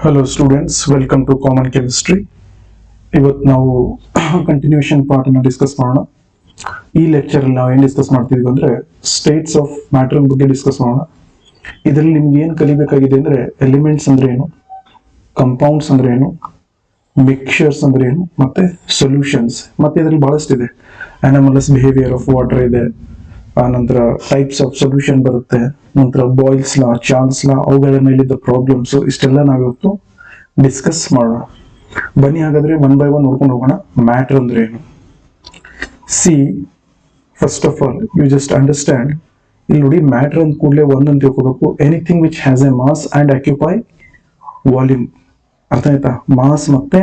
Hello students, welcome to Common Chemistry. ಇವತ್ತು ನಾವು continuation part ಅನ್ನು ಡಿಸ್ಕಸ್ ಮಾಡೋಣ. ಈ ಲೆಕ್ಚರ್ ಅಲ್ಲಿ ನಾವು ಏನ್ ಡಿಸ್ಕಸ್ ಮಾಡ್ತಿದ್ವಿ ಅಂದ್ರೆ ಸ್ಟೇಟ್ಸ್ ಆಫ್ ಮ್ಯಾಟರ್ ಬಗ್ಗೆ ಡಿಸ್ಕಸ್ ಮಾಡೋಣ. ಇದರಲ್ಲಿ ನಿಮ್ಗೆ ಏನ್ ಕಲಿಬೇಕಾಗಿದೆ ಅಂದ್ರೆ ಎಲಿಮೆಂಟ್ಸ್ ಅಂದ್ರೆ ಏನು, ಕಂಪೌಂಡ್ಸ್ ಅಂದ್ರೆ ಏನು, ಮಿಕ್ಸ್ಚರ್ಸ್ ಅಂದ್ರೆ ಏನು, ಮತ್ತೆ ಸೊಲ್ಯೂಷನ್ಸ್. ಮತ್ತೆ ಇದರಲ್ಲಿ ಬಹಳಷ್ಟು ಇದೆ. ಅನಾಮಲಸ್ ಬಿಹೇವಿಯರ್ ಆಫ್ ವಾಟರ್ ಇದೆ, ಆ ನಂತರ ಟೈಪ್ಸ್ ಆಫ್ ಸೊಲ್ಯೂಷನ್ ಬರುತ್ತೆ, ನಂತರ ಬಾಯ್ಲ್ಸ್ ಲಾ, ಚಾರ್ಲ್ಸ್ ಲಾ, ಅವುಗಳ ಮೇಲಿದ್ದ ಪ್ರಾಬ್ಲಮ್ಸ್, ಇಷ್ಟೆಲ್ಲ ನಾವಿವತ್ತು ಡಿಸ್ಕಸ್ ಮಾಡೋಣ. ಬನ್ನಿ ಹಾಗಾದ್ರೆ ಒನ್ ಬೈ ಒನ್ ನೋಡ್ಕೊಂಡು ಹೋಗೋಣ. ಮ್ಯಾಟರ್ ಅಂದ್ರೆ ಏನು? See, first of all you just understand. ಇಲ್ಲಿ ನೋಡಿ, ಮ್ಯಾಟರ್ ಅಂದ ಕೂಡಲೇ ಒಂದನ್ನು ತಿಳ್ಕೋಬೇಕು. Anything which has a mass and occupy volume. ಅರ್ಥ ಆಯ್ತಾ? ಮಾಸ್ ಮತ್ತೆ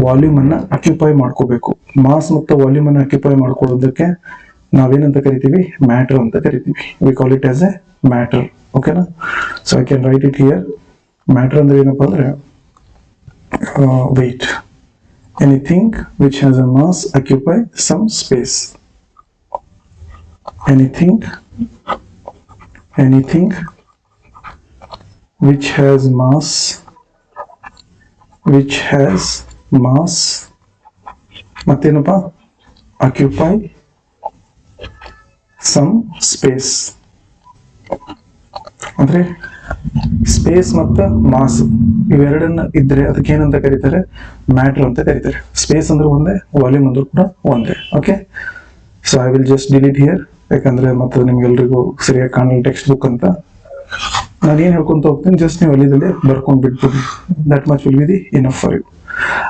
ವಾಲ್ಯೂಮ್ ಅನ್ನ ಅಕ್ಯುಪೈ ಮಾಡ್ಕೋಬೇಕು. ಮಾಸ್ ಮತ್ತೆ ವಾಲ್ಯೂಮ್ ಅನ್ನ ಅಕ್ಯುಪೈ ಮಾಡ್ಕೊಳ್ಳೋದಕ್ಕೆ ನಾವೇನಂತ ಕರಿತೀವಿ? ಮ್ಯಾಟರ್ ಅಂತ ಕರಿತೀವಿ. We call it as a matter. ಓಕೆನಾ? So I can write it here. Matter ಅಂದ್ರೆ ಏನಪ್ಪಾ ಅಂದ್ರೆ weight. Anything which has a mass occupy some space. Anything which has mass ಮತ್ತೇನಪ್ಪ? occupy some space. ಅಂದ್ರೆ ಸ್ಪೇಸ್ ಮತ್ತು mass ಇವೆರಡನ್ನ ಇದ್ರೆ ಅದಕ್ಕೆ ಏನಂತ ಕರೀತಾರೆ? ಮ್ಯಾಟರ್ ಅಂತ ಕರೀತಾರೆ. ಸ್ಪೇಸ್ ಅಂದ್ರೆ ಒಂದೇ, ವಾಲ್ಯೂಮ್ ಅಂದ್ರೂ ಕೂಡ ಒಂದೇ. Okay, so I will just delete here, ಯಾಕಂದ್ರೆ ಮತ್ತೆ ನಿಮ್ಗೆಲ್ರಿಗೂ ಸರಿಯಾಗಿ ಕಾಣಲ್ಲ ಟೆಕ್ಸ್ಟ್ ಬುಕ್ ಅಂತ. ನಾನು ಏನ್ ಹೇಳ್ಕೊಂತ ಹೋಗ್ತೀನಿ, ಜಸ್ಟ್ ನೀವು ಅಲ್ಲಿದಲ್ಲೇ ಬರ್ಕೊಂಡ್ ಬಿಟ್ಬಿಡಿ. That much will be the enough for you.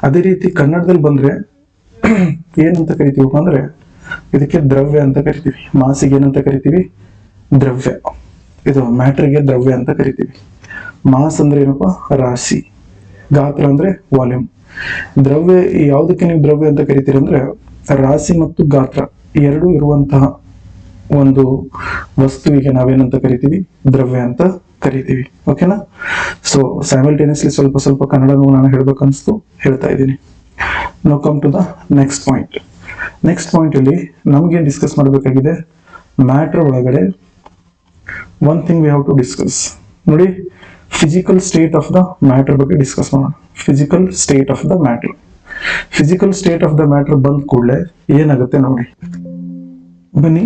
ಅದೇ ರೀತಿ ಕನ್ನಡದಲ್ಲಿ ಬಂದ್ರೆ ಏನಂತ ಕರಿತೀವಿ ಅಂದ್ರೆ, ಇದಕ್ಕೆ ದ್ರವ್ಯ ಅಂತ ಕರಿತೀವಿ. ಮಾಸಿಗೆ ಏನಂತ ಕರಿತೀವಿ? ದ್ರವ್ಯ. ಇದು ಮ್ಯಾಟರ್ಗೆ ದ್ರವ್ಯ ಅಂತ ಕರಿತೀವಿ. ಮಾಸ್ ಅಂದ್ರೆ ಏನಪ್ಪಾ? ರಾಶಿ. ಗಾತ್ರ ಅಂದ್ರೆ ವಾಲ್ಯೂಮ್. ದ್ರವ್ಯ ಯಾವುದಕ್ಕೆ ನೀವು ದ್ರವ್ಯ ಅಂತ ಕರಿತೀರಿ ಅಂದ್ರೆ, ರಾಶಿ ಮತ್ತು ಗಾತ್ರ ಎರಡು ಇರುವಂತಹ ಒಂದು ವಸ್ತುವಿಗೆ ನಾವೇನಂತ ಕರಿತೀವಿ? ದ್ರವ್ಯ ಅಂತ ಕರಿತೀವಿ. ಓಕೆನಾ? ಸೊ ಸೈಮಲ್ಟೇನಿಯಸ್ಲಿ ಸ್ವಲ್ಪ ಸ್ವಲ್ಪ ಕನ್ನಡನೂ ನಾನು ಹೇಳ್ಬೇಕನ್ಸ್ತು, ಹೇಳ್ತಾ ಇದ್ದೀನಿ. Now come to the next point. Next point ಅಲ್ಲಿ ನಮ್ಗೆ ಡಿಸ್ಕಸ್ ಮಾಡಬೇಕಾಗಿದೆ, ಮ್ಯಾಟರ್ ಒಳಗಡೆ one thing we have to discuss. ನೋಡಿ, physical state of the matter ಬಗ್ಗೆ ಡಿಸ್ಕಸ್ ಮಾಡೋಣ. Physical state of the matter. Physical state of the matter ಬಂದ ಕೂಡಲೇ ಏನಾಗುತ್ತೆ ನೋಡಿ. ಬನ್ನಿ,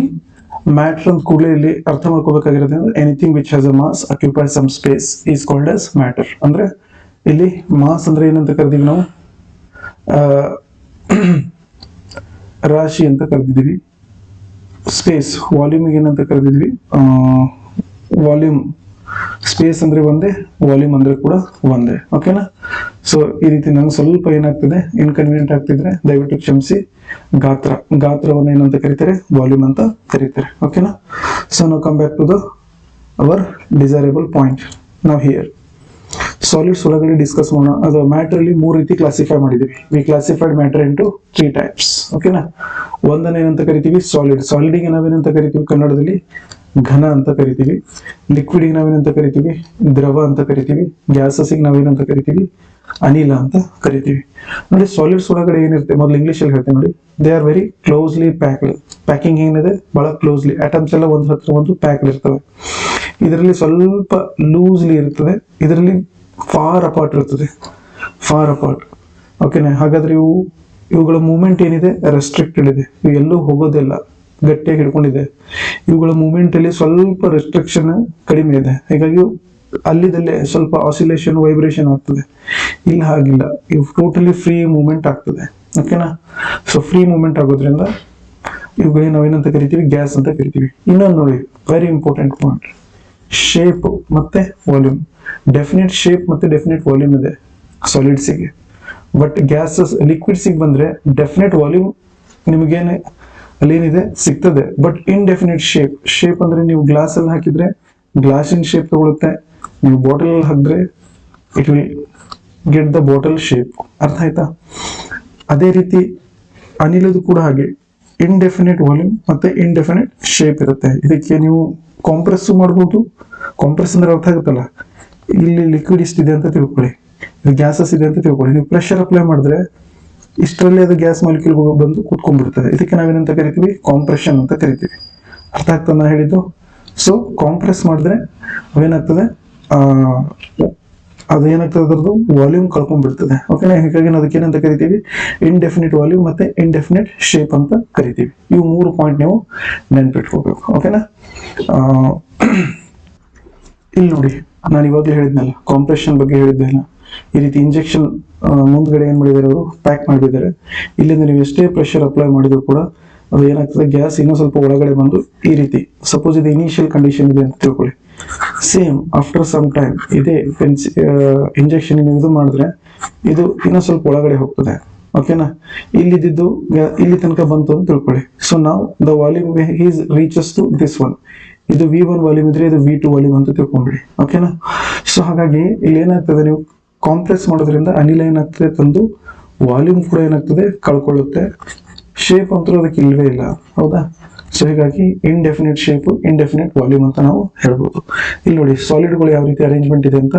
ಮ್ಯಾಟರ್ ಅಂದ ಕೂಡಲೇ ಇಲ್ಲಿ ಅರ್ಥ ಮಾಡ್ಕೋಬೇಕಾಗಿರೋದು ಅಂದ್ರೆ, anything which has a mass occupy some space is called as matter. ಅಂದ್ರೆ ಇಲ್ಲಿ ಮಾಸ್ ಅಂದ್ರೆ ಏನಂತ ಕರೆದಿವಿ ನಾವು? ರಾಶಿ ಅಂತ ಕರೆದಿದ್ದೀವಿ. ಸ್ಪೇಸ್, ವಾಲ್ಯೂಮ್ ಏನಂತ ಕರೆದಿದ್ವಿ? ವಾಲ್ಯೂಮ್. ಸ್ಪೇಸ್ ಅಂದ್ರೆ ಒಂದೇ, ವಾಲ್ಯೂಮ್ ಅಂದ್ರೆ ಕೂಡ ಒಂದೇ. ಓಕೆನಾ? ಸೊ ಈ ರೀತಿ ನಂಗೆ ಸ್ವಲ್ಪ ಏನಾಗ್ತದೆ, ಇನ್ಕನ್ವೀನಿಯಂಟ್ ಆಗ್ತಿದ್ರೆ ದಯವಿಟ್ಟು ಕ್ಷಮಿಸಿ. ಗಾತ್ರ, ಗಾತ್ರವನ್ನು ಏನಂತ ಕರೀತಾರೆ? ವಾಲ್ಯೂಮ್ ಅಂತ ಕರೀತಾರೆ. ಓಕೆನಾ? ಸೊ ನಾವು come back to the our desirable point. ನಾವು ಹಿಯರ್ ಸಾಲಿಡ್ಸ್ ಒಳಗಡೆ ಡಿಸ್ಕಸ್ ಮಾಡೋಣ. ಅದು ಮ್ಯಾಟರ್ ಅಲ್ಲಿ 3 ರೀತಿ ಕ್ಲಾಸಿಫೈ ಮಾಡಿದೀವಿ. We classified matter into 3 types. ಓಕೆನಾ? ಒಂದನ್ನ ಏನಂತ ಕರಿತೀವಿ? ಸಾಲಿಡ್. ಸಾಲಿಡ್ಗೆ ನಾವೇನಂತ ಕರಿತೀವಿ ಕನ್ನಡದಲ್ಲಿ? ಘನ ಅಂತ ಕರಿತೀವಿ. ಲಿಕ್ವಿಡ್ಗೆ ನಾವೇನಂತ ಕರಿತೀವಿ? ದ್ರವ ಅಂತ ಕರಿತೀವಿ. ಗ್ಯಾಸಸ್ಗೆ ನಾವೇನಂತ ಕರಿತೀವಿ? ಅನಿಲ ಅಂತ ಕರಿತೀವಿ. ನೋಡಿ, ಸಾಲಿಡ್ಸ್ ಒಳಗಡೆ ಏನಿರುತ್ತೆ, ಮೊದಲು ಇಂಗ್ಲಿಷ್ ಅಲ್ಲಿ ಹೇಳ್ತೇನೆ ನೋಡಿ. They are very closely packed. Packing ಏನಿದೆ, ಬಹಳ ಕ್ಲೋಸ್ಲಿ. ಅಟಮ್ಸ್ ಎಲ್ಲ ಒಂದ್ ಹತ್ರ ಒಂದು ಪ್ಯಾಕ್ಡ್ ಇರ್ತವೆ. ಇದರಲ್ಲಿ ಸ್ವಲ್ಪ ಲೂಸ್ಲಿ ಇರ್ತದೆ, ಇದರಲ್ಲಿ ಫಾರ್ ಅಪಾರ್ಟ್ ಇರ್ತದೆ. For apart. ಓಕೆನಾ? ಹಾಗಾದ್ರೆ ಇವುಗಳ ಮೂವ್ಮೆಂಟ್ ಏನಿದೆ ರೆಸ್ಟ್ರಿಕ್ಟೆಡ್ ಇದೆ. ಇವು ಎಲ್ಲೂ ಹೋಗೋದಿಲ್ಲ, ಗಟ್ಟಿಯಾಗಿ ಹಿಡ್ಕೊಂಡಿದೆ. ಇವುಗಳ ಮೂವ್ಮೆಂಟ್ ಅಲ್ಲಿ ಸ್ವಲ್ಪ ರೆಸ್ಟ್ರಿಕ್ಷನ್ ಕಡಿಮೆ ಇದೆ. ಹೀಗಾಗಿ ಅಲ್ಲಿದಲ್ಲೇ ಸ್ವಲ್ಪ ಆಸಿಲೇಷನ್, ವೈಬ್ರೇಷನ್ ಆಗ್ತದೆ. ಇಲ್ಲ ಹಾಗಿಲ್ಲ, ಇವು ಟೋಟಲಿ ಫ್ರೀ ಮೂವ್ಮೆಂಟ್ ಆಗ್ತದೆ. ಓಕೆನಾ? ಸೊ ಫ್ರೀ ಮೂವ್ಮೆಂಟ್ ಆಗೋದ್ರಿಂದ ಇವುಗಳಿಗೆ ನಾವೇನಂತ ಕರಿತೀವಿ? ಗ್ಯಾಸ್ ಅಂತ ಕರಿತೀವಿ. ಇನ್ನೊಂದು ನೋಡಿ, ವೆರಿ ಇಂಪಾರ್ಟೆಂಟ್ ಪಾಯಿಂಟ್, ಶೇಪ್ ಮತ್ತೆ ವಾಲ್ಯೂಮ್. ಡೆಫಿನೆಟ್ ಶೇಪ್ ಮತ್ತೆ ಡೆಫಿನೆಟ್ ವಾಲ್ಯೂಮ್ ಇದೆ ಸಾಲಿಡ್ಸಿಗೆ. ಬಟ್ ಗ್ಯಾಸಸ್, ಲಿಕ್ವಿಡ್ಸಿಗೆ ಬಂದ್ರೆ ಡೆಫಿನೆಟ್ ವಾಲ್ಯೂಮ್ ನಿಮಗೇನೆ ಅಲ್ಲೇನಿದೆ ಸಿಗ್ತದೆ, ಬಟ್ ಇನ್ಡೆಫಿನೆಟ್ ಶೇಪ್. ಶೇಪ್ ಅಂದ್ರೆ ನೀವು ಗ್ಲಾಸ್ ಅಲ್ಲಿ ಹಾಕಿದ್ರೆ ಗ್ಲಾಸಿನ ಶೇಪ್ ತಗೊಳುತ್ತೆ, ನೀವು ಬಾಟಲ್ ಅಲ್ಲಿ ಹಾಕಿದ್ರೆ it will get the bottle shape. ಅರ್ಥ ಆಯ್ತಾ? ಅದೇ ರೀತಿ ಅನಿಲದು ಕೂಡ ಹಾಗೆ ಇನ್ಡೆಫಿನೆಟ್ ವಾಲ್ಯೂಮ್ ಮತ್ತೆ ಇನ್ಡೆಫಿನೆಟ್ ಶೇಪ್ ಇರುತ್ತೆ. ಇದಕ್ಕೆ ನೀವು ಕಾಂಪ್ರೆಸ್ ಮಾಡಬಹುದು. ಕಾಂಪ್ರೆಸ್ ಅಂದ್ರೆ ಅರ್ಥ ಆಗುತ್ತಲ್ಲ, ಇಲ್ಲಿ ಲಿಕ್ವಿಡ್ ಇಷ್ಟಿದೆ ಅಂತ ತಿಳ್ಕೊಳ್ಳಿ, ಇದು ಗ್ಯಾಸಸ್ ಇದೆ ಅಂತ ತಿಳ್ಕೊಳ್ಳಿ. ನೀವು ಪ್ರೆಷರ್ ಅಪ್ಲೈ ಮಾಡಿದ್ರೆ ಇಷ್ಟರಲ್ಲಿ ಅದು ಗ್ಯಾಸ್ ಮಾಲಿಕ್ಯೂಲ್ ಬಂದು ಕೂತ್ಕೊಂಡ್ಬಿಡ್ತದೆ. ಇದಕ್ಕೆ ನಾವೇನಂತ ಕರಿತೀವಿ? ಕಾಂಪ್ರೆಷನ್ ಅಂತ ಕರಿತೀವಿ. ಅರ್ಥ ಆಗ್ತದೆ ನಾ ಹೇಳಿದ್ದು? ಸೊ ಕಾಂಪ್ರೆಸ್ ಮಾಡಿದ್ರೆ ಅವೇನಾಗ್ತದೆ, ಅದೇನಾಗ್ತದೆ, ಅದರದ್ದು ವಾಲ್ಯೂಮ್ ಕಳ್ಕೊಂಡ್ಬಿಡ್ತದೆ. ಓಕೆನಾ? ಹೀಗಾಗಿ ನಾವು ಅದಕ್ಕೆ ಏನಂತ ಕರಿತೀವಿ, ಇಂಡೆಫಿನಿಟ್ ವಾಲ್ಯೂಮ್ ಮತ್ತೆ ಇಂಡೆಫಿನಿಟ್ ಶೇಪ್ ಅಂತ ಕರಿತೀವಿ. ಇವು 3 ಪಾಯಿಂಟ್ ನೀವು ನೆನ್ಪಿಟ್ಕೋಬೇಕು. ಓಕೆನಾ? ಇಲ್ಲಿ ನೋಡಿ, ನಾನು ಇವಾಗಲೇ ಹೇಳಿದ್ನಲ್ಲ, ಕಾಂಪ್ರೆಷನ್ ಬಗ್ಗೆ ಹೇಳಿದ್ದೆಲ್ಲ. ಈ ರೀತಿ ಇಂಜೆಕ್ಷನ್ ಮುಂದ್ಗಡೆ ಏನ್ ಮಾಡಿದ್ದಾರೆ, ಅವರು ಪ್ಯಾಕ್ ಮಾಡಿದ್ದಾರೆ. ಇಲ್ಲಿಂದ ನೀವು ಎಷ್ಟೇ ಪ್ರೆಷರ್ ಅಪ್ಲೈ ಮಾಡಿದ್ರು ಕೂಡ ಅದು ಏನಾಗ್ತದೆ, ಗ್ಯಾಸ್ ಇನ್ನೂ ಸ್ವಲ್ಪ ಒಳಗಡೆ ಬಂದು ಈ ರೀತಿ, ಸಪೋಸ್ ಇದು ಇನಿಷಿಯಲ್ ಕಂಡೀಷನ್ ಇದೆ ಅಂತ ತಿಳ್ಕೊಳ್ಳಿ. ಸೇಮ್ ಆಫ್ಟರ್ ಸಮ್ ಟೈಮ್ ಇದೇ ಇಂಜೆಕ್ಷನ್ ನೀವು ಇದು ಮಾಡಿದ್ರೆ ಇದು ಇನ್ನೂ ಸ್ವಲ್ಪ ಒಳಗಡೆ ಹೋಗ್ತದೆ. ಓಕೆನಾ? ಇಲ್ಲಿದ್ದು ಇಲ್ಲಿ ತನಕ ಬಂತು ಅಂತ ತಿಳ್ಕೊಳ್ಳಿ. ಸೊ ನಾವು the volume is reaches to this one. ಇದು V1 ವಾಲ್ಯೂಮ್ ಇದ್ರೆ ಇದು V2 ವಾಲ್ಯೂಮ್ ಅಂತ ತಿಳ್ಕೊಂಡ್ಬಿಡಿ. ಓಕೆನಾ? ಸೊ ಹಾಗಾಗಿ ಇಲ್ಲಿ ಏನಾಗ್ತದೆ, ನೀವು ಕಾಂಪ್ರೆಸ್ ಮಾಡೋದ್ರಿಂದ ಅನಿಲ ಏನಾಗ್ತದೆ, ತಂದು ವಾಲ್ಯೂಮ್ ಕೂಡ ಏನಾಗ್ತದೆ, ಕಳ್ಕೊಳ್ಳುತ್ತೆ. ಶೇಪ್ ಅಂತೂ ಅದಕ್ಕೆ ಇಲ್ವೇ ಇಲ್ಲ. ಹೌದಾ? ಸೊ ಹೀಗಾಗಿ ಇಂಡೆಫಿನಿಟ್ ಶೇಪ್, ಇಂಡೆಫಿನಿಟ್ ವಾಲ್ಯೂಮ್ ಅಂತ ನಾವು ಹೇಳ್ಬೋದು. ಇಲ್ಲಿ ನೋಡಿ, ಸಾಲಿಡ್ಗಳು ಯಾವ ರೀತಿ ಅರೇಂಜ್ಮೆಂಟ್ ಇದೆ ಅಂತ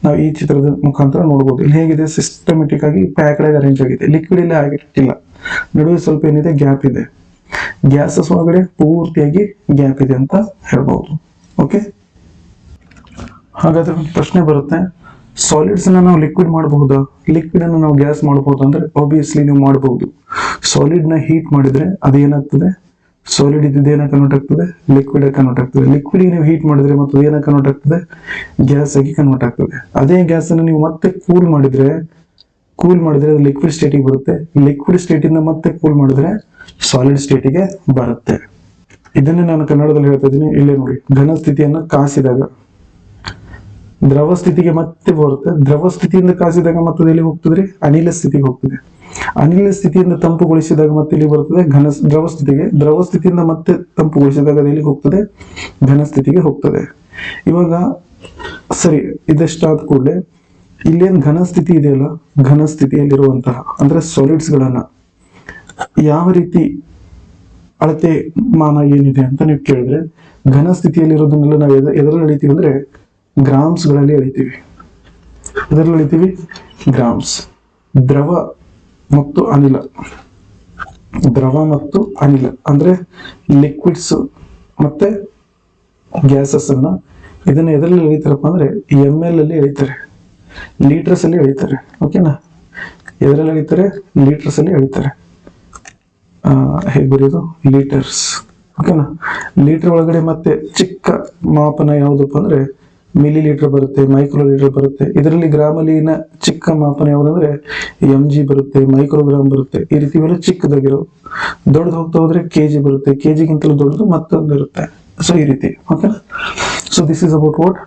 ನಾವು ಈ ಚಿತ್ರದ ಮುಖಾಂತರ ನೋಡ್ಬೋದು. ಇಲ್ಲಿ ಹೇಗಿದೆ, ಸಿಸ್ಟಮೆಟಿಕ್ ಆಗಿ ಪ್ಯಾಕ್ಡ್ ಆಗಿ ಅರೇಂಜ್ ಆಗಿದೆ. ಲಿಕ್ವಿಡ್ ಇಲ್ಲ ಆಗಿಟ್ಟಿಲ್ಲ, ನಡುವೆ ಸ್ವಲ್ಪ ಏನಿದೆ, ಗ್ಯಾಪ್ ಇದೆ. ಗ್ಯಾಸಸ್ ಒಳಗಡೆ ಪೂರ್ತಿಯಾಗಿ ಗ್ಯಾಪ್ ಇದೆ ಅಂತ ಹೇಳ್ಬಹುದು. ಓಕೆ? ಹಾಗಾದ್ರೆ ಪ್ರಶ್ನೆ ಬರುತ್ತೆ, ಸಾಲಿಡ್ಸ್ ಅನ್ನ ನಾವು ಲಿಕ್ವಿಡ್ ಮಾಡಬಹುದಾ, ಲಿಕ್ವಿಡ್ ಅನ್ನು ನಾವು ಗ್ಯಾಸ್ ಮಾಡಬಹುದು ಅಂದ್ರೆ ಆಬ್ವಿಯಸ್ಲಿ ನೀವು ಮಾಡಬಹುದು. ಸಾಲಿಡ್ ನ ಹೀಟ್ ಮಾಡಿದ್ರೆ ಅದೇನಾಗ್ತದೆ, ಸಾಲಿಡ್ ಇದ್ದಿದ್ದು ಏನ ಕನ್ವರ್ಟ್ ಆಗ್ತದೆ, ಲಿಕ್ವಿಡ್ ಕನ್ವರ್ಟ್ ಆಗ್ತದೆ. ಲಿಕ್ವಿಡ್ ನೀವು ಹೀಟ್ ಮಾಡಿದ್ರೆ ಮತ್ತೆ ಏನ ಕನ್ವರ್ಟ್ ಆಗ್ತದೆ, ಗ್ಯಾಸ್ ಆಗಿ ಕನ್ವರ್ಟ್ ಆಗ್ತದೆ. ಅದೇ ಗ್ಯಾಸ್ ಅನ್ನು ನೀವು ಮತ್ತೆ ಕೂಲ್ ಮಾಡಿದ್ರೆ ಅದು ಲಿಕ್ವಿಡ್ ಸ್ಟೇಟಿಗೆ ಬರುತ್ತೆ. ಲಿಕ್ವಿಡ್ ಸ್ಟೇಟ್ ಇಂದ ಮತ್ತೆ ಕೂಲ್ ಮಾಡಿದ್ರೆ ಸಾಲಿಡ್ ಸ್ಟೇಟಿಗೆ ಬರುತ್ತೆ. ಇದನ್ನೇ ನಾನು ಕನ್ನಡದಲ್ಲಿ ಹೇಳ್ತಾ ಇದ್ದೀನಿ. ಇಲ್ಲೇ ನೋಡಿ, ಘನ ಸ್ಥಿತಿಯನ್ನ ಕಾಸಿದಾಗ ದ್ರವ ಸ್ಥಿತಿಗೆ ಮತ್ತೆ ಬರುತ್ತೆ. ದ್ರವ ಸ್ಥಿತಿಯಿಂದ ಕಾಸಿದಾಗ ಮತ್ತೆ ಎಲ್ಲಿ ಹೋಗ್ತದ್ರಿ, ಅನಿಲ ಸ್ಥಿತಿಗೆ ಹೋಗ್ತದೆ. ಅನಿಲ ಸ್ಥಿತಿಯಿಂದ ತಂಪುಗೊಳಿಸಿದಾಗ ಮತ್ತೆ ಇಲ್ಲಿ ಬರ್ತದೆ ದ್ರವ ಸ್ಥಿತಿಗೆ. ದ್ರವ ಸ್ಥಿತಿಯಿಂದ ಮತ್ತೆ ತಂಪುಗೊಳಿಸಿದಾಗ ಅದು ಎಲ್ಲಿಗೆ ಹೋಗ್ತದೆ, ಘನ ಸ್ಥಿತಿಗೆ ಹೋಗ್ತದೆ. ಇವಾಗ ಸರಿ, ಇದೆಷ್ಟಾದ ಕೂಡಲೇ ಇಲ್ಲೇನ್ ಘನ ಸ್ಥಿತಿ ಇದೆಯಲ್ಲ, ಘನ ಸ್ಥಿತಿಯಲ್ಲಿರುವಂತಹ ಅಂದ್ರೆ ಸಾಲಿಡ್ಸ್ ಗಳನ್ನ ಯಾವ ರೀತಿ ಅಳತೆ ಮಾನ ಏನಿದೆ ಅಂತ ನೀವು ಕೇಳಿದ್ರೆ, ಘನ ಸ್ಥಿತಿಯಲ್ಲಿರೋದನ್ನೆಲ್ಲ ನಾವು ಎದರಲ್ಲಿ ಅಳಿತೀವಿ ಅಂದ್ರೆ ಗ್ರಾಮ್ಸ್ ಗಳಲ್ಲಿ ಅಳಿತೀವಿ. ಎದರಲ್ಲಿ ಅಳಿತೀವಿ, ಗ್ರಾಮ್ಸ್. ದ್ರವ ಮತ್ತು ಅನಿಲ, ದ್ರವ ಮತ್ತು ಅನಿಲ ಅಂದ್ರೆ ಲಿಕ್ವಿಡ್ಸ್ ಮತ್ತೆ ಗ್ಯಾಸಸ್ ಅನ್ನ ಇದನ್ನ ಎದರಲ್ಲಿ ಎಳಿತಾರಪ್ಪ ಅಂದ್ರೆ ml ಅಲ್ಲಿ ಎಳಿತಾರೆ, ಲೀಟರ್ಸ್ ಅಲ್ಲಿ ಎಳಿತಾರೆ. ಓಕೆನಾ? ಎದರಲ್ಲಿ ಎಳಿತಾರೆ, ಲೀಟರ್ಸ್ ಅಲ್ಲಿ ಎಳಿತಾರೆ. ಹೇಗೆ ಬರೆಯೋದು, ಲೀಟರ್ಸ್. ಓಕೆನಾ? ಲೀಟರ್ ಒಳಗಡೆ ಮತ್ತೆ ಚಿಕ್ಕ ಮಾಪನ ಯಾವ್ದಪ್ಪ ಅಂದ್ರೆ ಮಿಲಿ ಲೀಟರ್ ಬರುತ್ತೆ, ಮೈಕ್ರೋ ಲೀಟರ್ ಬರುತ್ತೆ. ಇದರಲ್ಲಿ ಗ್ರಾಮಲ್ಲಿನ ಚಿಕ್ಕ ಮಾಪನ ಯಾವ್ದಂದ್ರೆ mg ಬರುತ್ತೆ, ಮೈಕ್ರೋಗ್ರಾಮ್ ಬರುತ್ತೆ. ಈ ರೀತಿ ಇವೆಲ್ಲ ಚಿಕ್ಕದಾಗಿರೋ. ದೊಡ್ಡದು ಹೋಗ್ತಾ ಹೋದ್ರೆ ಕೆಜಿ ಬರುತ್ತೆ, ಕೆಜಿಗಿಂತಲೂ ದೊಡ್ಡದು ಮತ್ತೊಂದು ಇರುತ್ತೆ. ಸೊ ಈ ರೀತಿ. ಓಕೆನಾ? So this is about what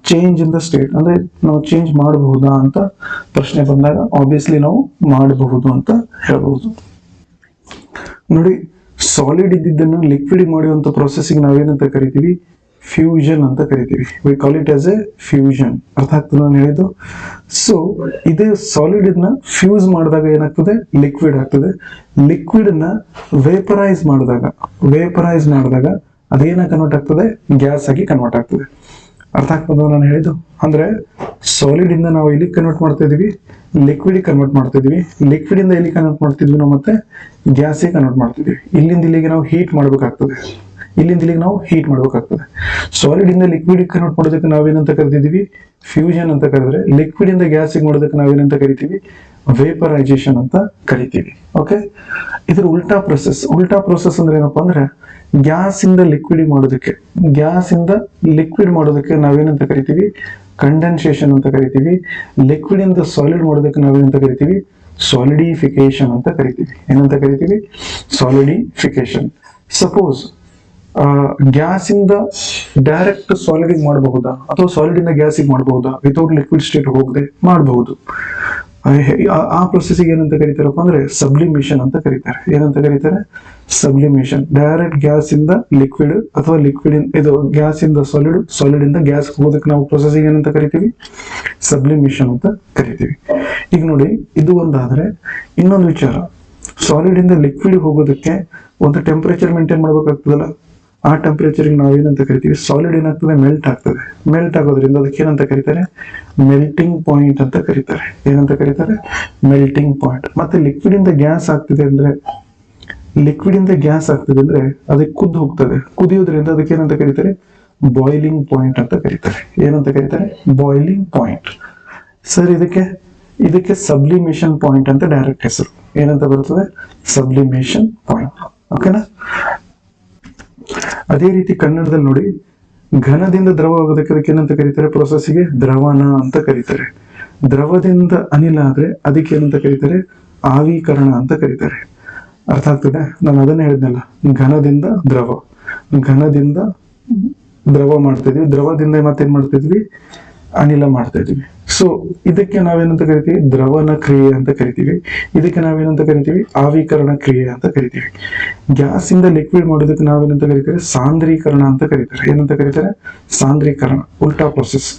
change in the state. ಅಂದ್ರೆ ನಾವು ಚೇಂಜ್ ಮಾಡಬಹುದಾ ಅಂತ ಪ್ರಶ್ನೆ ಬಂದಾಗ ಆಬ್ವಿಯಸ್ಲಿ ನಾವು ಮಾಡಬಹುದು ಅಂತ ಹೇಳ್ಬಹುದು. ನೋಡಿ, ಸಾಲಿಡ್ ಇದ್ದಿದ್ದನ್ನು ಲಿಕ್ವಿಡ್ ಮಾಡುವಂತ ಪ್ರೊಸೆಸಿಂಗ್ ನಾವೇನಂತ ಕರಿತೀವಿ, ಫ್ಯೂಷನ್ ಅಂತ ಕರಿತೀವಿ. We call it as A fusion. ಅರ್ಥ ಆಗ್ತದೆ ನಾನು ಹೇಳಿದ್ದು? ಸೊ ಇದೇ ಸಾಲಿಡ್ ನ ಫ್ಯೂಸ್ ಮಾಡಿದಾಗ ಏನಾಗ್ತದೆ, ಲಿಕ್ವಿಡ್ ಆಗ್ತದೆ. ಲಿಕ್ವಿಡ್ ನ ವೇಪರೈಸ್ ಮಾಡಿದಾಗ ಅದೇನ ಕನ್ವರ್ಟ್ ಆಗ್ತದೆ, ಗ್ಯಾಸ್ ಆಗಿ ಕನ್ವರ್ಟ್ ಆಗ್ತದೆ. ಅರ್ಥ ಆಗ್ತದ ನಾನು ಹೇಳಿದ್ದು? ಅಂದ್ರೆ ಸಾಲಿಡ್ ಇಂದ ನಾವು ಇಲ್ಲಿ ಕನ್ವರ್ಟ್ ಮಾಡ್ತಾ ಇದೀವಿ, ಲಿಕ್ವಿಡ್ ಕನ್ವರ್ಟ್ ಮಾಡ್ತಾ ಇದೀವಿ. ಲಿಕ್ವಿಡ್ ಇಂದ ಇಲ್ಲಿ ಕನ್ವರ್ಟ್ ಮಾಡ್ತಿದ್ವಿ ನಾವು, ಮತ್ತೆ ಗ್ಯಾಸಿಗೆ ಕನ್ವರ್ಟ್ ಮಾಡ್ತಿದ್ವಿ. ಇಲ್ಲಿಂದ ಇಲ್ಲಿಗೆ ನಾವು ಹೀಟ್ ಮಾಡ್ಬೇಕಾಗ್ತದೆ, ಇಲ್ಲಿಂದ ಇಲ್ಲಿಗೆ ನಾವು ಹೀಟ್ ಮಾಡ್ಬೇಕಾಗ್ತದೆ. ಸಾಲಿಡ್ ಇಂದ ಲಿಕ್ವಿಡ್ ಕನ್ವರ್ಟ್ ಮಾಡೋದಕ್ಕೆ ನಾವೇನಂತ ಕರಿತಿದೀವಿ, ಫ್ಯೂಷನ್ ಅಂತ ಕರೆದ್ರೆ. ಲಿಕ್ವಿಡ್ ಇಂದ ಗ್ಯಾಸಿಗೆ ಮಾಡೋದಕ್ಕೆ ನಾವೇನಂತ ಕರಿತೀವಿ, ವೇಪರೈಸೇಷನ್ ಅಂತ ಕರಿತೀವಿ. ಓಕೆ? ಇದ್ರ ಉಲ್ಟಾ ಪ್ರೊಸೆಸ್ ಅಂದ್ರೆ ಏನಪ್ಪಾ ಅಂದ್ರೆ ಗ್ಯಾಸ್ ಇಂದ ಲಿಕ್ವಿಡ್ ಮಾಡೋದಕ್ಕೆ ನಾವೇನಂತ ಕರಿತೀವಿ, ಕಂಡೆನ್ಸೇಷನ್ ಅಂತ ಕರಿತೀವಿ. ಲಿಕ್ವಿಡ್ ಇಂದ ಸಾಲಿಡ್ ಮಾಡೋದಕ್ಕೆ ನಾವೇನಂತ ಕರಿತೀವಿ, ಸಾಲಿಡಿಫಿಕೇಶನ್ ಅಂತ ಕರಿತೀವಿ. ಏನಂತ ಕರಿತೀವಿ, ಸಾಲಿಡಿಫಿಕೇಶನ್. ಸಪೋಸ್ ಗ್ಯಾಸ್ ಇಂದ ಡೈರೆಕ್ಟ್ ಸಾಲಿಡ್ ಮಾಡಬಹುದಾ, ಅಥವಾ ಸಾಲಿಡ್ ಇಂದ ಗ್ಯಾಸಿಗೆ ಮಾಡಬಹುದಾ, ವಿತೌಟ್ ಲಿಕ್ವಿಡ್ ಸ್ಟೇಟ್ ಹೋಗದೆ ಮಾಡಬಹುದು. ಆ ಪ್ರೊಸೆಸಿಗೆ ಏನಂತ ಕರೀತಾರಪ್ಪ ಅಂದ್ರೆ ಸಬ್ಲಿಮೇಷನ್ ಅಂತ ಕರೀತಾರೆ. ಏನಂತ ಕರೀತಾರೆ, ಸಬ್ಲಿಮೇಷನ್. ಡೈರೆಕ್ಟ್ ಗ್ಯಾಸ್ ಇಂದ ಲಿಕ್ವಿಡ್ ಅಥವಾ ಲಿಕ್ವಿಡ್ ಇದು ಗ್ಯಾಸ್ ಇಂದ ಸಾಲಿಡ್, ಸಾಲಿಡ್ ಇಂದ ಗ್ಯಾಸ್ ಹೋಗೋದಕ್ಕೆ ನಾವು ಪ್ರೊಸೆಸಿಂಗ್ ಏನಂತ ಕರಿತೀವಿ, ಸಬ್ಲಿಮೇಷನ್ ಅಂತ ಕರಿತೀವಿ. ಈಗ ನೋಡಿ, ಇದು ಒಂದಾದ್ರೆ ಇನ್ನೊಂದು ವಿಚಾರ, ಸಾಲಿಡ್ ಇಂದ ಲಿಕ್ವಿಡ್ ಹೋಗೋದಕ್ಕೆ ಒಂದು ಟೆಂಪರೇಚರ್ ಮೇಂಟೈನ್ ಮಾಡ್ಬೇಕಾಗ್ತದಲ್ಲ. ಆ ಟೆಂಪರೇಚರ್ ನಾವೇನಂತ ಕರಿತೀವಿ, ಸಾಲಿಡ್ ಏನಾಗ್ತದೆ, ಮೆಲ್ಟ್ ಆಗ್ತದೆ. ಮೆಲ್ಟ್ ಆಗೋದ್ರಿಂದ ಅದಕ್ಕೆ ಏನಂತ ಕರೀತಾರೆ, ಮೆಲ್ಟಿಂಗ್ ಪಾಯಿಂಟ್ ಅಂತ ಕರೀತಾರೆ. ಏನಂತ ಕರೀತಾರೆ, ಮೆಲ್ಟಿಂಗ್ ಪಾಯಿಂಟ್. ಮತ್ತೆ ಲಿಕ್ವಿಡ್ ಇಂದ ಗ್ಯಾಸ್ ಆಗ್ತಿದೆ ಅಂದ್ರೆ ಅದಕ್ಕೆ ಕುದ್ದು ಹೋಗ್ತದೆ. ಕುದಿಯೋದ್ರಿಂದ ಅದಕ್ಕೆ ಏನಂತ ಕರೀತಾರೆ, ಬಾಯ್ಲಿಂಗ್ ಪಾಯಿಂಟ್ ಅಂತ ಕರೀತಾರೆ. ಏನಂತ ಕರೀತಾರೆ, ಬಾಯ್ಲಿಂಗ್ ಪಾಯಿಂಟ್. ಸರ್ ಇದಕ್ಕೆ ಇದಕ್ಕೆ ಸಬ್ಲಿಮೇಷನ್ ಪಾಯಿಂಟ್ ಅಂತ ಡೈರೆಕ್ಟ್ ಹೆಸರು. ಏನಂತ ಬರ್ತದೆ? Sublimation point. ಓಕೆನಾ? ಅದೇ ರೀತಿ ಕನ್ನಡದಲ್ಲಿ ನೋಡಿ, ಘನದಿಂದ ದ್ರವ ಆಗೋದಕ್ಕೆ ಅದಕ್ಕೆ ಏನಂತ ಕರೀತಾರೆ? ಪ್ರೊಸೆಸ್ಗೆ ದ್ರವನ ಅಂತ ಕರೀತಾರೆ. ದ್ರವದಿಂದ ಅನಿಲ ಆದ್ರೆ ಅದಕ್ಕೆ ಏನಂತ ಕರೀತಾರೆ? ಆವೀಕರಣ ಅಂತ ಕರೀತಾರೆ. ಅರ್ಥ ಆಗ್ತದೆ? ನಾನು ಅದನ್ನ ಹೇಳಿದ್ನಲ್ಲ, ಘನದಿಂದ ದ್ರವ, ಘನದಿಂದ ದ್ರವ ಮಾಡ್ತಾ ಇದ್ವಿ, ದ್ರವದಿಂದ ಮತ್ತೇನ್ ಮಾಡ್ತಾ ಇದ್ವಿ? ಅನಿಲ ಮಾಡ್ತಾ ಇದ್ವಿ. ಸೊ ಇದಕ್ಕೆ ನಾವೇನಂತ ಕರಿತೀವಿ? ದ್ರವನ ಕ್ರಿಯೆ ಅಂತ ಕರಿತೀವಿ. ಇದಕ್ಕೆ ನಾವೇನಂತ ಕರಿತೀವಿ? ಆವೀಕರಣ ಕ್ರಿಯೆ ಅಂತ ಕರಿತೀವಿ. ಗ್ಯಾಸ್ ಇಂದ ಲಿಕ್ವಿಡ್ ಮಾಡೋದಕ್ಕೆ ನಾವೇನಂತ ಕರಿತಾರೆ? ಸಾಂದ್ರೀಕರಣ ಅಂತ ಕರೀತಾರೆ. ಏನಂತ ಕರೀತಾರೆ? ಸಾಂದ್ರೀಕರಣ, ಉಲ್ಟಾ ಪ್ರೊಸೆಸ್.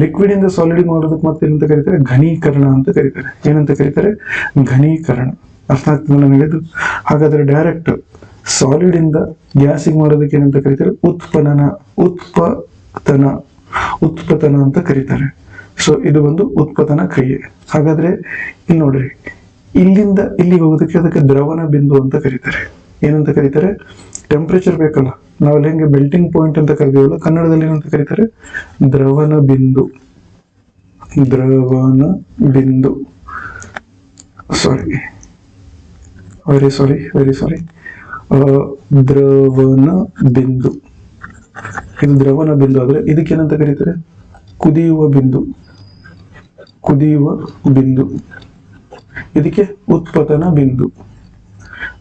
ಲಿಕ್ವಿಡ್ ಇಂದ ಸಾಲಿಡ್ ಮಾಡೋದಕ್ಕೆ ಮತ್ತೆ ಏನಂತ ಕರೀತಾರೆ? ಘನೀಕರಣ ಅಂತ ಕರೀತಾರೆ. ಏನಂತ ಕರೀತಾರೆ? ಘನೀಕರಣ. ಅರ್ಥ ಆಗ್ತದೆ ನನಗೆ ಇದು? ಹಾಗಾದ್ರೆ ಡೈರೆಕ್ಟ್ ಸಾಲಿಡ್ ಇಂದ ಗ್ಯಾಸಿಗೆ ಮಾಡೋದಕ್ಕೆ ಏನಂತ ಕರೀತಾರೆ? ಉತ್ಪನ್ನ, ಉತ್ಪತನ ಅಂತ ಕರೀತಾರೆ. ಸೊ ಇದು ಒಂದು ಉತ್ಪತನ ಕ್ರಿಯೆ. ಹಾಗಾದ್ರೆ ಇಲ್ಲಿ ನೋಡ್ರಿ, ಇಲ್ಲಿಂದ ಇಲ್ಲಿಗೆ ಹೋಗೋದಕ್ಕೆ ಅದಕ್ಕೆ ದ್ರವನ ಬಿಂದು ಅಂತ ಕರೀತಾರೆ. ಏನಂತ ಕರೀತಾರೆ? ಟೆಂಪರೇಚರ್ ಬೇಕಲ್ಲ, ನಾವಲ್ಲಿ ಹೆಂಗೆ ಮೆಲ್ಟಿಂಗ್ ಪಾಯಿಂಟ್ ಅಂತ ಕರಿತೀವಲ್ಲ, ಕನ್ನಡದಲ್ಲಿ ಏನಂತ ಕರೀತಾರೆ? ದ್ರವನ ಬಿಂದು. ದ್ರವನ ಬಿಂದು. ವೆರಿ ಸಾರಿ, ದ್ರವನ ಬಿಂದು. ಇದು ದ್ರವನ ಬಿಂದು ಆದ್ರೆ ಇದಕ್ಕೆ ಏನಂತ ಕರೀತಾರೆ? ಕುದಿಯುವ ಬಿಂದು. ಇದಕ್ಕೆ ಉತ್ಪತನ ಬಿಂದು.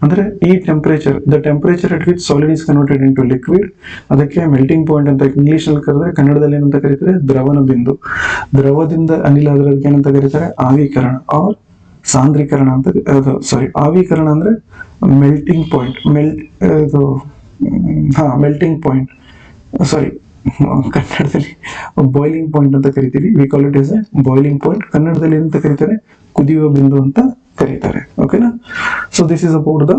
ಅಂದ್ರೆ ಈ temperature, the temperature at which solid is converted into liquid, ಅದಕ್ಕೆ ಮೆಲ್ಟಿಂಗ್ ಪಾಯಿಂಟ್ ಅಂತ ಇಂಗ್ಲಿಷ್ ನಲ್ಲಿ ಕರೆದ್ರೆ, ಕನ್ನಡದಲ್ಲಿ ಏನಂತ ಕರೀತಾರೆ? ದ್ರವನ ಬಿಂದು. ದ್ರವದಿಂದ ಅನಿಲ ಆದ್ರೆ ಅದಕ್ಕೆ ಏನಂತ ಕರೀತಾರೆ? ಆವೀಕರಣ ಆರ್ ಸಾಂದ್ರೀಕರಣ ಅಂತ. ಆವೀಕರಣ ಅಂದ್ರೆ ಮೆಲ್ಟಿಂಗ್ ಪಾಯಿಂಟ್, ಮೆಲ್ಟಿಂಗ್ ಪಾಯಿಂಟ್, ಕನ್ನಡದಲ್ಲಿ ಬಾಯ್ಲಿಂಗ್ ಪಾಯಿಂಟ್ ಅಂತ ಕರಿತೀವಿ. We call it as a boiling point. ಕನ್ನಡದಲ್ಲಿ ಏನಂತ ಕರೀತಾರೆ? ಕುದಿಯುವ ಬಿಂದು ಅಂತ ಕರೀತಾರೆ. ಓಕೆನಾ? So this is about the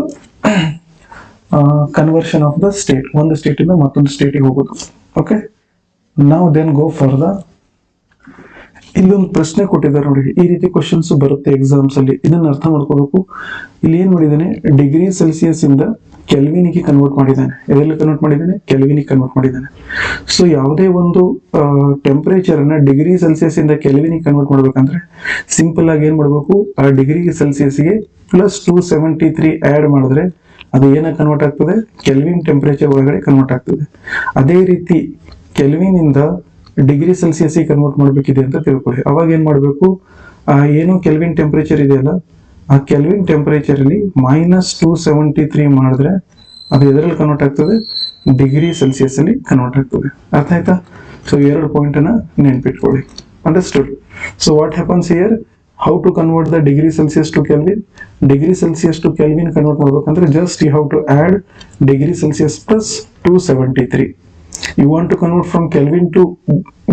conversion of the state. ಒಂದು ಸ್ಟೇಟ್ ಇಂದ ಮತ್ತೊಂದು ಸ್ಟೇಟಿಗೆ ಹೋಗೋದು. ಓಕೆ, ನಾವು ದೆನ್ ಗೋ ಫಾರ್ ದ, ಇಲ್ಲೊಂದು ಪ್ರಶ್ನೆ ಕೊಟ್ಟಿದ್ದಾರೆ ನೋಡಿ, ಈ ರೀತಿ ಕ್ವಶನ್ಸ್ ಬರುತ್ತೆ ಎಕ್ಸಾಮ್ಸ್ ಅಲ್ಲಿ. ಇದನ್ನ ಅರ್ಥ ಮಾಡ್ಕೋಬೇಕು. ಇಲ್ಲಿ ಏನ್ ಮಾಡಿದ್ದಾನೆ? ಡಿಗ್ರಿ ಸೆಲ್ಸಿಯಸ್ ಇಂದ ಕೆಲ್ವಿನಿಗೆ ಕನ್ವರ್ಟ್ ಮಾಡಿದ್ದಾನೆ. ಎದೆಲ್ಲ ಕನ್ವರ್ಟ್ ಮಾಡಿದ್ದಾನೆ? ಕೆಲ್ವಿನಿಗೆ ಕನ್ವರ್ಟ್ ಮಾಡಿದ್ದಾನೆ. ಸೊ ಯಾವುದೇ ಒಂದು ಟೆಂಪರೇಚರ್ ಅನ್ನ ಡಿಗ್ರಿ ಸೆಲ್ಸಿಯಸ್ ಇಂದ ಕೆಲ್ವಿನಿಗೆ ಕನ್ವರ್ಟ್ ಮಾಡ್ಬೇಕಂದ್ರೆ ಸಿಂಪಲ್ ಆಗಿ ಏನ್ ಮಾಡ್ಬೇಕು? ಆ ಡಿಗ್ರಿ ಸೆಲ್ಸಿಯಸ್ಗೆ +273 ಆಡ್ ಮಾಡಿದ್ರೆ ಅದು ಏನ ಕನ್ವರ್ಟ್ ಆಗ್ತದೆ? ಕೆಲ್ವಿನ್ ಟೆಂಪರೇಚರ್ ಒಳಗಡೆ ಕನ್ವರ್ಟ್ ಆಗ್ತದೆ. ಅದೇ ರೀತಿ ಕೆಲ್ವಿನ್ ಇಂದ ಡಿಗ್ರಿ ಸೆಲ್ಸಿಯಸ್ಗೆ ಕನ್ವರ್ಟ್ ಮಾಡ್ಬೇಕಿದೆ ಅಂತ ತಿಳ್ಕೊಳ್ಳಿ. ಅವಾಗ ಏನ್ ಮಾಡ್ಬೇಕು? ಏನು ಕೆಲ್ವಿನ್ ಟೆಂಪರೇಚರ್ ಇದೆಯಲ್ಲ, ಆ ಕೆಲ್ವಿನ್ ಟೆಂಪರೇಚರ್ ಅಲ್ಲಿ -273 ಮಾಡಿದ್ರೆ ಅದು ಎದರಲ್ಲಿ ಕನ್ವರ್ಟ್ ಆಗ್ತದೆ? ಡಿಗ್ರಿ ಸೆಲ್ಸಿಯಸ್ ಅಲ್ಲಿ ಕನ್ವರ್ಟ್ ಆಗ್ತದೆ. ಅರ್ಥ ಆಯ್ತಾ? ಸೊ ಎರಡು ಪಾಯಿಂಟ್ ಅನ್ನ ನೆನ್ಪಿಟ್ಕೊಳ್ಳಿ. Understood? So what happens here? How to convert the degree Celsius to Kelvin? Degree Celsius to Kelvin convert ಮಾಡ್ಬೇಕಂದ್ರೆ just you have to add degree Celsius +273. You want to convert from Kelvin to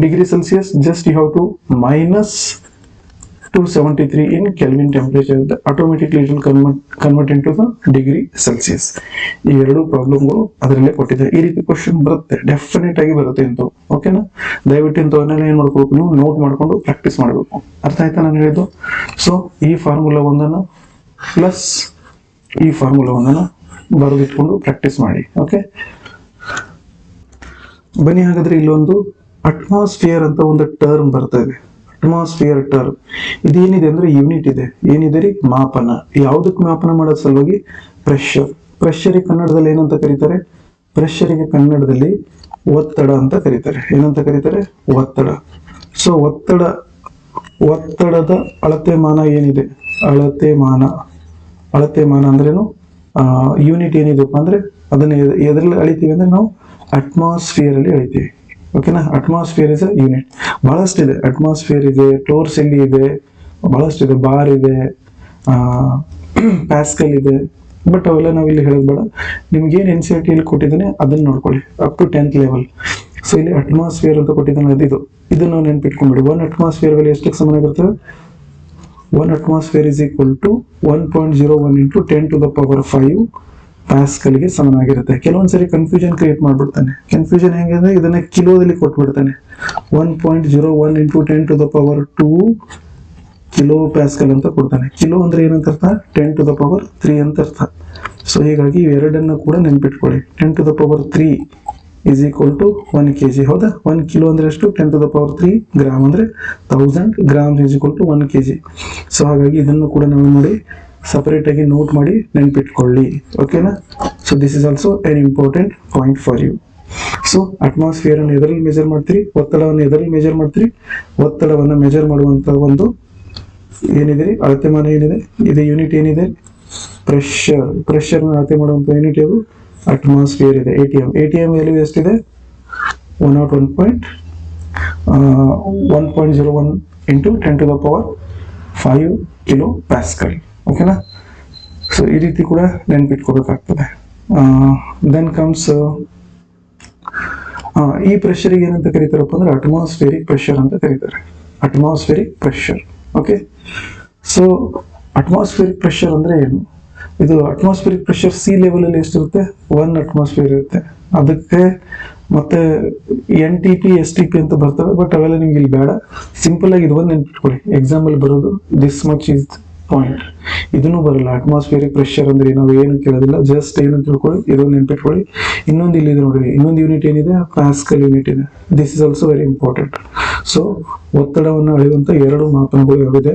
degree Celsius, just you have to -273 in Kelvin temperature. Automatically it will convert into the degree Celsius. ಈ ಎರಡು ಪ್ರಾಬ್ಲಮ್ಗಳು ಅದರಲ್ಲೇ ಕೊಟ್ಟಿದ್ದಾರೆ. ಈ ರೀತಿ question ಬರುತ್ತೆ, definite ಆಗಿ ಬರುತ್ತೆ ಅಂತ. ಓಕೆನಾ? ದಯವಿಟ್ಟು ಇಂಥವನ್ನೆಲ್ಲ ಏನ್ ಮಾಡ್ಕೋಬೇಕು? ನೀವು ನೋಟ್ ಮಾಡ್ಕೊಂಡು ಪ್ರಾಕ್ಟೀಸ್ ಮಾಡಬೇಕು. ಅರ್ಥ ಆಯ್ತಾ ನಾನು ಹೇಳಿದ್ದು? ಸೊ ಈ ಫಾರ್ಮುಲಾ ಒಂದನ್ನು ಪ್ಲಸ್ ಈ ಫಾರ್ಮುಲಾ ಒಂದನ್ನು ಬರೆದಿಟ್ಕೊಂಡು ಪ್ರಾಕ್ಟೀಸ್ ಮಾಡಿ. ಓಕೆ, ಬನ್ನಿ ಹಾಗಾದ್ರೆ ಇಲ್ಲೊಂದು ಅಟ್ಮಾಸ್ಫಿಯರ್ ಅಂತ ಒಂದು ಟರ್ಮ್ ಬರ್ತಾ ಇದೆ. ಅಟ್ಮಾಸ್ಫಿಯರ್ ಟರ್ಮ್ ಇದೇನಿದೆ ಅಂದ್ರೆ ಯೂನಿಟ್ ಇದೆ. ಏನಿದೆ ರೀ? ಮಾಪನ. ಯಾವುದಕ್ಕೆ ಮಾಪನ ಮಾಡೋ ಸಲುವಾಗಿ? ಪ್ರೆಷರ್. ಪ್ರೆಷರಿಗೆ ಕನ್ನಡದಲ್ಲಿ ಏನಂತ ಕರೀತಾರೆ? ಪ್ರೆಷರಿಗೆ ಕನ್ನಡದಲ್ಲಿ ಒತ್ತಡ ಅಂತ ಕರೀತಾರೆ. ಏನಂತ ಕರೀತಾರೆ? ಒತ್ತಡ. ಸೊ ಒತ್ತಡದ ಅಳತೆಮಾನ ಏನಿದೆ? ಅಳತೆಮಾನ ಅಂದ್ರೇನು? ಯೂನಿಟ್ ಏನಿದೆಪ್ಪ ಅಂದ್ರೆ ಅದನ್ನ ಎದ್ರಲ್ಲಿ ಅಳಿತೀವಿ ಅಂದ್ರೆ ನಾವು ಅಟ್ಮಾಸ್ಫಿಯರ್ ಅಲ್ಲಿ ಅಳಿತೀವಿ. ಓಕೆನಾ? Atmosphere is a unit. ಬಹಳಷ್ಟಿದೆ. ಅಟ್ಮಾಸ್ಫಿಯರ್ ಇದೆ, ಟೋರ್ಸೆಲ್ಲಿ ಇದೆ, ಬಹಳಷ್ಟಿದೆ. ಬಾರ್ ಇದೆ, ಪ್ಯಾಸ್ಕಲ್ ಇದೆ. ಬಟ್ ಅವೆಲ್ಲ ನಾವಿಲ್ಲಿ ಹೇಳೋದು ಬೇಡ. ನಿಮ್ಗೇನು NCERT ಅಲ್ಲಿ ಕೊಟ್ಟಿದ್ದಾನೆ ಅದನ್ನ ನೋಡ್ಕೊಳ್ಳಿ, up to 10th level. So ಇಲ್ಲಿ ಅಟ್ಮಾಸ್ಫಿಯರ್ ಅಂತ ಕೊಟ್ಟಿದ್ದಾನೆ, ಇದನ್ನು ನಾವು ನೆನ್ಪಿಟ್ಕೊಂಡ್ಬಿಡಿ. 1 ಅಟ್ಮಾಸ್ಫಿಯರ್ ಬೆಲೆ ಎಷ್ಟಕ್ಕೆ ಸಮಾನಾಗಿರ್ತದೆ? 1 atmosphere is equal to 1.01 into 10⁵ ಪ್ಯಾಸ್ಕಲ್ಗೆ ಸಮನಾಗಿರುತ್ತೆ. ಕೆಲವೊಂದ್ಸರಿ ಕನ್ಫ್ಯೂಷನ್ ಕ್ರಿಯೇಟ್ ಮಾಡ್ಬಿಡ್ತಾನೆ. ಕನ್ಫ್ಯೂಷನ್ ಹೆಂಗಂದ್ರೆ ಇದನ್ನ ಕಿಲೋದಲ್ಲಿ ಕೊಟ್ಬಿಡ್ತಾನೆ. 1.01 into 10⁻² ಕಿಲೋ ಪ್ಯಾಸ್ಕಲ್ ಅಂತ ಕೊಡ್ತಾನೆ. ಕಿಲೋ ಅಂದ್ರೆ ಏನಂತ ಅರ್ಥ? 10⁻³ ಅಂತ ಅರ್ಥ. ಸೊ ಹೀಗಾಗಿ ಇವೆರಡನ್ನ ಕೂಡ ನೆನ್ಪಿಟ್ಕೊಳ್ಳಿ. 10⁻³ ಇಸ್ ಈಕ್ವಲ್ ಟು 1 kg. ಹೌದಾ? 1 ಕಿಲೋ ಅಂದ್ರೆ ಎಷ್ಟು? 10⁻³ ಗ್ರಾಮ್ ಅಂದ್ರೆ 1000 grams is equal to 1 kg. So ಹಾಗಾಗಿ ಇದನ್ನು ಕೂಡ ನಾವು ನೋಡಿ ಸಪರೇಟ್ ಆಗಿ ನೋಟ್ ಮಾಡಿ ನೆನ್ಪಿಟ್ಕೊಳ್ಳಿ. ಓಕೆನಾ? So this is also an important point for you. So atmosphere ಅನ್ನು ಎದರಲ್ಲಿ ಮೆಜರ್ ಮಾಡ್ತೀರಿ? ಒತ್ತಡವನ್ನು ಎದರಲ್ಲಿ ಮೆಜರ್ ಮಾಡ್ತೀರಿ? ಒತ್ತಡವನ್ನು ಮೆಜರ್ ಮಾಡುವಂತ ಒಂದು ಏನಿದೆ ಅಳತೆಮಾನ ಏನಿದೆ, ಇದು ಯೂನಿಟ್ ಏನಿದೆ? ಪ್ರೆಷರ್. ಪ್ರೆಷರ್ ಅಳತೆ ಮಾಡುವಂತ ಯೂನಿಟ್ ಯಾವುದು? ಅಟ್ಮಾಸ್ಫಿಯರ್ ಇದೆ. ATM. ATM ವ್ಯಾಲ್ಯೂ ಎಷ್ಟಿದೆ? 101 ಇಂಟು 10⁵ ಕಿಲೋ ಪ್ಯಾಸ್ಕಲ್. ಓಕೆನಾ? ಸೊ ಈ ರೀತಿ ಕೂಡ ನೆನ್ಪಿಟ್ಕೋಬೇಕಾಗ್ತದೆ. ದೆನ್ ಕಮ್ಸ್ ಈ ಪ್ರೆಷರ್ಗೆ ಏನಂತ ಕರೀತಾರಪ್ಪ ಅಂದ್ರೆ ಅಟ್ಮಾಸ್ಫಿಯರಿಕ್ ಪ್ರೆಷರ್ ಅಂತ ಕರೀತಾರೆ. Atmospheric pressure. Okay. So atmospheric pressure ಅಂದ್ರೆ ಏನು? ಇದು ಅಟ್ಮಾಸ್ಫಿಯರಿಕ್ ಪ್ರೆಷರ್ ಸಿ ಲೆವೆಲ್ ಅಲ್ಲಿ ಎಷ್ಟಿರುತ್ತೆ? 1 ಅಟ್ಮಾಸ್ಫಿಯರ್ ಇರುತ್ತೆ. ಅದಕ್ಕೆ ಮತ್ತೆ NTP STP ಅಂತ ಬರ್ತವೆ, ಬಟ್ ಅವೆಲ್ಲ ನಿಮ್ಗೆ ಇಲ್ಲಿ ಬೇಡ. ಸಿಂಪಲ್ ಆಗಿ ಇದು ಒಂದು ನೆನ್ಪಿಟ್ಕೊಳ್ಳಿ. ಎಕ್ಸಾಮ್ ಅಲ್ಲಿ ಬರೋದು ದಿಸ್ ಮಚ್ ಇಸ್ ಪಾಯಿಂಟ್. ಇದನ್ನು ಬರಲ್ಲ. ಅಟ್ಮಾಸ್ಫಿಯರಿಕ್ ಪ್ರೆಷರ್ ಅಂದ್ರೆ ನಾವು ಏನು ಕೇಳೋದಿಲ್ಲ, ಜಸ್ಟ್ ಏನು ತಿಳ್ಕೊಳ್ಳಿ, ಇದೊಂದು ನೆನ್ಪಿಟ್ಕೊಳ್ಳಿ. ಇನ್ನೊಂದು ಇಲ್ಲಿ ಇದೆ ನೋಡ್ರಿ, ಇನ್ನೊಂದು ಯೂನಿಟ್ ಏನಿದೆ? ಪ್ಯಾಸ್ಕಲ್ ಯೂನಿಟ್ ಇದೆ. This is also very important. So ಒತ್ತಡವನ್ನು ಅಳೆಯುವಂತ 2 ಮಾಪನಗಳು ಯಾವಿದೆ?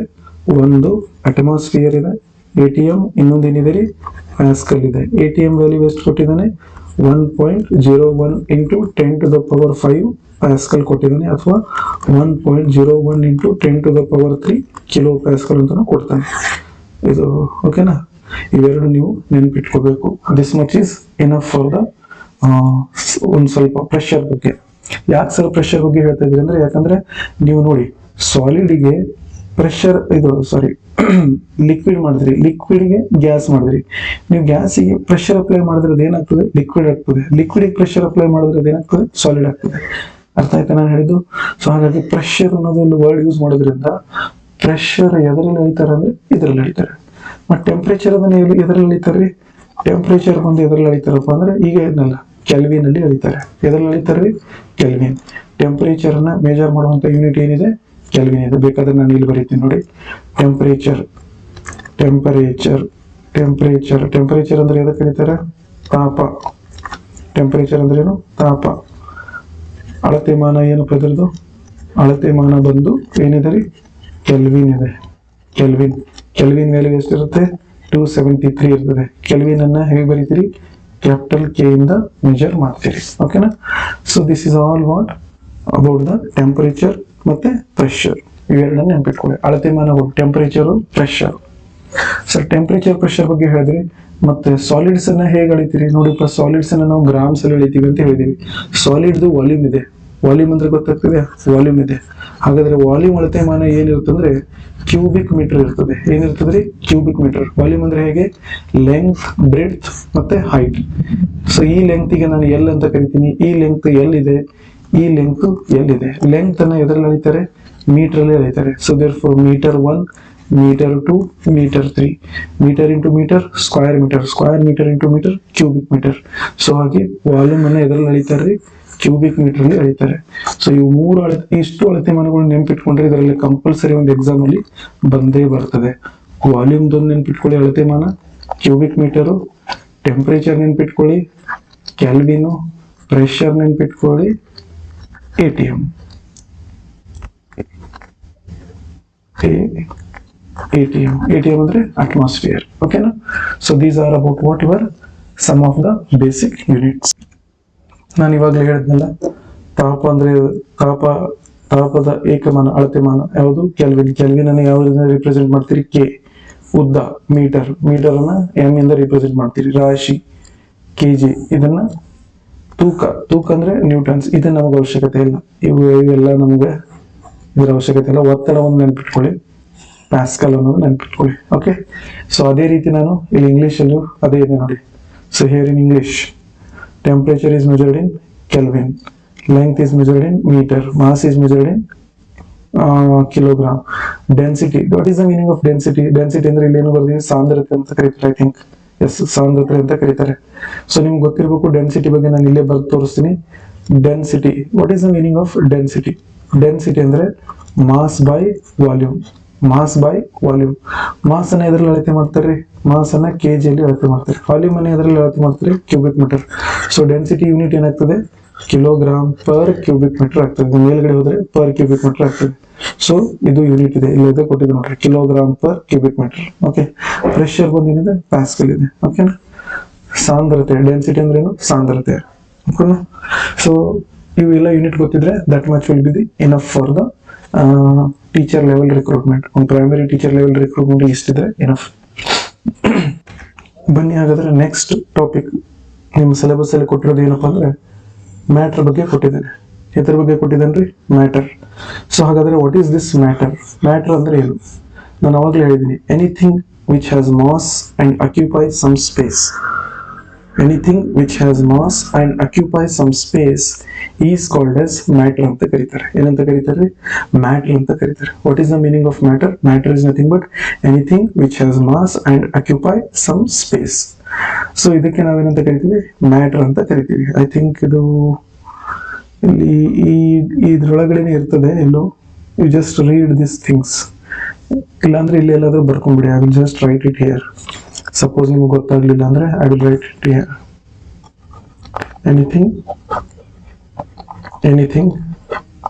ಒಂದು ಅಟ್ಮಾಸ್ಫಿಯರ್ ಇದೆ, ATM. ಇನ್ನೊಂದು ಏನಿದೆ ರೀ? ಪ್ಯಾಸ್ಕಲ್ ಇದೆ. ATM ವ್ಯಾಲ್ಯೂ ಎಷ್ಟು ಕೊಟ್ಟಿದ್ದಾನೆ? 1.01 ಇಂಟು 10⁵ ಪ್ಯಾಸ್ಕಲ್ ಕೊಟ್ಟಿದ್ದಾನೆ, ಅಥವಾ 1.01 ಇಂಟು 10⁻³ ಕಿಲೋ ಪ್ಯಾಸ್ಕಲ್ ಅಂತ ಕೊಡ್ತಾನೆ. ಇದು ಓಕೆನಾ? ಇವೆರಡು ನೀವು ನೆನ್ಪಿಟ್ಕೋಬೇಕು. This much is enough for the ಒಂದು ಸ್ವಲ್ಪ ಪ್ರೆಷರ್ ಬಗ್ಗೆ. ಯಾಕೆ ಸರ್ ಪ್ರೆಷರ್ ಬಗ್ಗೆ ಹೇಳ್ತಾ ಇದ್ದೀರಿ ಅಂದ್ರೆ, ಯಾಕಂದ್ರೆ ನೀವು ನೋಡಿ ಸಾಲಿಡ್ಗೆ ಪ್ರೆಷರ್ ಲಿಕ್ವಿಡ್ ಮಾಡಿದ್ರಿ, ಲಿಕ್ವಿಡ್ಗೆ ಗ್ಯಾಸ್ ಮಾಡಿದ್ರಿ. ನೀವು ಗ್ಯಾಸಿಗೆ ಪ್ರೆಷರ್ ಅಪ್ಲೈ ಮಾಡಿದ್ರೆ ಏನಾಗ್ತದೆ? ಲಿಕ್ವಿಡ್ ಆಗ್ತದೆ. ಲಿಕ್ವಿಡ್ಗೆ ಪ್ರೆಷರ್ ಅಪ್ಲೈ ಮಾಡಿದ್ರೆ ಏನಾಗ್ತದೆ? ಸಾಲಿಡ್ ಆಗ್ತದೆ. ಅರ್ಥ ಆಯ್ತಾ ನಾನು ಹೇಳಿದ್ದು? ಸೊ ಹಾಗಾಗಿ ಪ್ರೆಷರ್ ಅನ್ನೋದು ಒಂದು ವರ್ಡ್ ಯೂಸ್ ಮಾಡೋದ್ರಿಂದ ಪ್ರೆಷರ್ ಎದರಲ್ಲಿ ಅಳಿತಾರೆ ಅಂದ್ರೆ ಇದರಲ್ಲಿ ಅಳಿತಾರೆ. ಮತ್ತೆ ಟೆಂಪರೇಚರ್ ಅದನ್ನ ಎದರಲ್ಲಿ ಅಳಿತಾರ್ರಿ? ಟೆಂಪರೇಚರ್ ಬಂದು ಎದರಲ್ಲಿ ಅಳಿತಾರಪ್ಪ ಅಂದ್ರೆ ಈಗ ಏನಲ್ಲ, ಕೆಲ್ವಿನ್ ಅಲ್ಲಿ ಅಳಿತಾರೆ. ಎದರಲ್ಲಿ ಅಳಿತಾರ್ರಿ? ಕೆಲ್ವಿನ್. ಟೆಂಪರೇಚರ್ ಅನ್ನ ಮೆಜರ್ ಮಾಡುವಂತ ಯೂನಿಟ್ ಏನಿದೆ? ಕೆಲ್ವಿನ್ ಇದೆ. ಬೇಕಾದ್ರೆ ನಾನು ಇಲ್ಲಿ ಬರೀತೀನಿ ನೋಡಿ. ಟೆಂಪರೇಚರ್ ಅಂದ್ರೆ ಎದಕ್ಕೆ ಕರೀತಾರೆ? ತಾಪ. ಟೆಂಪರೇಚರ್ ಅಂದ್ರೆ ಏನು? ತಾಪ. ಅಳತೆಮಾನ ಏನಪ್ಪ ಇದ್ರದ್ದು? ಅಳತೆಮಾನ ಬಂದು ಏನಿದೆ ರೀ? ಕೆಲ್ವಿನ್ ಇದೆ. ಕೆಲ್ವಿನ್ ವ್ಯಾಲ್ಯೂ ಎಷ್ಟಿರುತ್ತೆ? 273 ಇರ್ತದೆ. ಕೆಲ್ವಿನ್ ಅನ್ನ ಹೇಗೆ ಬರೀತೀರಿ? ಕ್ಯಾಪಿಟಲ್ K ಇಂದ ಮೆಜರ್ ಮಾಡ್ತೀರಿ. ಓಕೆನಾ? So this is all what about the temperature ಮತ್ತೆ ಪ್ರೆಷರ್. ಇವೆರಡನ್ನ ನೆನ್ಪಿಟ್ಕೊಳ್ಳಿ. ಅಳತೆಮಾನಗಳು temperature, pressure. Sir temperature pressure ಬಗ್ಗೆ ಹೇಳಿದ್ರಿ. ಮತ್ತೆ ಸಾಲಿಡ್ಸ್ ಅನ್ನ ಹೇಗೆ ಅಳಿತೀರಿ ನೋಡಿಪ್ಪ? ಸಾಲಿಡ್ಸ್ ಅನ್ನ ನಾವು ಗ್ರಾಮ್ಸ್ ಅಲ್ಲಿ ಅಳಿತೀವಿ ಅಂತ ಹೇಳಿದೀವಿ. ಸಾಲಿಡ್ದು ವಾಲ್ಯೂಮ್ ಇದೆ. ವಾಲ್ಯೂಮ್ ಅಂದ್ರೆ ಗೊತ್ತಾಗ್ತದೆ? ವಾಲ್ಯೂಮ್ ಇದೆ. ಹಾಗಾದ್ರೆ ವಾಲ್ಯೂಮ್ ಅಳತೆಮಾನ ಏನಿರುತ್ತಂದ್ರೆ ಕ್ಯೂಬಿಕ್ ಮೀಟರ್ ಇರ್ತದೆ. ಏನಿರ್ತದ್ರಿ? Cubic metre. ವಾಲ್ಯೂಮ್ ಅಂದ್ರೆ ಹೇಗೆ? ಲೆಂತ್, ಬ್ರೆಡ್ತ್ ಮತ್ತೆ ಹೈಟ್. ಸೊ ಈ ಲೆಂತ್ಗೆ ನಾನು ಎಲ್ ಅಂತ ಕರಿತೀನಿ, ಈ ಲೆಂತ್ ಎಲ್ ಇದೆ, ಈ ಲೆಂತ್ ಎಲ್ ಇದೆ. ಲೆಂತ್ ಅನ್ನ ಎದ್ರಲ್ಲಿ ಅಳಿತಾರೆ? ಮೀಟರ್ ಅಲ್ಲಿ ಅಳಿತಾರೆ. So therefore metre 1, metre 2, metre 3. Metre into metre square metre, square metre into metre cubic metre. So ಹಾಗೆ ವಾಲ್ಯೂಮ್ ಅನ್ನ ಎದ್ರಲ್ಲಿ ಅಳಿತಾರ್ರಿ? ಕ್ಯೂಬಿಕ್ ಮೀಟರ್ ಅಲ್ಲಿ ಅಳಿತಾರೆ. ಸೊ ಇವು ಇಷ್ಟು ಅಳತೆಮಾನಗಳು ನೆನ್ಪಿಟ್ಕೊಂಡ್ರೆ ಇದರಲ್ಲಿ ಕಂಪಲ್ಸರಿ ಒಂದು ಎಕ್ಸಾಮ್ ಅಲ್ಲಿ ಬಂದೇ ಬರ್ತದೆ. ವಾಲ್ಯೂಮ್ ದೊಂದು ನೆನ್ಪಿಟ್ಕೊಳ್ಳಿ, ಅಳತೆಮಾನ. Cubic metre. ಟೆಂಪರೇಚರ್ ನೆನ್ಪಿಟ್ಕೊಳ್ಳಿ, ಕೆಲ್ವಿನು. ಪ್ರೆಷರ್ ನೆನ್ಪಿಟ್ಕೊಳ್ಳಿ, ATM. ATM ಅಂದ್ರೆ ಅಟ್ಮಾಸ್ಫಿಯರ್. ಓಕೆನಾ? So these are about what your some of the basic units. ನಾನು ಇವಾಗಲೇ ಹೇಳಿದ್ನಲ್ಲ, ತಾಪ ಅಂದ್ರೆ ತಾಪದ ಏಕಮಾನ ಅಳತೆಮಾನ ಯಾವುದು? ಕೆಲ್ವಿನ್. ಕೆಲ್ವಿನ್ ಅನ್ನು ಯಾವ್ದನ್ನ ರಿಪ್ರೆಸೆಂಟ್ ಮಾಡ್ತೀರಿ? K. ಉದ್ದ ಮೀಟರ್ ಅನ್ನ M ಇಂದ ರಿಪ್ರೆಸೆಂಟ್ ಮಾಡ್ತೀರಿ. ರಾಶಿ kg. ಇದನ್ನ ತೂಕ ಅಂದ್ರೆ ನ್ಯೂಟನ್ಸ್. ಇದು ನಮಗೆ ಅವಶ್ಯಕತೆ ಇಲ್ಲ. ಇವೆಲ್ಲ ನಮಗೆ ಇದರ ಅವಶ್ಯಕತೆ ಇಲ್ಲ. ಒತ್ತಡವನ್ನು ನೆನ್ಪಿಟ್ಕೊಳ್ಳಿ, ಪ್ಯಾಸ್ಕಲ್ ಅನ್ನೋದು ನೆನ್ಪಿಟ್ಕೊಳ್ಳಿ. ಓಕೆ. ಸೊ ಅದೇ ರೀತಿ ನಾನು ಇಲ್ಲಿ ಇಂಗ್ಲಿಷ್ ಅಲ್ಲೂ ಅದೇ ಇದೆ ನೋಡಿ. So here in English, temperature is measured in Kelvin, length is measured in meter, mass is measured in kilogram. Density, what is the meaning of density? Density ಅಂದ್ರೆ ಇಲ್ಲಿ ಏನು ಬರ್ದಿದೆ? ಸಾಂದ್ರತೆ ಅಂತ ಕರೀತಾರೆ. ಐ ಥಿಂಕ್ ಎಸ್, ಸಾಂದ್ರತೆ ಅಂತ ಕರೀತಾರೆ. ಸೊ ನಿಮ್ಗೆ ಗೊತ್ತಿರಬೇಕು. ಡೆನ್ಸಿಟಿ ಬಗ್ಗೆ ನಾನು ಇಲ್ಲೇ ಬರ್ದು ತೋರಿಸ್ತೀನಿ. Density, what is the meaning of density? Density ಅಂದ್ರೆ mass by volume. Mass by volume. Mass ಅನ್ನ ಎದ್ರಲ್ಲಿ ಅಳತೆ ಮಾಡ್ತಾರೆ? ಮಾಸ್ ಅನ್ನ kg ಅಲ್ಲಿ ಅಳತೆ ಮಾಡ್ತಾರೆ. ವಾಲ್ಯೂಮ್ ಅನ್ನ ಎದ್ರಲ್ಲಿ ಅಳತೆ ಮಾಡ್ತಾರೆ? Cubic metre. So density unit ಏನಾಗ್ತದೆ? ಕಿಲೋಗ್ರಾಮ್ ಪರ್ ಕ್ಯೂಬಿಕ್ ಮೀಟರ್ ಆಗ್ತದೆ. ಮೇಲ್ಗಡೆ ಹೋದ್ರೆ ಪರ್ ಕ್ಯೂಬಿಕ್ ಮೀಟರ್ ಆಗ್ತದೆ. ಸೊ ಇದು ಯೂನಿಟ್ ಇದೆ, ಇಲ್ಲಿ ಕೊಟ್ಟಿದೆ ನೋಡ್ರಿ, kilogram per cubic metre. Okay, pressure ಬಂದೇನಿದೆ ಪ್ಯಾಸ್ಕಲ್ ಇದೆ. ಓಕೆನಾ, ಸಾಂದ್ರತೆ ಡೆನ್ಸಿಟಿ ಅಂದ್ರೆ ಏನು, ಸಾಂದ್ರತೆ. ಓಕೆನಾ, ಸೊ ಇವೆಲ್ಲ ಯೂನಿಟ್ ಗೊತ್ತಿದ್ರೆ that much will be the enough for the teacher level recruitment. ಒಂದು ಪ್ರೈಮರಿ ಟೀಚರ್ ಲೆವೆಲ್ ರಿಕ್ರೂಟ್ಮೆಂಟ್ ಇಷ್ಟಿದ್ರೆ ಇನಫ್. ಬನ್ನಿ ಹಾಗಾದ್ರೆ ನೆಕ್ಸ್ಟ್ ಟಾಪಿಕ್. ನಿಮ್ಮ ಸಿಲೆಬಸ್ ಅಲ್ಲಿ ಕೊಟ್ಟಿರೋದು ಏನಪ್ಪಾ ಅಂದ್ರೆ ಮ್ಯಾಟರ್ ಬಗ್ಗೆ ಕೊಟ್ಟಿದ್ದೇನೆ. ಎದ್ರ ಬಗ್ಗೆ ಕೊಟ್ಟಿದ್ದೇನೆ? ಮ್ಯಾಟರ್. ಸೊ ಹಾಗಾದ್ರೆ what is this matter? Matter ಅಂದ್ರೆ ಏನು? ನಾನು ಅವಾಗಲೇ ಹೇಳಿದ್ದೀನಿ, anything which has mass and occupy some space. Anything which has mass and occupy some space is called as matter ಅಂತ ಕರೀತಾರೆ. ಏನಂತ ಕರೀತಾರೆ? ಮ್ಯಾಟರ್ ಅಂತ ಕರೀತಾರೆ. What is the meaning of matter? Matter is nothing but anything which has mass and occupy some space. So ಇದಕ್ಕೆ ನಾವೇನಂತ ಕರಿತೀವಿ? Matter ಅಂತ ಕರಿತೀವಿ. ಐ ಥಿಂಕ್ ಇದು ಇಲ್ಲಿ ಇದ್ರೊಳಗಡೆನೆ ಇರ್ತದೆ ಎಲ್ಲೋ. You just read this things. ಇಲ್ಲಾಂದ್ರೆ ಇಲ್ಲಿ ಎಲ್ಲಾದ್ರೂ ಬರ್ಕೊಂಡ್ಬಿಡಿ. I will just write it here. Suppose ನಿಮ್ಗೆ ಗೊತ್ತಾಗ್ಲಿಲ್ಲ ಅಂದ್ರೆ I will write it here. Anything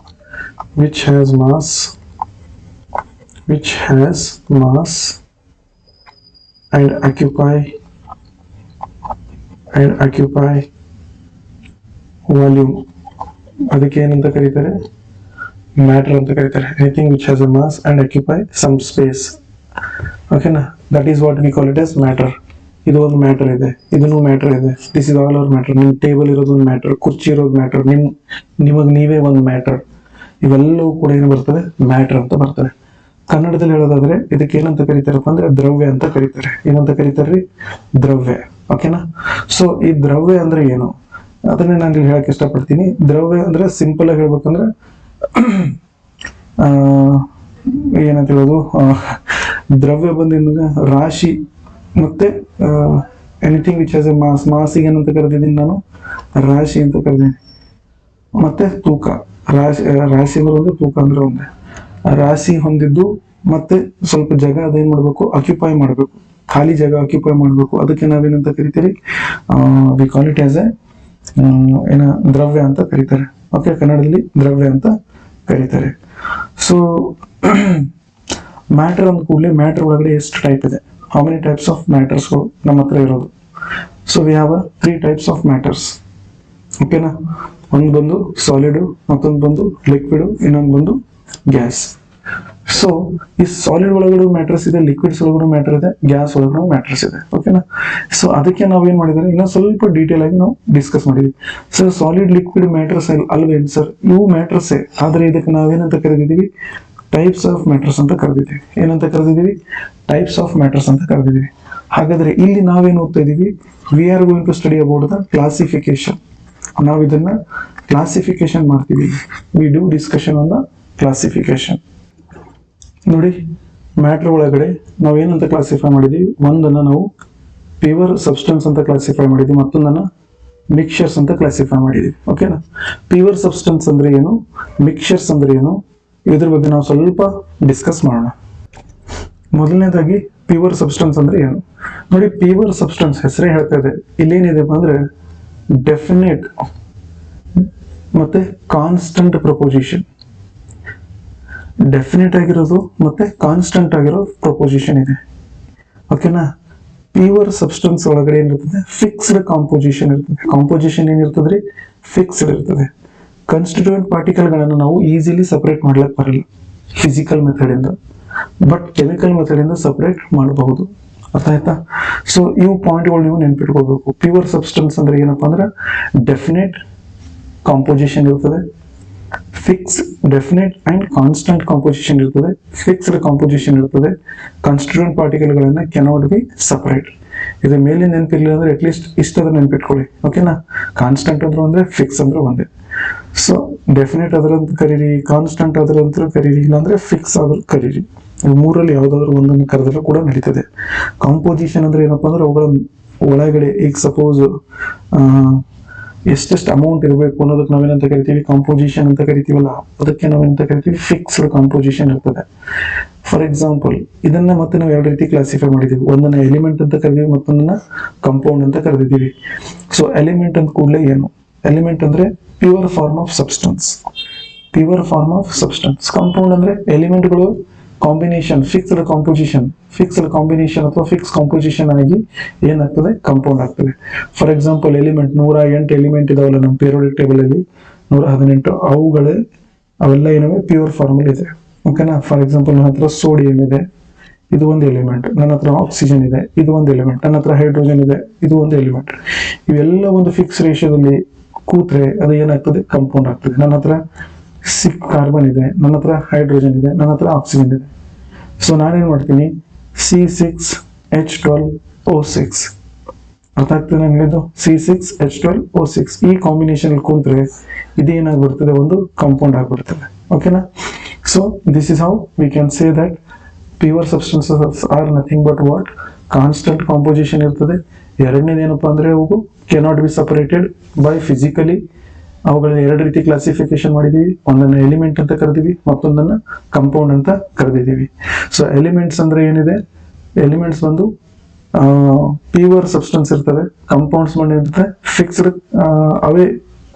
which has mass and occupy volume, ಅದಕ್ಕೆ ಏನಂತ ಕರೀತಾರೆ? ಮ್ಯಾಟರ್ ಅಂತ ಕರೀತಾರೆ. Anything which has a mass and occupy some space. ಓಕೆನಾ, that is what we call it as matter. ಇದು ಒಂದು ಮ್ಯಾಟರ್ ಇದೆ, ಇದನ್ನು ಮ್ಯಾಟರ್ ಇದೆ. This is all our matter. ನಿಮ್ ಟೇಬಲ್ ಇರೋದು ಒಂದು ಮ್ಯಾಟರ್, ಕುರ್ಚಿ ಇರೋದು ಮ್ಯಾಟರ್, ನಿಮಗ್ ನೀವೇ ಒಂದು ಮ್ಯಾಟರ್. ಇವೆಲ್ಲವೂ ಕೂಡ ಏನು ಬರ್ತದೆ? ಮ್ಯಾಟರ್ ಅಂತ ಬರ್ತದೆ. ಕನ್ನಡದಲ್ಲಿ ಹೇಳೋದಾದ್ರೆ ಇದಕ್ಕೆ ಏನಂತ ಕರೀತಾರಪ್ಪ ಅಂದ್ರೆ ದ್ರವ್ಯ ಅಂತ ಕರೀತಾರೆ. ಏನಂತ ಕರೀತಾರ್ರಿ? ದ್ರವ್ಯ. ಓಕೆನಾ, ಸೊ ಈ ದ್ರವ್ಯ ಅಂದ್ರೆ ಏನು ಅದನ್ನೇ ನಾನು ಇಲ್ಲಿ ಹೇಳಕ್ ಇಷ್ಟಪಡ್ತೀನಿ. ದ್ರವ್ಯ ಅಂದ್ರೆ ಸಿಂಪಲ್ ಆಗಿ ಹೇಳ್ಬೇಕಂದ್ರೆ ಏನಂತ ಹೇಳೋದು, ದ್ರವ್ಯ ಬಂದ ರಾಶಿ ಮತ್ತೆ anything which has a mass. ಮಾಸಿಗೆ ಏನಂತ ಕರೆದಿದ್ದೀನಿ ನಾನು? ರಾಶಿ ಅಂತ ಕರೆದಿದ್ದೀನಿ. ಮತ್ತೆ ತೂಕ. ರಾಶಿ ಅಂದ್ರೆ ಒಂದು, ತೂಕ ಅಂದ್ರೆ ಒಂದೇ. ರಾಶಿ ಹೊಂದಿದ್ದು ಮತ್ತೆ ಸ್ವಲ್ಪ ಜಾಗ ಅದೇನ್ ಮಾಡ್ಬೇಕು? ಅಕ್ಯುಪೈ ಮಾಡ್ಬೇಕು, ಖಾಲಿ ಜಾಗ ಅಕ್ಯುಪೈ ಮಾಡ್ಬೇಕು. ಅದಕ್ಕೆ ನಾವೇನಂತ ಕರಿತೀರಿ? We call it as a ದ್ರವ್ಯ ಅಂತ ಕರೀತಾರೆ. ಓಕೆ, ಕನ್ನಡದಲ್ಲಿ ದ್ರವ್ಯ ಅಂತ ಕರೀತಾರೆ. ಸೊ ಮ್ಯಾಟರ್ ಅಂದ ಕೂಡಲೇ ಮ್ಯಾಟರ್ ಒಳಗಡೆ ಎಷ್ಟು ಟೈಪ್ ಇದೆ? How many types of matters ನಮ್ಮ ಹತ್ರ ಇರೋದು? So we have 3 types of matters. ಓಕೆನಾ, ಒಂದು ಬಂದು ಸಾಲಿಡ್, ಮತ್ತೊಂದು ಬಂದು ಲಿಕ್ವಿಡ್, ಇನ್ನೊಂದು ಬಂದು ಗ್ಯಾಸ್. ಸೊ ಈ ಸಾಲಿಡ್ ಒಳಗಡೆ ಮ್ಯಾಟರ್ಸ್ ಇದೆ, ಲಿಕ್ವಿಡ್ಸ್ ಒಳಗಡೆ ಮ್ಯಾಟರ್ ಇದೆ, ಗ್ಯಾಸ್ ಒಳಗಡೆ ಮ್ಯಾಟರ್ಸ್ ಇದೆ. ಓಕೆನಾ, ಸೊ ಅದಕ್ಕೆ ನಾವು ಏನ್ ಮಾಡಿದ್ರೆ ಇನ್ನೂ ಸ್ವಲ್ಪ ಡೀಟೇಲ್ ಆಗಿ ನಾವು ಡಿಸ್ಕಸ್ ಮಾಡಿದ್ವಿ. ಸರ್ ಸಾಲಿಡ್ ಲಿಕ್ವಿಡ್ ಮ್ಯಾಟರ್ಸ್ ಅಲ್ವೇನ್ ಸರ್? ಇವು ಮ್ಯಾಟರ್ಸೇ, ಆದ್ರೆ ಇದಕ್ಕೆ ನಾವೇನಂತ ಕರೆದಿದ್ದೀವಿ? ಟೈಪ್ಸ್ ಆಫ್ ಮ್ಯಾಟರ್ಸ್ ಅಂತ ಕರೆದಿದ್ದೀವಿ. ಏನಂತ ಕರೆದಿದ್ದೀವಿ? ಟೈಪ್ಸ್ ಆಫ್ ಮ್ಯಾಟರ್ಸ್ ಅಂತ ಕರೆದಿದ್ದೀವಿ. ಹಾಗಾದ್ರೆ ಇಲ್ಲಿ ನಾವೇನು ಓದ್ತಾ ಇದೀವಿ? We are going to study about the classification. ನಾವು ಇದನ್ನ ಕ್ಲಾಸಿಫಿಕೇಶನ್ ಮಾಡ್ತೀವಿ. We do discussion on the classification. ನೋಡಿ, ಮ್ಯಾಟರ್ ಒಳಗಡೆ ನಾವು ಏನಂತ ಕ್ಲಾಸಿಫೈ ಮಾಡಿದೀವಿ? ಒಂದನ್ನ ನಾವು ಪ್ಯೂರ್ ಸಬ್ಸ್ಟೆನ್ಸ್ ಅಂತ ಕ್ಲಾಸಿಫೈ ಮಾಡಿದ್ವಿ, ಮತ್ತೊಂದನ್ನ ಮಿಕ್ಸರ್ಸ್ ಅಂತ ಕ್ಲಾಸಿಫೈ ಮಾಡಿದ್ವಿ. ಓಕೆನಾ, ಪ್ಯೂರ್ ಸಬ್ಸ್ಟೆನ್ಸ್ ಅಂದ್ರೆ ಏನು, ಮಿಕ್ಸರ್ಸ್ ಅಂದ್ರೆ ಏನು, ಇದ್ರ ಬಗ್ಗೆ ನಾವು ಸ್ವಲ್ಪ ಡಿಸ್ಕಸ್ ಮಾಡೋಣ. ಮೊದಲನೇದಾಗಿ ಪ್ಯೂರ್ ಸಬ್ಸ್ಟೆನ್ಸ್ ಅಂದ್ರೆ ಏನು ನೋಡಿ. ಪ್ಯೂರ್ ಸಬ್ಸ್ಟೆನ್ಸ್ ಹೆಸರೇ ಹೇಳ್ತಾ ಇದೆ. ಇಲ್ಲೇನಿದೆ ಅಂದ್ರೆ ಡೆಫಿನೆಟ್ ಮತ್ತೆ ಕಾನ್ಸ್ಟಂಟ್ ಪ್ರಪೋಸಿಷನ್. ಡೆಫಿನೆಟ್ ಆಗಿರೋದು ಮತ್ತೆ ಕಾನ್ಸ್ಟಂಟ್ ಆಗಿರೋ ಪ್ರಪೋಸಿಷನ್ ಇದೆ. ಓಕೆನಾ, ಪ್ಯೂರ್ ಸಬ್ಸ್ಟೆನ್ಸ್ ಒಳಗಡೆ ಏನಿರ್ತದೆ? ಫಿಕ್ಸ್ಡ್ ಕಾಂಪೋಸಿಷನ್ ಇರ್ತದೆ. ಕಾಂಪೋಸಿಷನ್ ಏನಿರ್ತದ್ರಿ? ಫಿಕ್ಸ್ಡ್ ಇರ್ತದೆ. ಕಾನ್ಸ್ಟಿಟ್ಯೂಯೆಂಟ್ ಪಾರ್ಟಿಕಲ್ ಗಳನ್ನು ನಾವು ಈಸಿಲಿ ಸಪರೇಟ್ ಮಾಡ್ಲಕ್ ಬರಲ್ಲ ಫಿಸಿಕಲ್ ಮೆಥಡ್ ಇಂದ, ಬಟ್ ಕೆಮಿಕಲ್ ಮೆಥಡ್ ಇಂದ ಸಪರೇಟ್ ಮಾಡಬಹುದು. ಅರ್ಥ ಆಯ್ತಾ? ಸೊ ಇವು ಪಾಯಿಂಟ್ಗಳು ನೀವು ನೆನ್ಪಿಟ್ಕೋಬೇಕು. ಪ್ಯೂರ್ ಸಬ್ಸ್ಟೆನ್ಸ್ ಅಂದ್ರೆ ಏನಪ್ಪಾ ಅಂದ್ರೆ ಡೆಫಿನೆಟ್ ಕಾಂಪೋಸಿಷನ್ ಇರ್ತದೆ, fixed definite and constant composition ಇರ್ತದೆ, ಫಿಕ್ಸ್ಡ್ ಕಾಂಪೋಸಿಷನ್ ಇರ್ತದೆ. ಕಾನ್ಸ್ಟಿಟ್ಯೂಯೆಂಟ್ ಪಾರ್ಟಿಕಲ್ ಗಳನ್ನ ಕೆನಾಟ್ ಬಿ ಸಪರೇಟ್. ಇದ್ರ ಮೇಲೆ ನೆನಪಿರ್ಲಿಲ್ಲ ಅಂದ್ರೆ ಅಟ್ಲೀಸ್ಟ್ ಇಷ್ಟಾದ್ರೂ ನೆನ್ಪಿಟ್ಕೊಳ್ಳಿ. ಓಕೆನಾ, ಕಾನ್ಸ್ಟಂಟ್ ಅಂದ್ರು ಅಂದ್ರೆ ಫಿಕ್ಸ್ ಅಂದ್ರೆ ಒಂದೇ. ಸೊ ಡೆಫಿನೆಟ್ ಅದರಂತ ಕರೀರಿ, ಕಾನ್ಸ್ಟಂಟ್ ಅದರಂತ ಕರೀರಿ, ಇಲ್ಲಾಂದ್ರೆ ಫಿಕ್ಸ್ ಆದ್ರೂ ಕರೀರಿ. ಮೂರಲ್ಲಿ ಯಾವ್ದಾದ್ರು ಒಂದನ್ನು ಕರೆದರೂ ಕೂಡ ನಡೀತದೆ. ಕಾಂಪೋಸಿಷನ್ ಅಂದ್ರೆ ಏನಪ್ಪಾ ಅಂದ್ರೆ ಅವುಗಳ ಒಳಗಡೆ, ಈಗ ಸಪೋಸ್ ಎಷ್ಟೆಷ್ಟು ಅಮೌಂಟ್ ಇರಬೇಕು ಅನ್ನೋದಕ್ಕೆ ನಾವೇನಂತ ಕರಿತೀವಿ? ಕಾಂಪೋಸಿಷನ್ ಅಂತ ಕರಿತೀವಲ್ಲ, ಅದಕ್ಕೆ ನಾವೇನಂತ ಕರಿತೀವಿ? ಫಿಕ್ಸ್ಡ್ ಕಾಂಪೋಸಿಷನ್ ಇರ್ತದೆ. ಫಾರ್ ಎಕ್ಸಾಂಪಲ್, ಇದನ್ನ ಮತ್ತೆ ನಾವು ಎರಡು ರೀತಿ ಕ್ಲಾಸಿಫೈ ಮಾಡಿದೀವಿ. ಒಂದನ್ನ ಎಲಿಮೆಂಟ್ ಅಂತ ಕರೆದಿವಿ, ಮತ್ತೊಂದನ್ನ ಕಂಪೌಂಡ್ ಅಂತ ಕರೆದಿದ್ದೀವಿ. ಸೊ ಎಲಿಮೆಂಟ್ ಅಂತ ಕೂಡಲೇ ಏನು? ಎಲಿಮೆಂಟ್ ಅಂದ್ರೆ pure form of substance. Pure form of substance. Compound ಅಂದ್ರೆ ಎಲಿಮೆಂಟ್ಗಳು ಕಾಂಬಿನೇಷನ್, ಫಿಕ್ಸ್ಡ್ ಕಾಂಬಿನೇಷನ್ ಅಥವಾ ಫಿಕ್ಸ್ ಕಾಂಪೋಸಿಷನ್ ಆಗಿ ಏನಾಗ್ತದೆ, ಕಾಂಪೌಂಡ್ ಆಗ್ತದೆ. ಫಾರ್ ಎಕ್ಸಾಂಪಲ್ ಎಲಿಮೆಂಟ್ 108 ಎಲಿಮೆಂಟ್ ಇದಾವಲ್ಲ ನಮ್ಮ ಪೀರಿಯಾಡಿಕ್ ಟೇಬಲ್ ಅಲ್ಲಿ 118, ಅವೆಲ್ಲ ಏನವೆ ಪ್ಯೂರ್ ಫಾರ್ಮ್ ಅಲ್ಲಿ ಇದೆ. ಓಕೆನಾ. ಫಾರ್ ಎಕ್ಸಾಂಪಲ್ ನನ್ನ ಹತ್ರ ಸೋಡಿಯಂ ಇದೆ, ಇದು ಒಂದು ಎಲಿಮೆಂಟ್. ನನ್ನ ಹತ್ರ ಆಕ್ಸಿಜನ್ ಇದೆ, ಇದು ಒಂದು ಎಲಿಮೆಂಟ್. ನನ್ನ ಹತ್ರ ಹೈಡ್ರೋಜನ್ ಇದೆ, ಇದು ಒಂದು ಎಲಿಮೆಂಟ್. ಇವೆಲ್ಲ ಒಂದು ಫಿಕ್ಸ್ ರೇಷಿಯೋದಲ್ಲಿ ಕೂತ್ರೆ ಅದು ಏನಾಗ್ತದೆ, ಕಾಂಪೌಂಡ್ ಆಗ್ತದೆ. ನನ್ನ ಹತ್ರ ಕಾರ್ಬನ್ ಇದೆ, ನನ್ನ ಹತ್ರ ಹೈಡ್ರೋಜನ್ ಇದೆ, ನನ್ನ ಹತ್ರ ಆಕ್ಸಿಜನ್ ಇದೆ. ಸೊ ನಾನೇನ್ ಮಾಡ್ತೀನಿ, C6H12O6. ಅರ್ಥ ಆಗ್ತದೆ ನಾನು ಹೇಳಿದ್ದು? C6H12O6 ಈ ಕಾಂಬಿನೇಷನ್ ಕೂತ್ರೆ ಇದು ಏನಾಗ್ಬಿಡ್ತದೆ, ಒಂದು ಕಾಂಪೌಂಡ್ ಆಗ್ಬಿಡ್ತದೆ. ಓಕೆನಾ. So this is how we can say that pure substances are nothing but what, constant composition ಇರ್ತದೆ. ಎರಡನೇದು ಏನಪ್ಪಾ ಅಂದ್ರೆ ಅವು cannot be separated by physically. ಅವುಗಳನ್ನ ಎರಡು ರೀತಿ ಕ್ಲಾಸಿಫಿಕೇಶನ್ ಮಾಡಿದೀವಿ. ಒಂದನ್ನ ಎಲಿಮೆಂಟ್ ಅಂತ ಕರೆದಿವಿ, ಮತ್ತೊಂದನ್ನ ಕಂಪೌಂಡ್ ಅಂತ ಕರೆದಿದ್ದೀವಿ. ಸೊ ಎಲಿಮೆಂಟ್ಸ್ ಅಂದ್ರೆ ಏನಿದೆ, ಎಲಿಮೆಂಟ್ಸ್ ಬಂದು ಪ್ಯೂರ್ ಸಬ್ಸ್ಟೆನ್ಸ್ ಇರ್ತವೆ. ಕಂಪೌಂಡ್ಸ್ ಮಾಡಿದ್ರೆ ಫಿಕ್ಸ್ಡ್ ಅವೇ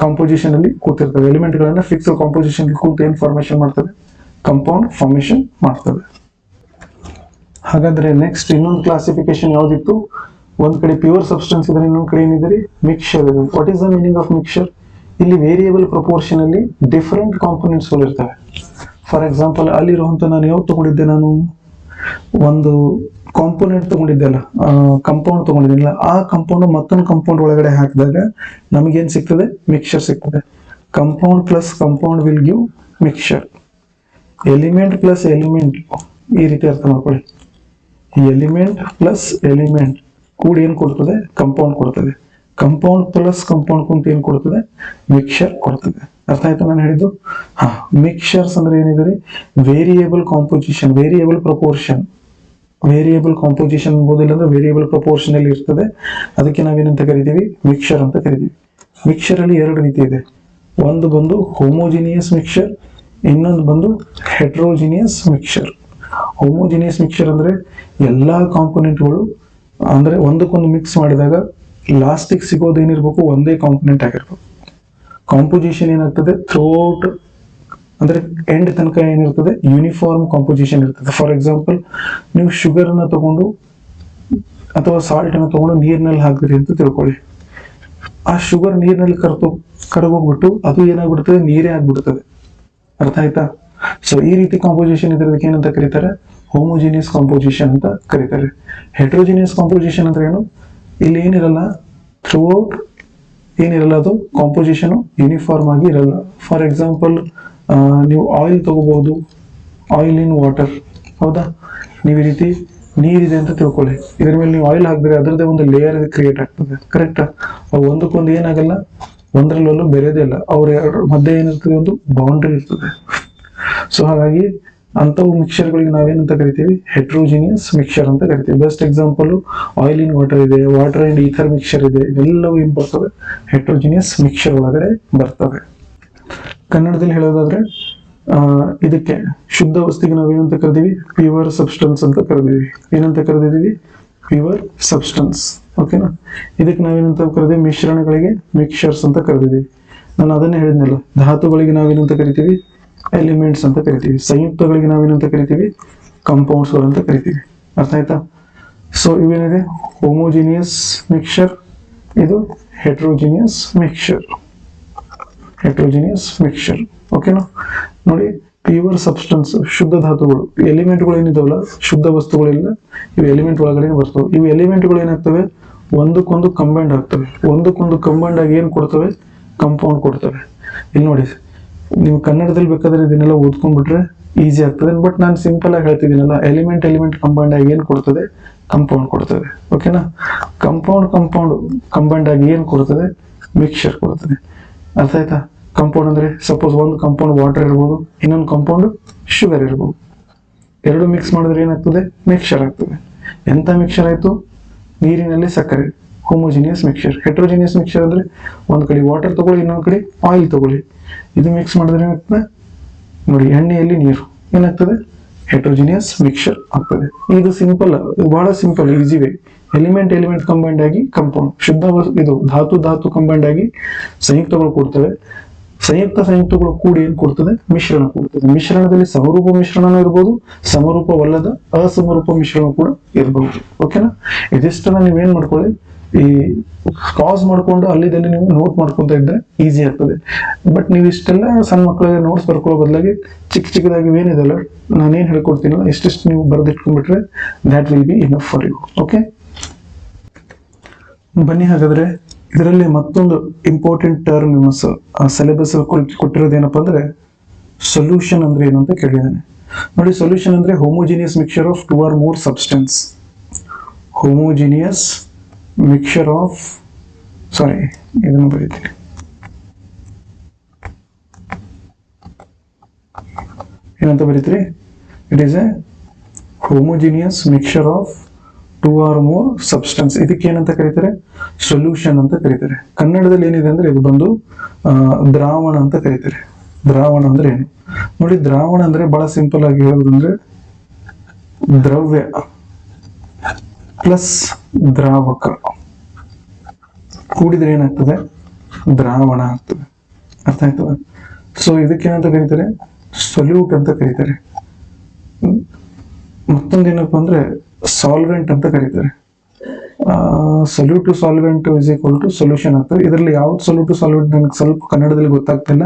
ಕಾಂಪೋಸಿಷನ್ ಅಲ್ಲಿ ಕೂತಿರ್ತವೆ. ಎಲಿಮೆಂಟ್ ಗಳನ್ನ ಫಿಕ್ಸ್ಡ್ ಕಾಂಪೋಸಿಷನ್ ಕೂತು ಏನ್ ಫಾರ್ಮೇಶನ್ ಮಾಡ್ತವೆ, ಕಂಪೌಂಡ್ ಫಾರ್ಮೇಶನ್ ಮಾಡ್ತವೆ. ಹಾಗಾದ್ರೆ ನೆಕ್ಸ್ಟ್ ಇನ್ನೊಂದು ಕ್ಲಾಸಿಫಿಕೇಶನ್ ಯಾವ್ದಿತ್ತು, ಒಂದ್ ಕಡೆ ಪ್ಯೂರ್ ಸಬ್ಸ್ಟೆನ್ಸ್ ಇದ್ರೆ ಇನ್ನೊಂದ್ ಕಡೆ ಏನಿದೆ, ಮಿಕ್ಸ್ಚರ್ ಇದೆ. What is the meaning of mixture? ಇಲ್ಲಿ ವೇರಿಯಬಲ್ ಪ್ರಪೋರ್ಷನ್ ಅಲ್ಲಿ ಡಿಫರೆಂಟ್ ಕಾಂಪೋನೆಂಟ್ಸ್ ಗಳು ಇರ್ತವೆ. ಫಾರ್ ಎಕ್ಸಾಂಪಲ್ ಅಲ್ಲಿರುವಂತ ನಾನು ಯಾವ್ದು ತಗೊಂಡಿದ್ದೆ, ನಾನು ಒಂದು ಕಾಂಪೋನೆಂಟ್ ತಗೊಂಡಿದ್ದೆ ಅಲ್ಲ, ಕಂಪೌಂಡ್ ತಗೊಂಡಿದ್ದಿಲ್ಲ. ಆ ಕಂಪೌಂಡ್ ಮತ್ತೊಂದು ಕಂಪೌಂಡ್ ಒಳಗಡೆ ಹಾಕಿದಾಗ ನಮಗೇನ್ ಸಿಗ್ತದೆ, ಮಿಕ್ಸ್ಚರ್ ಸಿಗ್ತದೆ. Compound plus compound will give mixture. Element plus element ಈ ರೀತಿ ಅರ್ಥ ಮಾಡ್ಕೊಳ್ಳಿ. ಎಲಿಮೆಂಟ್ ಪ್ಲಸ್ ಎಲಿಮೆಂಟ್ ಕೂಡಿ ಏನ್ ಕೊಡ್ತದೆ, ಕಂಪೌಂಡ್ ಕೊಡ್ತದೆ. ಕಂಪೌಂಡ್ ಪ್ಲಸ್ ಕಂಪೌಂಡ್ ಕುಂತ ಏನ್ ಕೊಡ್ತದೆ, ಮಿಕ್ಸ್ಚರ್ ಕೊಡ್ತದೆ. ಅರ್ಥ ಆಯ್ತಾ ನಾನು ಹೇಳಿದ್ದು? ಮಿಕ್ಸ್ಚರ್ಸ್ ಅಂದ್ರೆ ಏನಿದೆ, variable composition, variable proportion. Variable composition ಎಂಬುದಿಲ್ಲ ಅಂದ್ರೆ ವೇರಿಯೇಬಲ್ ಪ್ರಪೋರ್ಷನ್ ಅಲ್ಲಿ ಇರ್ತದೆ. ಅದಕ್ಕೆ ನಾವೇನಂತ ಕರಿತೀವಿ, ಮಿಕ್ಸ್ಚರ್ ಅಂತ ಕರಿತೀವಿ. ಮಿಕ್ಸ್ಚರ್ ಅಲ್ಲಿ ಎರಡು ರೀತಿ ಇದೆ. ಒಂದು ಬಂದು ಹೋಮೋಜಿನಿಯಸ್ ಮಿಕ್ಸ್ಚರ್, ಇನ್ನೊಂದು ಬಂದು ಹೆಟ್ರೋಜಿನಿಯಸ್ ಮಿಕ್ಸ್ಚರ್. ಹೋಮೋಜಿನಿಯಸ್ ಮಿಕ್ಸ್ಚರ್ ಅಂದ್ರೆ ಎಲ್ಲಾ ಕಾಂಪೋನೆಂಟ್ಗಳು ಅಂದ್ರೆ ಒಂದಕ್ಕೊಂದು ಮಿಕ್ಸ್ ಮಾಡಿದಾಗ ಲಾಸ್ಟಿಗೆ ಸಿಗೋದು ಏನಿರ್ಬೇಕು, ಒಂದೇ ಕಾಂಪೋನೆಂಟ್ ಆಗಿರ್ಬೇಕು. ಕಾಂಪೋಸಿಷನ್ ಏನಾಗ್ತದೆ, ಥ್ರೂಔಟ್ ಅಂದ್ರೆ ಎಂಡ್ ತನಕ ಏನಿರ್ತದೆ, ಯೂನಿಫಾರ್ಮ್ ಕಾಂಪೋಸಿಷನ್ ಇರ್ತದೆ. ಫಾರ್ ಎಕ್ಸಾಂಪಲ್ ನೀವು ಶುಗರ್ ಅನ್ನ ತಗೊಂಡು ಅಥವಾ ಸಾಲ್ಟ್ ಅನ್ನ ತಗೊಂಡು ನೀರಿನಲ್ಲಿ ಹಾಕಿದ್ರಿ ಅಂತ ತಿಳ್ಕೊಳ್ಳಿ. ಆ ಶುಗರ್ ನೀರಿನಲ್ಲಿ ಕರಗೋಗ್ಬಿಟ್ಟು ಅದು ಏನಾಗ್ಬಿಡ್ತದೆ, ನೀರೇ ಆಗ್ಬಿಡ್ತದೆ. ಅರ್ಥ ಆಯ್ತಾ? ಸೊ ಈ ರೀತಿ ಕಾಂಪೋಸಿಷನ್ ಇದ್ರದಕ್ಕೆ ಏನಂತ ಕರೀತಾರೆ, ಹೋಮೋಜಿನಿಯಸ್ ಕಾಂಪೋಸಿಷನ್ ಅಂತ ಕರೀತಾರೆ. ಹೆಟ್ರೋಜಿನಿಯಸ್ ಕಾಂಪೋಸಿಷನ್ ಅಂದ್ರೆ ಏನು, ಇಲ್ಲಿ ಏನಿರಲ್ಲ, ಥ್ರೂಔಟ್ ಏನಿರಲ್ಲ, ಅದು ಕಾಂಪೋಸಿಷನ್ ಯೂನಿಫಾರ್ಮ್ ಆಗಿ ಇರಲ್ಲ. ಫಾರ್ ಎಕ್ಸಾಂಪಲ್ ನೀವು ಆಯಿಲ್ ತಗೋಬಹುದು, ಆಯಿಲ್ ಇನ್ ವಾಟರ್. ಹೌದಾ? ನೀವು ಈ ರೀತಿ ನೀರಿದೆ ಅಂತ ತಿಳ್ಕೊಳ್ಳಿ, ಇದ್ರ ಮೇಲೆ ನೀವು ಆಯಿಲ್ ಹಾಕಿದ್ರೆ ಅದರದೇ ಒಂದು ಲೇಯರ್ ಕ್ರಿಯೇಟ್ ಆಗ್ತದೆ. ಕರೆಕ್ಟಾ? ಒಂದಕ್ಕೊಂದು ಏನಾಗಲ್ಲ, ಒಂದರಲ್ಲೂ ಬೆರೆಯೋದೇ ಇಲ್ಲ. ಅವ್ರ ಎರಡು ಮಧ್ಯೆ ಏನಿರ್ತದೆ, ಒಂದು ಬೌಂಡ್ರಿ ಇರ್ತದೆ. ಸೊ ಹಾಗಾಗಿ ಅಂತವು ಮಿಕ್ಸ್ಚರ್ಗಳಿಗೆ ನಾವೇನಂತ ಕರಿತೀವಿ, ಹೆಟ್ರೋಜಿನಿಯಸ್ ಮಿಕ್ಸ್ಚರ್ ಅಂತ ಕರಿತೀವಿ. Best example oil in water ಇದೆ, ವಾಟರ್ ಅಂಡ್ ಈಥರ್ ಮಿಕ್ಸ್ಚರ್ ಇದೆ. ಇವೆಲ್ಲವೂ ಏನ್ ಬರ್ತವೆ, ಹೆಟ್ರೋಜಿನಿಯಸ್ ಮಿಕ್ಸ್ಚರ್ ಒಳಗಡೆ ಬರ್ತವೆ. ಕನ್ನಡದಲ್ಲಿ ಹೇಳೋದಾದ್ರೆ ಇದಕ್ಕೆ ಶುದ್ಧ ವಸ್ತುವಿಗೆ ನಾವೇನಂತ ಕರೆದಿವಿ, ಪ್ಯೂರ್ ಸಬ್ಸ್ಟೆನ್ಸ್ ಅಂತ ಕರೆದಿವಿ. ಏನಂತ ಕರೆದಿದೀವಿ, ಪ್ಯೂರ್ ಸಬ್ಸ್ಟೆನ್ಸ್. ಓಕೆನಾ. ಇದಕ್ಕೆ ನಾವೇನಂತ ಕರೆದಿವಿ, ಮಿಶ್ರಣಗಳಿಗೆ ಮಿಕ್ಸ್ಚರ್ಸ್ ಅಂತ ಕರೆದಿದೀವಿ. ನಾನು ಅದನ್ನೇ ಹೇಳಿದ್ನಲ್ಲ, ಧಾತುಗಳಿಗೆ ನಾವೇನಂತ ಕರಿತೀವಿ, ಎಲಿಮೆಂಟ್ಸ್ ಅಂತ ಕರಿತೀವಿ. ಸಂಯುಕ್ತಗಳಿಗೆ ನಾವೇನಂತ ಕರಿತೀವಿ, ಕಂಪೌಂಡ್ಸ್ ಅಂತ ಕರಿತೀವಿ. ಅರ್ಥ ಆಯ್ತಾ? ಸೊ ಇವೇನಿದೆ, ಹೋಮೋಜಿನಿಯಸ್ ಮಿಕ್ಸ್ಚರ್, ಇದು ಹೆಟ್ರೋಜಿನಿಯಸ್ ಮಿಕ್ಸ್ಚರ್. Heterogeneous mixture. ಓಕೆನಾ. ನೋಡಿ, ಪ್ಯೂರ್ ಸಬ್ಸ್ಟೆನ್ಸ್ ಶುದ್ಧ ಧಾತುಗಳು, ಎಲಿಮೆಂಟ್ಗಳು ಏನಿದಾವಲ್ಲ, ಶುದ್ಧ ವಸ್ತುಗಳೆಲ್ಲ ಇವು ಎಲಿಮೆಂಟ್ ಒಳಗಡೆ ಬರ್ತವೆ. ಇವು ಎಲಿಮೆಂಟ್ಗಳು ಏನಾಗ್ತವೆ, ಒಂದಕ್ಕೊಂದು ಕಂಬೈಂಡ್ ಆಗ್ತವೆ. ಒಂದಕ್ಕೊಂದು ಕಂಬೈಂಡ್ ಆಗಿ ಏನ್ ಕೊಡ್ತವೆ, ಕಂಪೌಂಡ್ ಕೊಡ್ತವೆ. ಇಲ್ಲಿ ನೋಡಿ, ನೀವು ಕನ್ನಡದಲ್ಲಿ ಬೇಕಾದ್ರೆ ಇದನ್ನೆಲ್ಲ ಓದ್ಕೊಂಡ್ಬಿಟ್ರೆ ಈಸಿ ಆಗ್ತದೆ. ಬಟ್ ನಾನು ಸಿಂಪಲ್ ಆಗಿ ಹೇಳ್ತಿದ್ದೀನಲ್ಲ, ಎಲಿಮೆಂಟ್ ಕಂಬೈಂಡ್ ಆಗಿ ಏನ್ ಕೊಡ್ತದೆ, ಕಂಪೌಂಡ್ ಕೊಡ್ತದೆ. ಓಕೆನಾ. ಕಂಪೌಂಡ್ ಕಂಬೈಂಡ್ ಆಗಿ ಏನ್ ಕೊಡ್ತದೆ, ಮಿಕ್ಸ್ಚರ್ ಕೊಡ್ತದೆ. ಅರ್ಥ ಆಯ್ತಾ? ಕಂಪೌಂಡ್ ಅಂದ್ರೆ ಸಪೋಸ್ ಒಂದು ಕಂಪೌಂಡ್ ವಾಟರ್ ಇರ್ಬೋದು, ಇನ್ನೊಂದು ಕಂಪೌಂಡ್ ಶುಗರ್ ಇರ್ಬೋದು. ಎರಡು ಮಿಕ್ಸ್ ಮಾಡಿದ್ರೆ ಏನಾಗ್ತದೆ, ಮಿಕ್ಸ್ಚರ್ ಆಗ್ತದೆ. ಎಂತ ಮಿಕ್ಸ್ಚರ್ ಆಯ್ತು, ನೀರಿನಲ್ಲಿ ಸಕ್ಕರೆ, ಹೋಮೋಜಿನಿಯಸ್ ಮಿಕ್ಸ್ಚರ್. ಹೆಟ್ರೋಜಿನಿಯಸ್ ಮಿಕ್ಸ್ಚರ್ ಅಂದ್ರೆ ಒಂದ್ ಕಡೆ ವಾಟರ್ ತಗೊಳ್ಳಿ, ಇನ್ನೊಂದ್ ಕಡೆ ಆಯಿಲ್ ತಗೊಳ್ಳಿ, ಇದು ಮಿಕ್ಸ್ ಮಾಡಿದ್ರೆ ಏನಾಗ್ತದೆ ನೋಡಿ, ಎಣ್ಣೆಯಲ್ಲಿ ನೀರು ಏನಾಗ್ತದೆ, ಹೆಟ್ರೋಜಿನಿಯಸ್ ಮಿಕ್ಸ್ಚರ್ ಆಗ್ತದೆ. ಇದು ಸಿಂಪಲ್, ಬಹಳ simple, easy way. Element combined ಆಗಿ ಕಂಪೌಂಡ್, ಇದು ಧಾತು ಕಂಬೈಂಡ್ ಆಗಿ ಸಂಯುಕ್ತಗಳು ಕೊಡ್ತವೆ. ಸಂಯುಕ್ತಗಳು ಕೂಡಿ ಏನ್ ಕೊಡ್ತದೆ, ಮಿಶ್ರಣ ಕೊಡ್ತದೆ. ಮಿಶ್ರಣದಲ್ಲಿ ಸಮರೂಪ ಮಿಶ್ರಣನೂ ಇರ್ಬೋದು, ಸಮರೂಪವಲ್ಲದ ಅಸಮರೂಪ ಮಿಶ್ರಣ ಕೂಡ ಇರಬಹುದು. ಓಕೆನಾ, ಇದಿಷ್ಟನ್ನ ನೀವೇನ್ ಮಾಡ್ಕೊಳ್ಳಿ, ಈ ಪಾಸ್ ಮಾಡ್ಕೊಂಡು ಅಲ್ಲಿದಲ್ಲಿ ನೀವು ನೋಟ್ ಮಾಡ್ಕೊಂತ ಇದ್ರೆ ಈಸಿ ಆಗ್ತದೆ. ಬಟ್ ನೀವು ಇಷ್ಟೆಲ್ಲ ಸಣ್ಣ ಮಕ್ಕಳಿಗೆ ನೋಟ್ಸ್ ಬರ್ಕೊಳ್ಳೋ ಬದಲಾಗಿ ಚಿಕ್ಕದಾಗಿ ಏನಿದೆಲ್ಲ ನಾನೇನ್ ಹೇಳ್ಕೊಡ್ತೀನಲ್ಲ ಇಷ್ಟಿಷ್ಟು ನೀವು ಬರೆದಿಟ್ಕೊಂಡ್ಬಿಟ್ರೆ that will be enough for you. Okay, ಬನ್ನಿ ಹಾಗಾದ್ರೆ ಇದರಲ್ಲಿ ಮತ್ತೊಂದು ಇಂಪಾರ್ಟೆಂಟ್ ಟರ್ಮ್ ನಿಮ್ಮ ಸಿಲೆಬಸ್ ಕೊಟ್ಟಿರೋದೇನಪ್ಪ ಅಂದ್ರೆ ಸೊಲ್ಯೂಷನ್ ಅಂದ್ರೆ ಏನು ಅಂತ ಕೇಳಿದ್ದಾನೆ. ನೋಡಿ, ಸೊಲ್ಯೂಷನ್ ಅಂದ್ರೆ homogeneous mixture of 2 or more substance. Homogeneous mixture of, sorry ಇದನ್ನು ಬರೀತೀನಿ, ಏನಂತ ಬರೀತೀರಿ, it is a homogeneous mixture of 2 or more substance. ಇದಕ್ಕೆ ಏನಂತ ಕರೀತಾರೆ, ಸೊಲ್ಯೂಷನ್ ಅಂತ ಕರೀತಾರೆ. ಕನ್ನಡದಲ್ಲಿ ಏನಿದೆ ಅಂದ್ರೆ ಇದು ಬಂದು ದ್ರಾವಣ ಅಂತ ಕರೀತಾರೆ. ದ್ರಾವಣ ಅಂದ್ರೆ ಏನು ನೋಡಿ, ದ್ರಾವಣ ಅಂದ್ರೆ ಬಹಳ ಸಿಂಪಲ್ ಆಗಿ ಹೇಳೋದಂದ್ರೆ ದ್ರವ್ಯ ಪ್ಲಸ್ ದ್ರಾವಕ ಕೂಡಿದ್ರೆ ಏನಾಗ್ತದೆ, ದ್ರಾವಣ ಆಗ್ತದೆ. ಅರ್ಥ ಆಯ್ತದ? ಸೊ ಇದಕ್ಕೇನಂತ ಕರೀತಾರೆ, ಸೊಲ್ಯೂಟ್ ಅಂತ ಕರೀತಾರೆ. ಮತ್ತೊಂದೇನಪ್ಪ ಅಂದ್ರೆ ಸಾಲ್ವೆಂಟ್ ಅಂತ ಕರೀತಾರೆ. Solute to solvent is equal to solution ಆಗ್ತದೆ. ಇದರಲ್ಲಿ ಯಾವ್ದು ಸೊಲ್ಯೂಟ್ ಟು ಸಾಲ್ವೆಂಟ್ ನನಗೆ ಸ್ವಲ್ಪ ಕನ್ನಡದಲ್ಲಿ ಗೊತ್ತಾಗ್ತಿಲ್ಲ.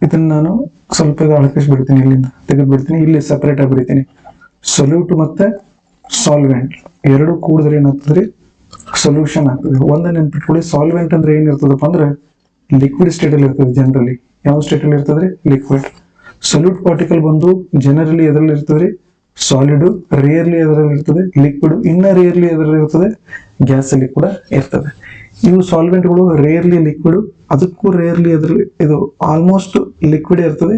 ಇದನ್ನ ನಾನು ಸ್ವಲ್ಪ ಅಳಕಿಸ್ಬಿಡ್ತೀನಿ, ಇಲ್ಲಿಂದ ತೆಗೆದು ಬಿಡ್ತೀನಿ, ಇಲ್ಲಿ ಸಪರೇಟ್ ಆಗಿ ಬರೀತೀನಿ. ಸೊಲ್ಯೂಟ್ ಮತ್ತೆ ಸಾಲ್ವೆಂಟ್ ಎರಡು ಕೂಡಿದ್ರೆ ಏನಾಗ್ತದ್ರಿ, ಸೊಲ್ಯೂಷನ್ ಆಗ್ತದೆ. ಒಂದೇ ನೆನ್ಪಿಟ್ಕೊಳ್ಳಿ, ಸಾಲ್ವೆಂಟ್ ಅಂದ್ರೆ ಏನಿರ್ತದಪ್ಪ ಅಂದ್ರೆ ಲಿಕ್ವಿಡ್ ಸ್ಟೇಟ್ ಅಲ್ಲಿ ಇರ್ತದೆ. ಜನರಲಿ ಯಾವ ಸ್ಟೇಟ್ ಅಲ್ಲಿ ಇರ್ತದ್ರಿ, ಲಿಕ್ವಿಡ್. ಸೊಲ್ಯೂಟ್ ಪಾರ್ಟಿಕಲ್ ಬಂದು ಜನರಲಿ ಎದ್ರಲ್ಲಿ ಇರ್ತದ್ರಿ, ಸಾಲಿಡ್. ರೇರ್ಲಿ ಎದರಲ್ಲಿ ಇರ್ತದೆ, ಲಿಕ್ವಿಡ್. ಇನ್ನ ರೇರ್ಲಿ ಎದರಲ್ಲಿ ಇರ್ತದೆ, ಗ್ಯಾಸ್ ಅಲ್ಲಿ ಕೂಡ ಇರ್ತದೆ. ಇವು ಸಾಲ್ವೆಂಟ್ಗಳು ರೇರ್ಲಿ ಲಿಕ್ವಿಡ್, ಅದಕ್ಕೂ ರೇರ್ಲಿ ಅದ್ರಲ್ಲಿ ಇದು ಆಲ್ಮೋಸ್ಟ್ ಲಿಕ್ವಿಡ್ ಇರ್ತದೆ.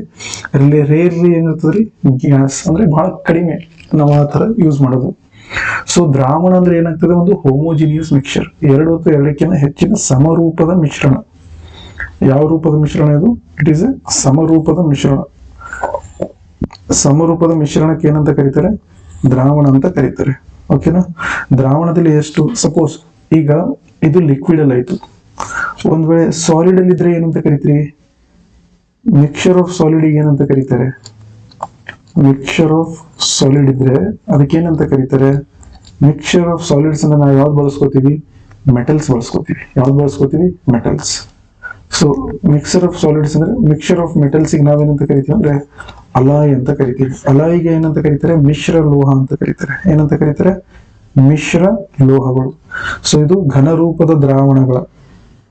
ರೇರ್ಲಿ ಏನಿರ್ತದ್ರಿ, ಗ್ಯಾಸ್. ಅಂದ್ರೆ ಬಹಳ ಕಡಿಮೆ ನಾವು ಆ ತರ ಯೂಸ್ ಮಾಡೋದು. ಸೊ ದ್ರಾವಣ ಅಂದ್ರೆ ಏನಾಗ್ತದೆ, ಒಂದು ಹೋಮೋಜಿನಿಯಸ್ ಮಿಕ್ಸ್ಚರ್, ಎರಡು ಅಥವಾ ಎರಡಕ್ಕಿಂತ ಹೆಚ್ಚಿನ ಸಮರೂಪದ ಮಿಶ್ರಣ. ಯಾವ ರೂಪದ ಮಿಶ್ರಣ ಇದು, ಇಟ್ ಈಸ್ ಎ ಸಮರೂಪದ ಮಿಶ್ರಣ. ಸಮರೂಪದ ಮಿಶ್ರಣಕ್ಕೆ ಏನಂತ ಕರೀತಾರೆ, ದ್ರಾವಣ ಅಂತ ಕರೀತಾರೆ. ಓಕೆನಾ, ದ್ರಾವಣದಲ್ಲಿ ಎಷ್ಟು, ಸಪೋಸ್ ಈಗ ಇದು ಲಿಕ್ವಿಡ್ ಅಲ್ಲಿ ಆಯ್ತು, ಒಂದ್ ವೇಳೆ ಸಾಲಿಡ್ ಅಲ್ಲಿ ಇದ್ರೆ ಏನಂತ ಕರಿತೀರಿ, ಮಿಕ್ಸ್ಚರ್ ಆಫ್ ಸಾಲಿಡ್ ಏನಂತ ಕರೀತಾರೆ, ಮಿಕ್ಸ್ಚರ್ ಆಫ್ ಸಾಲಿಡ್ ಇದ್ರೆ ಅದಕ್ಕೆ ಏನಂತ ಕರೀತಾರೆ, ಮಿಕ್ಸ್ಚರ್ ಆಫ್ ಸಾಲಿಡ್ಸ್ ಅನ್ನ ನಾವು ಯಾವ್ದು ಬಳಸ್ಕೋತೀವಿ, ಮೆಟಲ್ಸ್ ಬಳಸ್ಕೋತೀವಿ. ಯಾವ್ದು ಬಳಸ್ಕೋತೀವಿ, metals. So mixture of solids ಅಂದ್ರೆ ಮಿಕ್ಸ್ಚರ್ ಆಫ್ ಮೆಟಲ್ಸ್ ನಾವೇನಂತ ಕರಿತೀವಿ ಅಂದ್ರೆ ಅಲಾಯ್ ಅಂತ ಕರಿತೀವಿ. ಅಲಾಯಿಗೆ ಏನಂತ ಕರೀತಾರೆ, ಮಿಶ್ರ ಲೋಹ ಅಂತ ಕರೀತಾರೆ. ಏನಂತ ಕರೀತಾರೆ, ಮಿಶ್ರ ಲೋಹಗಳು. ಸೊ ಇದು ಘನರೂಪದ ದ್ರಾವಣಗಳ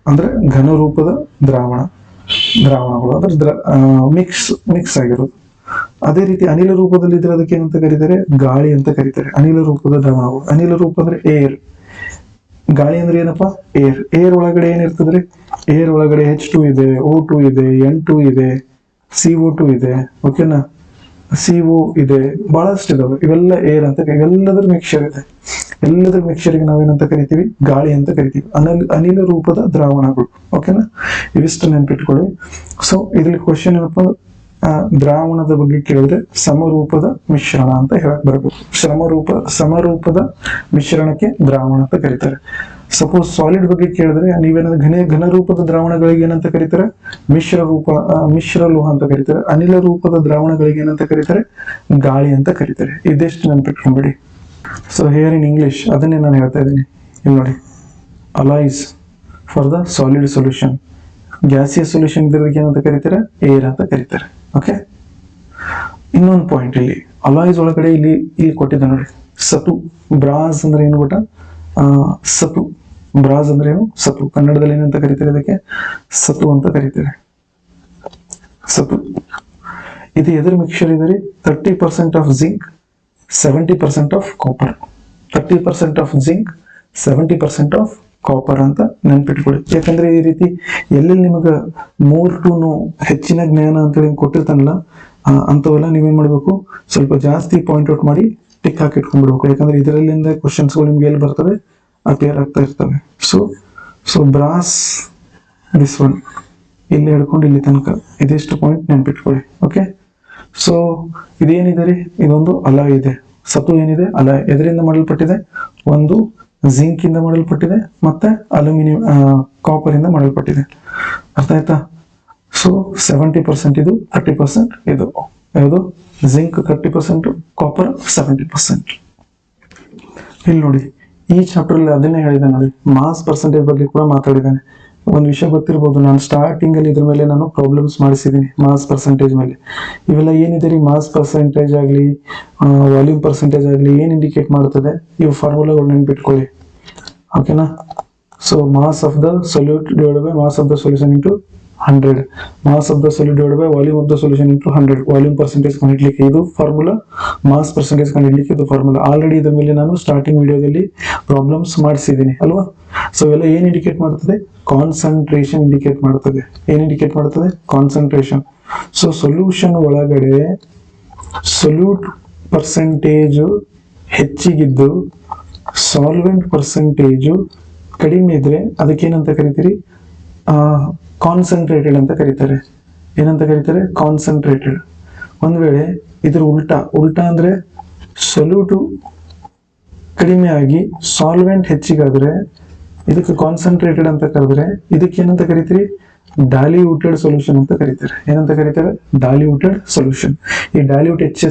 ಅಂದ್ರೆ ಘನರೂಪದ ದ್ರಾವಣಗಳು ಅಂದ್ರೆ ಮಿಕ್ಸ್ ಆಗಿರೋದು. ಅದೇ ರೀತಿ ಅನಿಲ ರೂಪದಲ್ಲಿ ಇದ್ರೆ ಅದಕ್ಕೆ ಏನಂತ ಕರೀತಾರೆ, ಗಾಳಿ ಅಂತ ಕರೀತಾರೆ. ಅನಿಲ ರೂಪದ ದ್ರಾವಣಗಳು. ಅನಿಲ ರೂಪ ಅಂದ್ರೆ ಏರ್, ಗಾಳಿ ಅಂದ್ರೆ ಏನಪ್ಪಾ, ಏರ್. ಏರ್ ಒಳಗಡೆ ಏನಿರ್ತದ್ರಿ, ಏರ್ ಒಳಗಡೆ H2 ಇದೆ, O2 ಇದೆ, N2 ಇದೆ, CO2 ಇದೆ. ಓಕೆನಾ, CO ಇದೆ, ಬಹಳಷ್ಟು ಇದಾವೆ. ಇವೆಲ್ಲ ಏರ್ ಅಂತ, ಇವೆಲ್ಲದ್ರ ಮಿಕ್ಸ್ಚರ್ ಇದೆ. ಎಲ್ಲದ್ರ ಮಿಕ್ಸ್ಚರ್ಗೆ ನಾವೇನಂತ ಕರಿತೀವಿ, ಗಾಳಿ ಅಂತ ಕರಿತೀವಿ. ಅನಿಲ ರೂಪದ ದ್ರಾವಣಗಳು. ಓಕೆನಾ, ಇವಿಷ್ಟು ನೆನ್ಪಿಟ್ಕೊಳ್ಳಿ. ಸೊ ಇದ್ರಲ್ಲಿ ಕ್ವಶನ್ ಏನಪ್ಪಾ, ದ್ರಾವಣದ ಬಗ್ಗೆ ಕೇಳಿದ್ರೆ ಸಮರೂಪದ ಮಿಶ್ರಣ ಅಂತ ಹೇಳಕ್ ಬರಬೇಕು. ಸಮರೂಪದ ಮಿಶ್ರಣಕ್ಕೆ ದ್ರಾವಣ ಅಂತ ಕರೀತಾರೆ. ಸಪೋಸ್ ಸಾಲಿಡ್ ಬಗ್ಗೆ ಕೇಳಿದ್ರೆ ನೀವೇನಾದ್ರೆ ಘನರೂಪದ ದ್ರಾವಣಗಳಿಗೆ ಏನಂತ ಕರೀತಾರೆ, ಮಿಶ್ರ ಲೋಹ ಅಂತ ಕರೀತಾರೆ. ಅನಿಲ ರೂಪದ ದ್ರಾವಣಗಳಿಗೆ ಏನಂತ ಕರೀತಾರೆ, ಗಾಳಿ ಅಂತ ಕರೀತಾರೆ. ಇದೆಷ್ಟು ನೆನ್ಪಿಟ್ಕೊಂಡ್ಬಿಡಿ. ಸೊ ಹಿಯರ್ ಇನ್ ಇಂಗ್ಲಿಷ್ ಅದನ್ನೇ ನಾನು ಹೇಳ್ತಾ ಇದ್ದೀನಿ. ಇಲ್ಲಿ ನೋಡಿ, alloys for the solid solution. Gaseous solution ಇದ್ರದಕ್ಕೆ ಏನಂತ ಕರೀತಾರೆ, ಏರ್ ಅಂತ ಕರೀತಾರೆ. ಓಕೆ, ಇನ್ನೊಂದು ಪಾಯಿಂಟ್ ಇಲ್ಲಿ ಅಲಾಯ್ಸ್ ಒಳಗಡೆ ಇಲ್ಲಿ ಕೊಟ್ಟಿದ್ದ ನೋಡಿ, ಸತು. ಬ್ರಾಸ್ ಅಂದ್ರೆ ಏನು ಗೊತ್ತಾ, ಸತು. ಬ್ರಾಸ್ ಅಂದ್ರೆ ಏನು, ಸತು. ಕನ್ನಡದಲ್ಲಿ ಏನಂತ ಕರೀತಾರೆ, ಅದಕ್ಕೆ ಸತು ಅಂತ ಕರೀತಾರೆ. ಸತು ಇದು ಎದುರು ಮಿಕ್ಸ್ಚರ್ ಇದೆ ರೀ, 30% of zinc, 70% of copper. 30% of zinc, 70% of copper ಅಂತ ನೆನ್ಪಿಟ್ಕೊಳ್ಳಿ. ಯಾಕಂದ್ರೆ ಈ ರೀತಿ ಎಲ್ಲೆಲ್ಲಿ ನಿಮಗ ಮೋರ್ ಟು ನೋ, ಹೆಚ್ಚಿನ ಜ್ಞಾನ ಅಂತೇಳಿ ಕೊಟ್ಟಿರ್ತಾನಲ್ಲ, ಅಂತವೆಲ್ಲ ನೀವೇನ್ ಮಾಡ್ಬೇಕು, ಸ್ವಲ್ಪ ಜಾಸ್ತಿ ಪಾಯಿಂಟ್ ಔಟ್ ಮಾಡಿ ಟಿಕ್ ಹಾಕಿ ಇಟ್ಕೊಂಡ್ಬಿಡ್ಬೇಕು. ಯಾಕಂದ್ರೆ ಇದರಲ್ಲಿಂದ ಕ್ವಶನ್ಸ್ಗಳು ನಿಮ್ಗೆ ಎಲ್ಲಿ ಬರ್ತವೆ, ಅಪಿಯರ್ ಆಗ್ತಾ ಇರ್ತವೆ. ಸೊ ಬ್ರಾಸ್, ದಿಸ್ ಒನ್ ಇಲ್ಲಿ ಹಿಡ್ಕೊಂಡು ಇಲ್ಲಿ ತನಕ ಇದೆಷ್ಟು ಪಾಯಿಂಟ್ ನೆನ್ಪಿಟ್ಕೊಳ್ಳಿ. ಓಕೆ, ಸೊ ಇದೇನಿದೆ ರೀ, ಇದೊಂದು ಅಲಾಯ್ ಇದೆ, ಸತು ಏನಿದೆ ಅಲ್ಲ ಎದರಿಂದ ಮಾಡಲ್ಪಟ್ಟಿದೆ, ಒಂದು ಜಿಂಕ್ ಇಂದ ಮಾಡಲ್ಪಟ್ಟಿದೆ, ಮತ್ತೆ ಅಲ್ಯೂಮಿನಿಯಂ ಕಾಪರ್ ಇಂದ ಮಾಡಲ್ಪಟ್ಟಿದೆ. ಅರ್ಥ ಆಯ್ತಾ? ಸೊ 70% ಇದು, 30% ಇದು. ಯಾವುದು? Zinc 30%, copper 70%. ಇಲ್ಲಿ ನೋಡಿ, ಈ ಚಾಪ್ಟರ್ ಅಲ್ಲಿ ಅದನ್ನೇ ಹೇಳಿದೆ ನೋಡಿ, ಮಾಸ್ ಪರ್ಸೆಂಟೇಜ್ ಬಗ್ಗೆ ಕೂಡ ಮಾತಾಡಿದ್ದಾನೆ. ಒಂದು ವಿಷಯ ಗೊತ್ತಿರ್ಬೋದು, ನಾನು ಸ್ಟಾರ್ಟಿಂಗ್ ಅಲ್ಲಿ ಇದ್ರ ಮೇಲೆ ನಾನು ಪ್ರಾಬ್ಲಮ್ಸ್ ಮಾಡಿಸಿದ್ದೀನಿ ಮಾಸ್ ಪರ್ಸೆಂಟೇಜ್ ಮೇಲೆ. ಇವೆಲ್ಲ ಏನಿದೆ ರೀ, ಮಾಸ್ ಪರ್ಸೆಂಟೇಜ್ ಆಗಲಿ ವಾಲ್ಯೂಮ್ ಪರ್ಸೆಂಟೇಜ್ ಆಗಲಿ ಏನ್ ಇಂಡಿಕೇಟ್ ಮಾಡ್ತದೆ, ಇವು ಫಾರ್ಮುಲಾಗಳು ನೆನ್ಪಿಟ್ಕೊಳ್ಳಿ. ಓಕೆನಾ? So mass of the solute divided by mass of the solution into 100, mass of the solute divided by volume of the solution into 100. Volume percentage ಕಂಡುಹಿಡಿಯಲಿಕ್ಕೆ ಇದು ಫಾರ್ಮುಲಾ, ಮಾಸ್ ಪರ್ಸೆಂಟೇಜ್ ಕಂಡುಹಿಡಿಯಲಿಕ್ಕೆ ಇದು ಫಾರ್ಮುಲಾ. ಆಲ್ರೆಡಿ ಇದ್ರ ಮೇಲೆ ನಾನು ಸ್ಟಾರ್ಟಿಂಗ್ ವಿಡಿಯೋದಲ್ಲಿ problems ಮಾಡಿಸಿದ್ದೀನಿ ಅಲ್ವಾ? So ಎಲ್ಲ ಏನ್ ಇಂಡಿಕೇಟ್ ಮಾಡ್ತದೆ? ಕಾನ್ಸಂಟ್ರೇಷನ್ ಇಂಡಿಕೇಟ್ ಮಾಡ್ತದೆ. ಏನ್ ಇಂಡಿಕೇಟ್ ಮಾಡ್ತದೆ? ಕಾನ್ಸಂಟ್ರೇಷನ್. ಸೊ ಸೊಲ್ಯೂಷನ್ ಒಳಗಡೆ ಸೊಲ್ಯೂಟ್ ಪರ್ಸೆಂಟೇಜ್ ಹೆಚ್ಚಿಗಿದ್ದು ಸಾಲ್ವೆಂಟ್ ಪರ್ಸೆಂಟೇಜ್ ಕಡಿಮೆ ಇದ್ರೆ ಅದಕ್ಕೇನಂತ ಕರಿತೀರಿ? ಕಾನ್ಸಂಟ್ರೇಟೆಡ್ ಅಂತ ಕರೀತಾರೆ. ಏನಂತ ಕರೀತಾರೆ? ಕಾನ್ಸಂಟ್ರೇಟೆಡ್. ಒಂದ್ ವೇಳೆ ಇದ್ರ ಉಲ್ಟಾ ಅಂದ್ರೆ ಸೊಲ್ಯೂಟ್ ಕಡಿಮೆ ಆಗಿ ಸಾಲ್ವೆಂಟ್ ಹೆಚ್ಚಿಗಾದ್ರೆ ಇದಕ್ಕೆ ಕಾನ್ಸಂಟ್ರೇಟೆಡ್ ಅಂತ ಕರೆದ್ರೆ ಇದಕ್ಕೆ ಏನಂತ ಕರಿತೀರಿ? ಡೈಲ್ಯೂಟೆಡ್ ಸೊಲ್ಯೂಷನ್ ಅಂತ ಕರೀತಾರೆ. ಏನಂತ ಕರೀತಾರೆ? Diluted solution. ಈ ಡೈಲ್ಯೂಟ್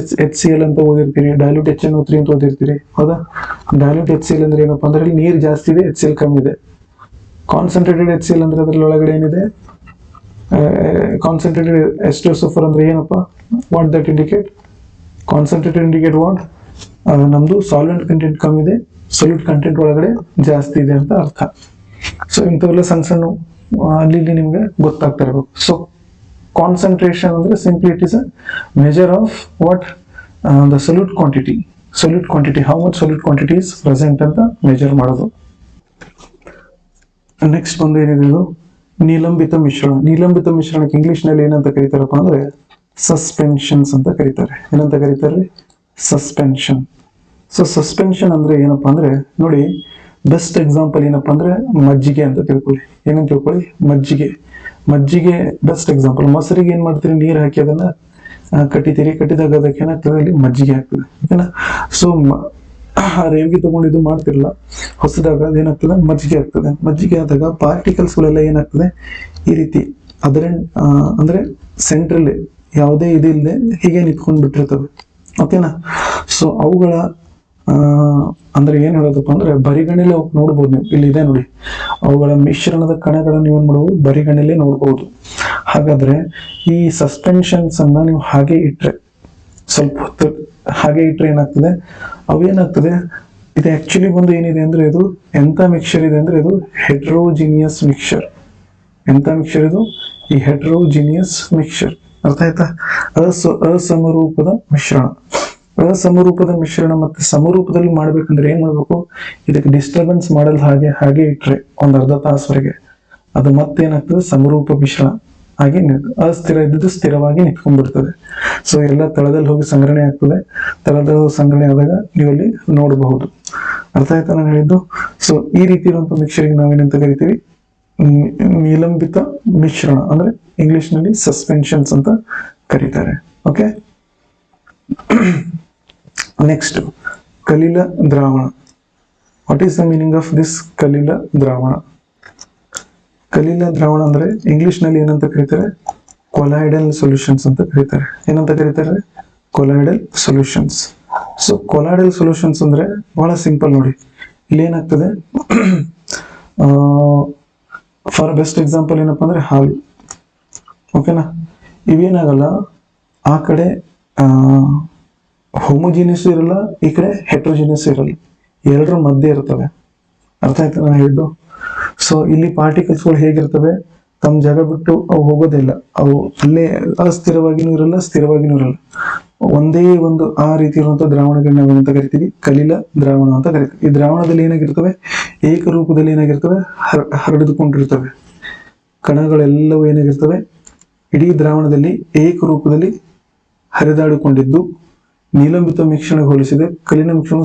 HCl ಅಂತ ಓದಿರ್ತೀರಿ, ಡೈಲ್ಯೂಟ್ HNO3 ಅಂತ ಓದಿರ್ತೀರಿ, ಹೌದಾ? ಡೈಲ್ಯೂಟ್ HCl ಅಂದ್ರೆ ಏನಪ್ಪಾ ಅಂದ್ರೆ ಇಲ್ಲಿ ನೀರು ಜಾಸ್ತಿ ಇದೆ, HCl ಕಮ್ಮಿ ಇದೆ. ಕಾನ್ಸಂಟ್ರೇಟೆಡ್ HCl ಅಂದ್ರೆ ಅದ್ರಲ್ಲಿ ಒಳಗಡೆ ಏನಿದೆ? ಕಾನ್ಸಂಟ್ರೇಟೆಡ್ H2SO4 ಅಂದ್ರೆ ಏನಪ್ಪಾ? What that indicate? Concentrated indicate what? ನಮ್ದು ಸಾಲ್ವೆಂಟ್ ಕಂಟೆಂಟ್ ಕಮ್ಮಿ ಇದೆ, ಸೊಲ್ಯೂಟ್ ಕಂಟೆಂಟ್ ಒಳಗಡೆ ಜಾಸ್ತಿ ಇದೆ ಅಂತ ಅರ್ಥ. ಸೊ ಇಂಥವೆಲ್ಲ ಸಣ್ಣ ಸಣ್ಣ ಅಲ್ಲಿ ನಿಮ್ಗೆ ಗೊತ್ತಾಗ್ತಾ ಇರಬೇಕು. ಸೊ ಕಾನ್ಸಂಟ್ರೇಷನ್ ಅಂದ್ರೆ simply it is a measure of what? The solute quantity, how much solute quantity is present ಅಂತ ಮೆಜರ್ ಮಾಡೋದು. ನೆಕ್ಸ್ಟ್ ಬಂದು ಏನಿದೆ ಇದು? ನಿಲಂಬಿತ ಮಿಶ್ರಣ. ನಿಲಂಬಿತ ಮಿಶ್ರಣಕ್ಕೆ ಇಂಗ್ಲಿಷ್ ನಲ್ಲಿ ಏನಂತ ಕರೀತಾರಪ್ಪ ಅಂದ್ರೆ ಸಸ್ಪೆನ್ಷನ್ಸ್ ಅಂತ ಕರೀತಾರೆ. ಏನಂತ ಕರೀತಾರೆ? ಸಸ್ಪೆನ್ಷನ್. ಸೊ ಸಸ್ಪೆನ್ಷನ್ ಅಂದ್ರೆ ಏನಪ್ಪಾ ಅಂದ್ರೆ ನೋಡಿ, ಬೆಸ್ಟ್ ಎಕ್ಸಾಂಪಲ್ ಏನಪ್ಪಾ ಅಂದ್ರೆ ಮಜ್ಜಿಗೆ ಅಂತ ತಿಳ್ಕೊಳ್ಳಿ. ಏನಂತ ತಿಳ್ಕೊಳ್ಳಿ? ಮಜ್ಜಿಗೆ ಬೆಸ್ಟ್ ಎಕ್ಸಾಂಪಲ್. ಮೊಸರಿಗೆ ಏನ್ ಮಾಡ್ತೀರಿ? ನೀರ್ ಹಾಕಿ ಅದನ್ನ ಕಟ್ಟಿತೀರಿ, ಕಟ್ಟಿದಾಗ ಅದಕ್ಕೆ ಏನಾಗ್ತದೆ? ಅಲ್ಲಿ ಮಜ್ಜಿಗೆ ಆಗ್ತದೆ. ಓಕೆನಾ? ಸೊ ರೇವಿಗೆ ತಗೊಂಡು ಇದು ಮಾಡ್ತಿರಲ್ಲ, ಹೊಸದಾಗ ಅದೇನಾಗ್ತದೆ? ಮಜ್ಜಿಗೆ ಆಗ್ತದೆ. ಮಜ್ಜಿಗೆ ಆದಾಗ ಪಾರ್ಟಿಕಲ್ಸ್ ಗಳೆಲ್ಲ ಏನಾಗ್ತದೆ? ಈ ರೀತಿ ಅದರ ಅಂದ್ರೆ ಸೆಂಟ್ರಲ್ಲಿ ಯಾವುದೇ ಇದಿಲ್ಲದೆ ಹೀಗೆ ನಿಂತ್ಕೊಂಡ್ ಬಿಟ್ಟಿರ್ತವೆ. ಓಕೆನಾ? ಸೊ ಅವುಗಳ ಅಂದ್ರೆ ಏನ್ ಹೇಳೋದಪ್ಪ ಅಂದ್ರೆ ಬರಿಗಣ್ಣಲ್ಲಿ ನೋಡ್ಬೋದು ನೀವು. ಇಲ್ಲಿ ಇದೆ ನೋಡಿ, ಅವುಗಳ ಮಿಶ್ರಣದ ಕಣಗಳನ್ನು ನೀವು ಏನ್ ಮಾಡಬಹುದು? ಬರಿಗಣ್ಣಲ್ಲೇ ನೋಡ್ಬಹುದು. ಹಾಗಾದ್ರೆ ಈ ಸಸ್ಪೆನ್ಷನ್ಸ್ ಅನ್ನ ನೀವು ಹಾಗೆ ಇಟ್ರೆ, ಸ್ವಲ್ಪ ಹೊತ್ತು ಹಾಗೆ ಇಟ್ರೆ ಏನಾಗ್ತದೆ? ಅವೇನಾಗ್ತದೆ? ಇದು ಆಕ್ಚುಲಿ ಒಂದು ಏನಿದೆ ಅಂದ್ರೆ ಇದು ಎಂತ ಮಿಕ್ಸರ್ ಇದೆ ಅಂದ್ರೆ ಇದು ಹೆಟ್ರೋಜಿನಿಯಸ್ ಮಿಕ್ಸರ್. ಎಂತ ಮಿಕ್ಸರ್ ಇದು? ಈ ಹೆಟ್ರೋಜಿನಿಯಸ್ ಮಿಕ್ಸರ್. ಅರ್ಥ ಆಯ್ತಾ? ಅಸಮರೂಪದ ಮಿಶ್ರಣ. ಅಸಮರೂಪದ ಮಿಶ್ರಣ ಮತ್ತೆ ಸಮರೂಪದಲ್ಲಿ ಮಾಡ್ಬೇಕಂದ್ರೆ ಏನ್ ಮಾಡ್ಬೇಕು? ಇದಕ್ಕೆ ಡಿಸ್ಟರ್ಬೆನ್ಸ್ ಮಾಡಲ್ ಹಾಗೆ ಇಟ್ರೆ ಒಂದ್ ಅರ್ಧ ತಾಸವರೆಗೆ ಅದು ಮತ್ತೇನಾಗ್ತದೆ? ಸಮರೂಪ ಮಿಶ್ರಣ ಹಾಗೆ ಅಸ್ಥಿರ ಇದ್ದದ್ದು ಸ್ಥಿರವಾಗಿ ನಿಂತ್ಕೊಂಡ್ಬಿಡ್ತದೆ. ಸೊ ಎಲ್ಲ ತಳದಲ್ಲಿ ಹೋಗಿ ಸಂಗ್ರಹಣೆ ಆಗ್ತದೆ. ತಳದಲ್ಲಿ ಹೋಗಿ ಸಂಗ್ರಹಣೆ ಆದಾಗ ನೀವು ಅಲ್ಲಿ ನೋಡಬಹುದು. ಅರ್ಥ ಆಯ್ತಾ ನಾನು ಹೇಳಿದ್ದು? ಸೊ ಈ ರೀತಿ ಇರುವಂತ ಮಿಕ್ಸರ್ಗೆ ನಾವೇನಂತ ಕರಿತೀವಿ? ನಿಲಂಬಿತ ಮಿಶ್ರಣ ಅಂದ್ರೆ ಇಂಗ್ಲಿಷ್ ನಲ್ಲಿ ಸಸ್ಪೆನ್ಷನ್ಸ್ ಅಂತ ಕರೀತಾರೆ. ಓಕೆ, ನೆಕ್ಸ್ಟ್ ಕಲಿಲ ದ್ರಾವಣ. What is the meaning of this ಕಲಿಲ ದ್ರಾವಣ? ಕಲಿಲ ದ್ರಾವಣ ಅಂದ್ರೆ ಇಂಗ್ಲಿಷ್ ನಲ್ಲಿ ಏನಂತ ಕರೀತಾರೆ? ಕೊಲಾಯ್ಡಲ್ ಸೊಲ್ಯೂಷನ್ಸ್ ಅಂತ ಕರೀತಾರೆ. ಏನಂತ ಕರೀತಾರೆ? Colloidal solutions. So colloidal solutions ಅಂದ್ರೆ ಬಹಳ ಸಿಂಪಲ್ ನೋಡಿ. ಇಲ್ಲಿ ಏನಾಗ್ತದೆ? ಫಾರ್ ಬೆಸ್ಟ್ ಎಕ್ಸಾಂಪಲ್ ಏನಪ್ಪಾ ಅಂದ್ರೆ ಹಾಲು. ಓಕೆನಾ? ಇವೇನಾಗಲ್ಲ, ಆ ಕಡೆ ಹೋಮೋಜಿನಿಯಸ್ ಇರಲ್ಲ, ಈ ಕಡೆ ಹೆಟ್ರೋಜಿನಿಯಸ್ ಇರಲ್ಲ, ಎರಡರ ಮಧ್ಯೆ ಇರ್ತವೆ. ಅರ್ಥ ಆಯ್ತಾ ನಾನು ಹೇಳಿದ್ದು? ಸೊ ಇಲ್ಲಿ ಪಾರ್ಟಿಕಲ್ಸ್ಗಳು ಹೇಗಿರ್ತವೆ? ತಮ್ಮ ಜಾಗ ಬಿಟ್ಟು ಅವು ಹೋಗೋದಿಲ್ಲ. ಅವು ಅಲ್ಲೇ ಅಸ್ಥಿರವಾಗಿನೂ ಇರಲ್ಲ, ಸ್ಥಿರವಾಗಿನೂ ಇರಲ್ಲ. ಒಂದೇ ಒಂದು ಆ ರೀತಿ ಇರುವಂತಹ ದ್ರಾವಣಗಳನ್ನ ನಾವು ಅಂತ ಕರಿತೀವಿ? ಕಲಿಲ ದ್ರಾವಣ ಅಂತ ಕರಿತೀವಿ. ಈ ದ್ರಾವಣದಲ್ಲಿ ಏನಾಗಿರ್ತವೆ? ಏಕರೂಪದಲ್ಲಿ ಏನಾಗಿರ್ತವೆ? ಹರಡಿದುಕೊಂಡಿರ್ತವೆ. ಕಣಗಳೆಲ್ಲವೂ ಏನಾಗಿರ್ತವೆ? ಇಡೀ ದ್ರಾವಣದಲ್ಲಿ ಏಕರೂಪದಲ್ಲಿ ಹರಿದಾಡಿಕೊಂಡಿದ್ದು ನಿಲಂಬಿತ ಮಿಶ್ರಣ ಹೋಲಿಸಿದೆ ಕಲಿನ ಮಿಶ್ರಣ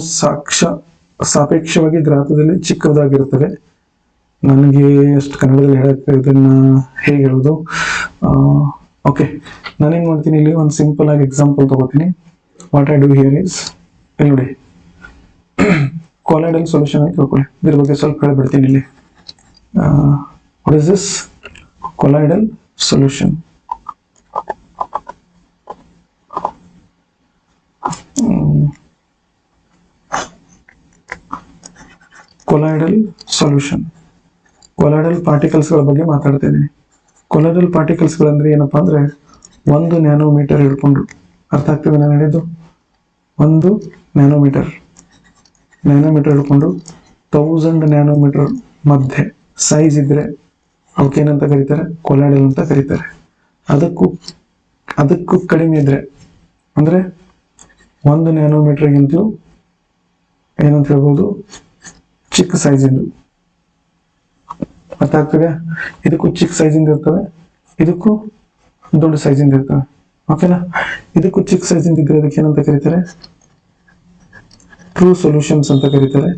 ಸಾಪೇಕ್ಷವಾಗಿ ಗಾತ್ರದಲ್ಲಿ ಚಿಕ್ಕದಾಗಿರುತ್ತವೆ. ನನಗೆ ಅಷ್ಟು ಕನ್ನಡದಲ್ಲಿ ಹೇಳಕ್ಕೆ ಇದನ್ನ ಹೇಗೆ ಹೇಳೋದು? ಓಕೆ, ನಾನೇನ್ ಮಾಡ್ತೀನಿ, ಇಲ್ಲಿ ಒಂದು ಸಿಂಪಲ್ ಆಗಿ ಎಕ್ಸಾಂಪಲ್ ತಗೋತೀನಿ. What I do here is, ಇಲ್ಲಿ ನೋಡಿ ಕೊಲಾಯ್ಡಲ್ ಸೊಲ್ಯೂಷನ್ ಅಂತ ತಿಳ್ಕೊಳ್ಳಿ. ಇದ್ರ ಬಗ್ಗೆ ಸ್ವಲ್ಪ ಹೇಳ್ಬಿಡ್ತೀನಿ ಇಲ್ಲಿ. What is this colloidal solution? Colloidal solution, colloidal ಪಾರ್ಟಿಕಲ್ಸ್ಗಳ ಬಗ್ಗೆ ಮಾತಾಡ್ತಾ ಇದ್ದೀನಿ. ಕೊಲಾಯ್ಡಲ್ ಪಾರ್ಟಿಕಲ್ಸ್ಗಳಂದ್ರೆ ಏನಪ್ಪಾ ಅಂದ್ರೆ 1 ನ್ಯಾನೋಮೀಟರ್ ಹಿಡ್ಕೊಂಡು, ಅರ್ಥ ಆಗ್ತದೆ ನಾನು ಹೇಳಿದ್ದು? 1 ನ್ಯಾನೋಮೀಟರ್ ಹಿಡ್ಕೊಂಡು 1000 ನ್ಯಾನೋಮೀಟರ್ ಮಧ್ಯೆ ಸೈಜ್ ಇದ್ರೆ ಅವಕ್ಕೇನಂತ ಕರೀತಾರೆ? ಕೊಲಾಯ್ಡಲ್ ಅಂತ ಕರೀತಾರೆ. ಅದಕ್ಕೂ ಕಡಿಮೆ ಇದ್ರೆ ಅಂದ್ರೆ 1 ನ್ಯಾನೋಮೀಟರ್ಗಿಂತಲೂ ಏನಂತ ಹೇಳ್ಬೋದು? ಚಿಕ್ಕ ಸೈಜಿಂದು. ಅರ್ಥ ಆಗ್ತದೆ? ಇದಕ್ಕೂ ಚಿಕ್ಕ ಸೈಜಿಂದ ಇರ್ತವೆ, ಇದಕ್ಕೂ ದೊಡ್ಡ ಸೈಜಿಂದ ಇರ್ತವೆ. ಓಕೆನಾ? ಇದಕ್ಕೂ ಚಿಕ್ಕ ಸೈಜಿಂದ ಇದ್ರೆ ಅದಕ್ಕೆ ಏನಂತ ಕರೀತಾರೆ? ಟ್ರೂ ಸೊಲ್ಯೂಷನ್ಸ್ ಅಂತ ಕರೀತಾರೆ.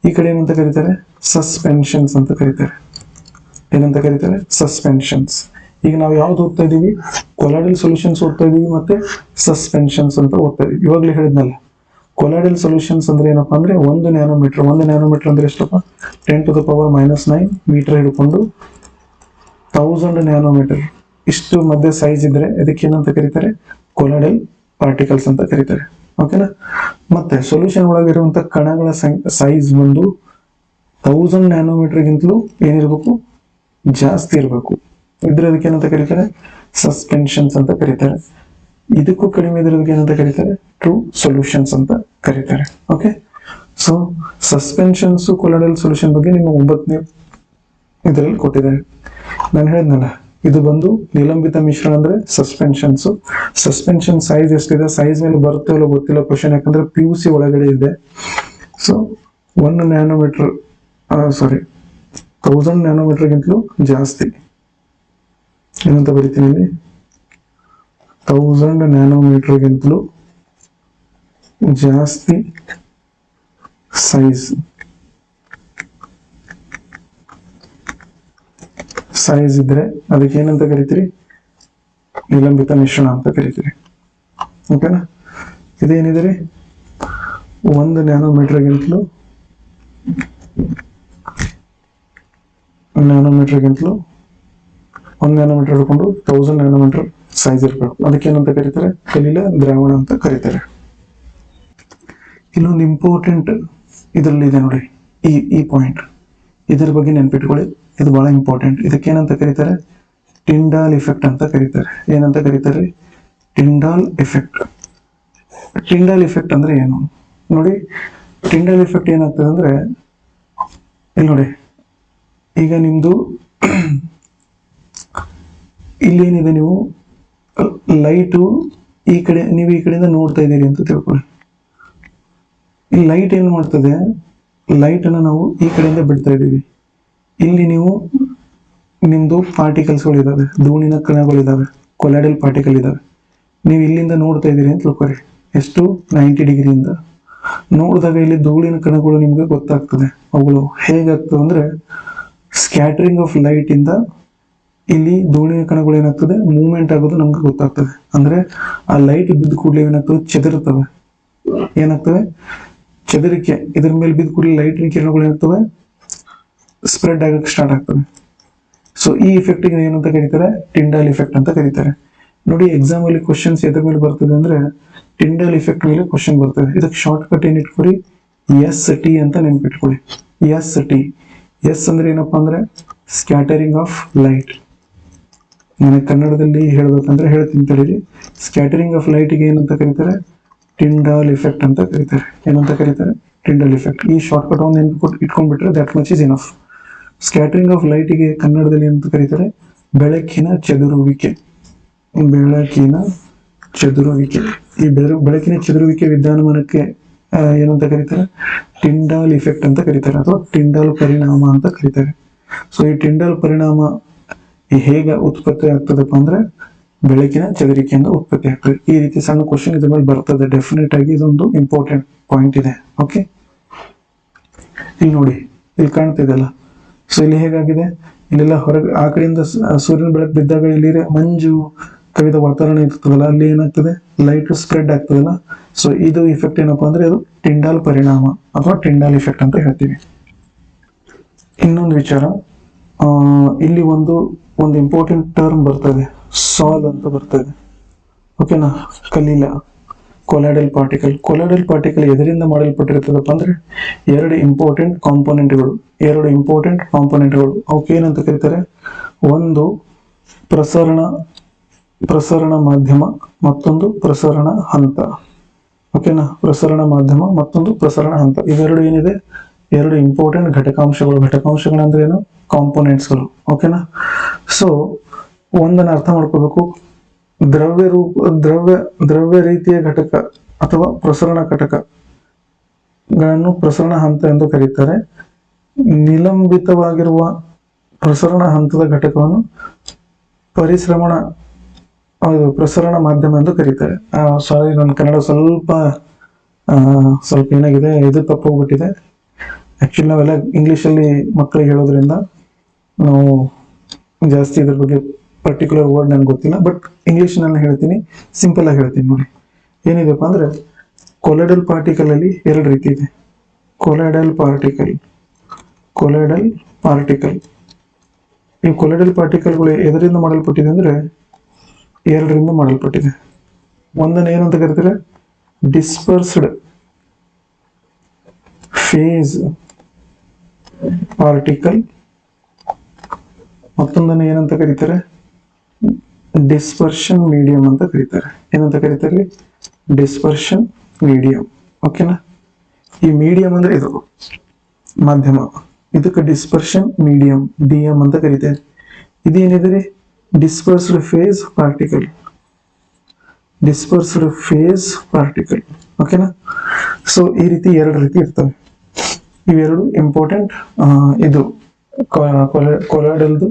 ಈ ಕಡೆ ಏನಂತ ಕರೀತಾರೆ? ಸಸ್ಪೆನ್ಷನ್ಸ್ ಅಂತ ಕರೀತಾರೆ. ಏನಂತ ಕರೀತಾರೆ? ಸಸ್ಪೆನ್ಷನ್ಸ್. ಈಗ ನಾವು ಯಾವ್ದು ಓದ್ತಾ ಇದೀವಿ? ಕೊಲಾಯ್ಡಲ್ ಸೊಲ್ಯೂಷನ್ಸ್ ಓದ್ತಾ ಇದೀವಿ, ಮತ್ತೆ ಸಸ್ಪೆನ್ಷನ್ಸ್ ಅಂತ ಓದ್ತಾ ಇದೀವಿ. ಇವಾಗ್ಲೇ ಹೇಳಿದ್ನಲ್ಲ, ಕೊಲಾಯ್ಡಲ್ ಸೊಲ್ಯೂಷನ್ಸ್ ಅಂದ್ರೆ ಏನಪ್ಪಾ ಅಂದ್ರೆ 1 ನ್ಯಾನೋಮೀಟರ್ ಅಂದ್ರೆ ಎಷ್ಟಪ್ಪ? 10⁻⁹ ಮೀಟರ್ ಹಿಡ್ಕೊಂಡು 1000 ನ್ಯಾನೋಮೀಟರ್ ಇಷ್ಟು ಮಧ್ಯೆ ಸೈಜ್ ಇದ್ರೆ ಅದಕ್ಕೆ ಏನಂತ ಕರೀತಾರೆ? ಕೊಲಾಯ್ಡಲ್ ಪಾರ್ಟಿಕಲ್ಸ್ ಅಂತ ಕರೀತಾರೆ. ಓಕೆನಾ? ಮತ್ತೆ ಸೊಲ್ಯೂಷನ್ ಒಳಗಿರುವಂತ ಕಣಗಳ ಸೈಜ್ ಬಂದು 1000 ನ್ಯಾನೋಮೀಟರ್ಗಿಂತಲೂ ಏನಿರ್ಬೇಕು? ಜಾಸ್ತಿ ಇರಬೇಕು. ಇದ್ರೆ ಅದಕ್ಕೆ ಏನಂತ ಕರೀತಾರೆ? ಸಸ್ಪೆನ್ಷನ್ಸ್ ಅಂತ ಕರೀತಾರೆ. ಇದಕ್ಕೂ ಕಡಿಮೆ ಇದ್ರದಕ್ಕೆ ಏನಂತ ಕರೀತಾರೆ? ಟ್ರೂ ಸೊಲ್ಯೂಷನ್ಸ್ ಅಂತ ಕರೀತಾರೆ. Okay, so suspensions colloidal solution ಬಗ್ಗೆ ನಿಮ್ಮ 9ನೇ ಇದರಲ್ಲಿ ಕೊಟ್ಟಿದ್ದಾರೆ. ನಾನು ಹೇಳಿದ್ನಲ್ಲ, ಇದು ಬಂದು ನಿಲಂಬಿತ ಮಿಶ್ರಣ ಅಂದ್ರೆ ಸಸ್ಪೆನ್ಷನ್ಸ್. ಸಸ್ಪೆನ್ಷನ್ ಸೈಜ್ ಎಷ್ಟಿದೆ? ಸೈಜ್ ಮೇಲೆ ಬರುತ್ತೆ ಇಲ್ಲ ಗೊತ್ತಿಲ್ಲ ಕ್ವಶನ್, ಯಾಕಂದ್ರೆ PUC ಒಳಗಡೆ ಇದೆ. ಸೊ 1 ನ್ಯಾನೋಮೀಟರ್ 1000 ನ್ಯಾನೋಮೀಟರ್ಗಿಂತಲೂ ಜಾಸ್ತಿ ಏನಂತ ಬರೀತೀನಿ ಇಲ್ಲಿ? 1000 ನ್ಯಾನೋಮೀಟರ್ಗಿಂತಲೂ ಜಾಸ್ತಿ ಸೈಜ್ ಇದ್ರೆ ಅದಕ್ಕೆ ಏನಂತ ಕರಿತೀರಿ? ನಿಲಂಬಿತ ಮಿಶ್ರಣ ಅಂತ ಕರಿತೀರಿ. ಓಕೆನಾ? ಇದೇನಿದೆ ರೀ? 1 ನ್ಯಾನೋಮೀಟರ್ಗಿಂತಲೂ 1 ನ್ಯಾನೋಮೀಟರ್ ಹಿಡ್ಕೊಂಡು 1000 ನ್ಯಾನೋಮೀಟರ್ ಸೈಜ್ ಇರಬೇಕು. ಅದಕ್ಕೆ ಏನಂತ ಕರೀತಾರೆ? ಕಲೀಲ ದ್ರಾವಣ ಅಂತ ಕರೀತಾರೆ. ಇಲ್ಲೊಂದು ಇಂಪಾರ್ಟೆಂಟ್ ಇದರಲ್ಲಿ ಇದೆ ನೋಡಿ, ಈ ಪಾಯಿಂಟ್, ಇದರ ಬಗ್ಗೆ ನೆನ್ಪಿಟ್ಕೊಳ್ಳಿ, ಇದು ಬಹಳ ಇಂಪಾರ್ಟೆಂಟ್. ಇದಕ್ಕೆ ಏನಂತ ಕರೀತಾರೆ? ಟಿಂಡಾಲ್ ಇಫೆಕ್ಟ್ ಅಂತ ಕರೀತಾರೆ. ಏನಂತ ಕರೀತಾರೆ? Tyndall effect. ಟಿಂಡಾಲ್ ಇಫೆಕ್ಟ್ ಅಂದ್ರೆ ಏನು ನೋಡಿ? ಟಿಂಡಾಲ್ ಇಫೆಕ್ಟ್ ಏನಾಗ್ತದೆ ಅಂದ್ರೆ, ಇಲ್ಲಿ ನೋಡಿ, ಈಗ ನಿಮ್ದು ಇಲ್ಲೇನಿದೆ, ನೀವು ಲೈಟು ಈ ಕಡೆಯಿಂದ ನೋಡ್ತಾ ಇದ್ದೀರಿ ಅಂತ ತಿಳ್ಕೊಳ್ಳಿ. ಈ ಲೈಟ್ ಏನ್ ಮಾಡ್ತದೆ? ಲೈಟ್ ಅನ್ನ ನಾವು ಈ ಕಡೆಯಿಂದ ಬಿಡ್ತಾ ಇದ್ದೀವಿ. ಇಲ್ಲಿ ನೀವು ನಿಮ್ದು ಪಾರ್ಟಿಕಲ್ಸ್ಗಳು ಇದಾವೆ, ಧೂಳಿನ ಕಣಗಳಿದಾವೆ, ಕೊಲಾಯ್ಡಲ್ ಪಾರ್ಟಿಕಲ್ ಇದಾವೆ. ನೀವು ಇಲ್ಲಿಂದ ನೋಡ್ತಾ ಇದ್ದೀರಿ ಅಂತ ತಿಳ್ಕೊರಿ. ಎಷ್ಟು? 90 ಡಿಗ್ರಿಯಿಂದ ನೋಡಿದಾಗ ಇಲ್ಲಿ ಧೂಳಿನ ಕಣಗಳು ನಿಮ್ಗೆ ಗೊತ್ತಾಗ್ತದೆ. ಅವುಗಳು ಹೇಗಾಗ್ತವೆ ಅಂದ್ರೆ, ಸ್ಕ್ಯಾಟರಿಂಗ್ ಆಫ್ ಲೈಟ್ ಇಂದ ಇಲ್ಲಿ ಧೂಳಿನ ಕಣಗಳು ಏನಾಗ್ತದೆ? ಮೂವ್ಮೆಂಟ್ ಆಗೋದು ನಮ್ಗೆ ಗೊತ್ತಾಗ್ತದೆ. ಅಂದ್ರೆ ಆ ಲೈಟ್ ಬಿದ್ದ ಕೂಡಲೇ ಏನಾಗ್ತದೆ? ಚೆದರ್ತವೆ. ಏನಾಗ್ತವೆ? ಚದರಿಕೆ. ಇದ್ರ ಮೇಲೆ ಬಿದ್ದ ಕೂಡಲೇ ಲೈಟಿನ ಕಿರಣಗಳು ಏನಾಗ್ತವೆ? ಸ್ಪ್ರೆಡ್ ಆಗಕ್ಕೆ ಸ್ಟಾರ್ಟ್ ಆಗ್ತವೆ. ಸೊ ಈ ಇಫೆಕ್ಟ್ ಏನಂತ ಕರೀತಾರೆ? ಟಿಂಡಾಲ್ ಇಫೆಕ್ಟ್ ಅಂತ ಕರೀತಾರೆ. ನೋಡಿ, ಎಕ್ಸಾಮ್ ಅಲ್ಲಿ ಕ್ವಶನ್ಸ್ ಎದ್ರ ಮೇಲೆ ಬರ್ತದೆ ಅಂದ್ರೆ ಟಿಂಡಾಲ್ ಇಫೆಕ್ಟ್ ಮೇಲೆ ಕ್ವಶನ್ ಬರ್ತದೆ. ಇದಕ್ಕೆ ಶಾರ್ಟ್ ಕಟ್ ಏನ್ ಇಟ್ಕೊರಿ? ST ಅಂತ ನೆನ್ಪಿಟ್ಕೊಳ್ಳಿ. ST. ಎಸ್ ಅಂದ್ರೆ ಏನಪ್ಪಾ ಅಂದ್ರೆ ಸ್ಕ್ಯಾಟರಿಂಗ್ ಆಫ್ ಲೈಟ್. ನನಗೆ ಕನ್ನಡದಲ್ಲಿ ಹೇಳ್ಬೇಕಂದ್ರೆ ಹೇಳ್ತೀನಿ ತಡೀರಿ. ಸ್ಕ್ಯಾಟರಿಂಗ್ ಆಫ್ ಲೈಟ್ಗೆ ಏನಂತ ಕರೀತಾರೆ? ಟಿಂಡಾಲ್ ಇಫೆಕ್ಟ್ ಅಂತ ಕರೀತಾರೆ. ಏನಂತ ಕರೀತಾರೆ? Tyndall effect. ಈ ಶಾರ್ಟ್ ಕಟ್ ಒಂದು ಇಟ್ಕೊಂಡ್ಬಿಟ್ರೆ that much is enough. Scattering of ಲೈಟ್ಗೆ ಕನ್ನಡದಲ್ಲಿ ಏನಂತ ಕರೀತಾರೆ? ಬೆಳಕಿನ ಚದುರುವಿಕೆ. ಬೆಳಕಿನ ಚದುರುವಿಕೆ. ಈ ಬೆಳಕಿನ ಚದುರುವಿಕೆ ವಿದ್ಯಮಾನಕ್ಕೆ ಏನಂತ ಕರೀತಾರೆ? ಟಿಂಡಾಲ್ ಇಫೆಕ್ಟ್ ಅಂತ ಕರೀತಾರೆ, ಅಥವಾ ಟಿಂಡಾಲ್ ಪರಿಣಾಮ ಅಂತ ಕರೀತಾರೆ. ಸೊ ಈ ಟಿಂಡಾಲ್ ಪರಿಣಾಮ ಹೇಗೆ ಉತ್ಪತ್ತಿ ಆಗ್ತದಪ್ಪ ಅಂದ್ರೆ ಬೆಳಕಿನ ಚದುರಿಕೆಯಿಂದ ಉತ್ಪತ್ತಿ ಆಗ್ತದೆ. ಈ ರೀತಿ ಸಣ್ಣ ಕ್ವಶನ್ ಇದ್ರ ಮೇಲೆ ಬರ್ತದೆ. ಡೆಫಿನೆಟ್ ಆಗಿ ಇದೊಂದು ಇಂಪಾರ್ಟೆಂಟ್ ಪಾಯಿಂಟ್ ಇದೆ. ಓಕೆ, ಇಲ್ಲಿ ನೋಡಿ, ಇಲ್ಲಿ ಕಾಣ್ತಿದೆಲ್ಲ. ಸೊ ಇಲ್ಲಿ ಹೇಗಾಗಿದೆ? ಇಲ್ಲೆಲ್ಲ ಹೊರಗೆ ಆ ಕಡೆಯಿಂದ ಸೂರ್ಯನ ಬೆಳಕು ಬಿದ್ದಾಗ ಇಲ್ಲಿ ಮಂಜು ಕವಿದ ವಾತಾವರಣ ಇರ್ತದಲ್ಲ ಅಲ್ಲಿ ಏನಾಗ್ತದೆ ಲೈಟ್ ಸ್ಪ್ರೆಡ್ ಆಗ್ತದಲ್ಲ. ಸೊ ಇದು ಇಫೆಕ್ಟ್ ಏನಪ್ಪಾ ಅಂದ್ರೆ ಅದು ಟಿಂಡಾಲ್ ಪರಿಣಾಮ ಅಥವಾ ಟಿಂಡಾಲ್ ಇಫೆಕ್ಟ್ ಅಂತ ಹೇಳ್ತೀವಿ. ಇನ್ನೊಂದು ವಿಚಾರ, ಇಲ್ಲಿ ಒಂದು ಇಂಪಾರ್ಟೆಂಟ್ ಟರ್ಮ್ ಬರ್ತದೆ, ಸಾಲ್ ಅಂತ ಬರ್ತದೆ. ಓಕೆನಾ, ಕಲೀಲ ಕೊಲಾಯ್ಡಲ್ ಪಾರ್ಟಿಕಲ್ ಎದರಿಂದ ಮಾಡಲ್ಪಟ್ಟಿರ್ತದಪ್ಪ ಅಂದ್ರೆ ಎರಡು ಇಂಪಾರ್ಟೆಂಟ್ ಕಾಂಪೋನೆಂಟ್ಗಳು ಅವಕ್ಕೆ ಏನಂತ ಕರೀತಾರೆ, ಒಂದು ಪ್ರಸರಣ ಮಾಧ್ಯಮ, ಮತ್ತೊಂದು ಪ್ರಸರಣ ಹಂತ. ಓಕೆನಾ, ಪ್ರಸರಣ ಮಾಧ್ಯಮ ಮತ್ತೊಂದು ಪ್ರಸರಣ ಹಂತ, ಇವೆರಡು ಏನಿದೆ ಎರಡು ಇಂಪಾರ್ಟೆಂಟ್ ಘಟಕಾಂಶಗಳಂದ್ರೆ ಏನು, ಕಾಂಪೋನೆಂಟ್ಸ್ಗಳು. ಓಕೆನಾ, ಸೊ ಒಂದನ್ನ ಅರ್ಥ ಮಾಡ್ಕೋಬೇಕು, ದ್ರವ್ಯ ರೀತಿಯ ಘಟಕ ಅಥವಾ ಪ್ರಸರಣ ಘಟಕಗಳನ್ನು ಪ್ರಸರಣ ಹಂತ ಎಂದು ಕರೀತಾರೆ. ನಿಲಂಬಿತವಾಗಿರುವ ಪ್ರಸರಣ ಹಂತದ ಘಟಕವನ್ನು ಪ್ರಸರಣ ಮಾಧ್ಯಮ ಎಂದು ಕರೀತಾರೆ. ಸಾರಿ, ನನ್ನ ಕನ್ನಡ ಸ್ವಲ್ಪ ಏನಾಗಿದೆ, ಇದು ತಪ್ಪೋಗ್ಬಿಟ್ಟಿದೆ. ಆಕ್ಚುಲಿ ನಾವೆಲ್ಲ ಇಂಗ್ಲಿಷಲ್ಲಿ ಮಕ್ಕಳಿಗೆ ಹೇಳೋದ್ರಿಂದ ನಾವು ಜಾಸ್ತಿ ಇದ್ರ ಬಗ್ಗೆ ಪರ್ಟಿಕ್ಯುಲರ್ ವರ್ಡ್ ನನ್ಗೆ ಗೊತ್ತಿಲ್ಲ, ಬಟ್ ಇಂಗ್ಲಿಷ್ನಲ್ಲಿ ಹೇಳ್ತೀನಿ, ಸಿಂಪಲ್ ಆಗಿ ಹೇಳ್ತೀನಿ ನೋಡಿ. ಏನಿದೆಪ್ಪ ಅಂದ್ರೆ ಕೊಲಾಯ್ಡಲ್ ಪಾರ್ಟಿಕಲ್ ಅಲ್ಲಿ ಎರಡು ರೀತಿ ಇದೆ. ಕೊಲಾಯ್ಡಲ್ ಪಾರ್ಟಿಕಲ್ ಈ ಕೊಲಾಯ್ಡಲ್ ಪಾರ್ಟಿಕಲ್ಗಳು ಎದರಿಂದ ಮಾಡಲ್ಪಟ್ಟಿದೆ ಅಂದ್ರೆ ಎರಡರಿಂದ ಮಾಡಲ್ಪಟ್ಟಿದೆ. ಒಂದನ್ನು ಏನಂತ ಕರೀತಾರೆ, ಡಿಸ್ಪರ್ಸ್ಡ್ ಫೇಸ್ ಪಾರ್ಟಿಕಲ್, ಮತ್ತೊಂದನ್ನು ಏನಂತ ಕರೀತಾರೆ, ಡಿಸ್ಪರ್ಷನ್ ಮೀಡಿಯಂ ಅಂತ ಕರೀತಾರೆ. ಏನಂತ ಕರೀತಾರೆ, ಡಿಸ್ಪರ್ಷನ್ ಮೀಡಿಯಂ. ಓಕೆನಾ, ಈ ಮೀಡಿಯಂ ಅಂದ್ರೆ ಇದು ಮಾಧ್ಯಮ, ಇದಕ್ಕೆ ಡಿಸ್ಪರ್ಷನ್ ಮೀಡಿಯಂ DM ಅಂತ ಕರೀತಾರೆ. ಇದೇನಿದೆ, ಡಿಸ್ಪರ್ಸ್ಡ್ ಫೇಸ್ ಪಾರ್ಟಿಕಲ್. ಓಕೆನಾ, ಸೊ ಈ ರೀತಿ ಎರಡು ರೀತಿ ಇರ್ತವೆ. ಇವೆರಡು ಇಂಪಾರ್ಟೆಂಟ್. ಇದು ಕೊಲಾಯ್ಡಲ್ದು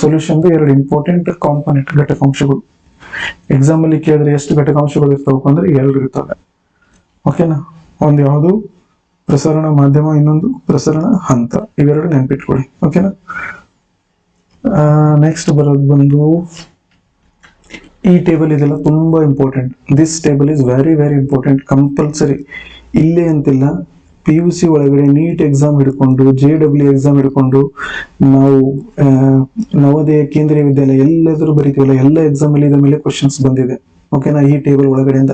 ಸೊಲ್ಯೂಷನ್ ಎರಡು ಇಂಪಾರ್ಟೆಂಟ್ ಕಾಂಪೋನೆಂಟ್ ಘಟಕಾಂಶಗಳು. ಎಕ್ಸಾಮ್ ಅಲ್ಲಿ ಕೇಳಿದ್ರೆ ಎಷ್ಟು ಘಟಕಾಂಶಗಳು ಇರ್ತಾವಪ್ಪ ಅಂದ್ರೆ ಎರಡು ಇರ್ತವೆ. ಓಕೆನಾ, ಒಂದು ಯಾವುದು ಪ್ರಸರಣ ಮಾಧ್ಯಮ, ಇನ್ನೊಂದು ಪ್ರಸರಣ ಹಂತ. ಇವೆರಡು ನೆನ್ಪಿಟ್ಕೊಳ್ಳಿ. ಓಕೆನಾ, ನೆಕ್ಸ್ಟ್ ಬಂದು ಈ ಟೇಬಲ್ ಇದೆಲ್ಲ ತುಂಬಾ important. This table is very important, compulsory. ಇಲ್ಲೇ ಅಂತಿಲ್ಲ, PUC ಒಳಗಡೆ ನೀಟ್ ಎಕ್ಸಾಮ್ ಹಿಡ್ಕೊಂಡು JEE ಎಕ್ಸಾಮ್ ಹಿಡ್ಕೊಂಡು ನಾವು ನವೋದಯ ಕೇಂದ್ರೀಯ ವಿದ್ಯಾಲಯ ಎಲ್ಲಾದ್ರೂ ಬರೀತೀವಲ್ಲ, ಎಲ್ಲ ಎಕ್ಸಾಮ್ ಅಲ್ಲಿ ಇದ್ರ ಮೇಲೆ ಕ್ವಶನ್ಸ್ ಬಂದಿದೆ. ಓಕೆನಾ, ಈ ಟೇಬಲ್ ಒಳಗಡೆಯಿಂದ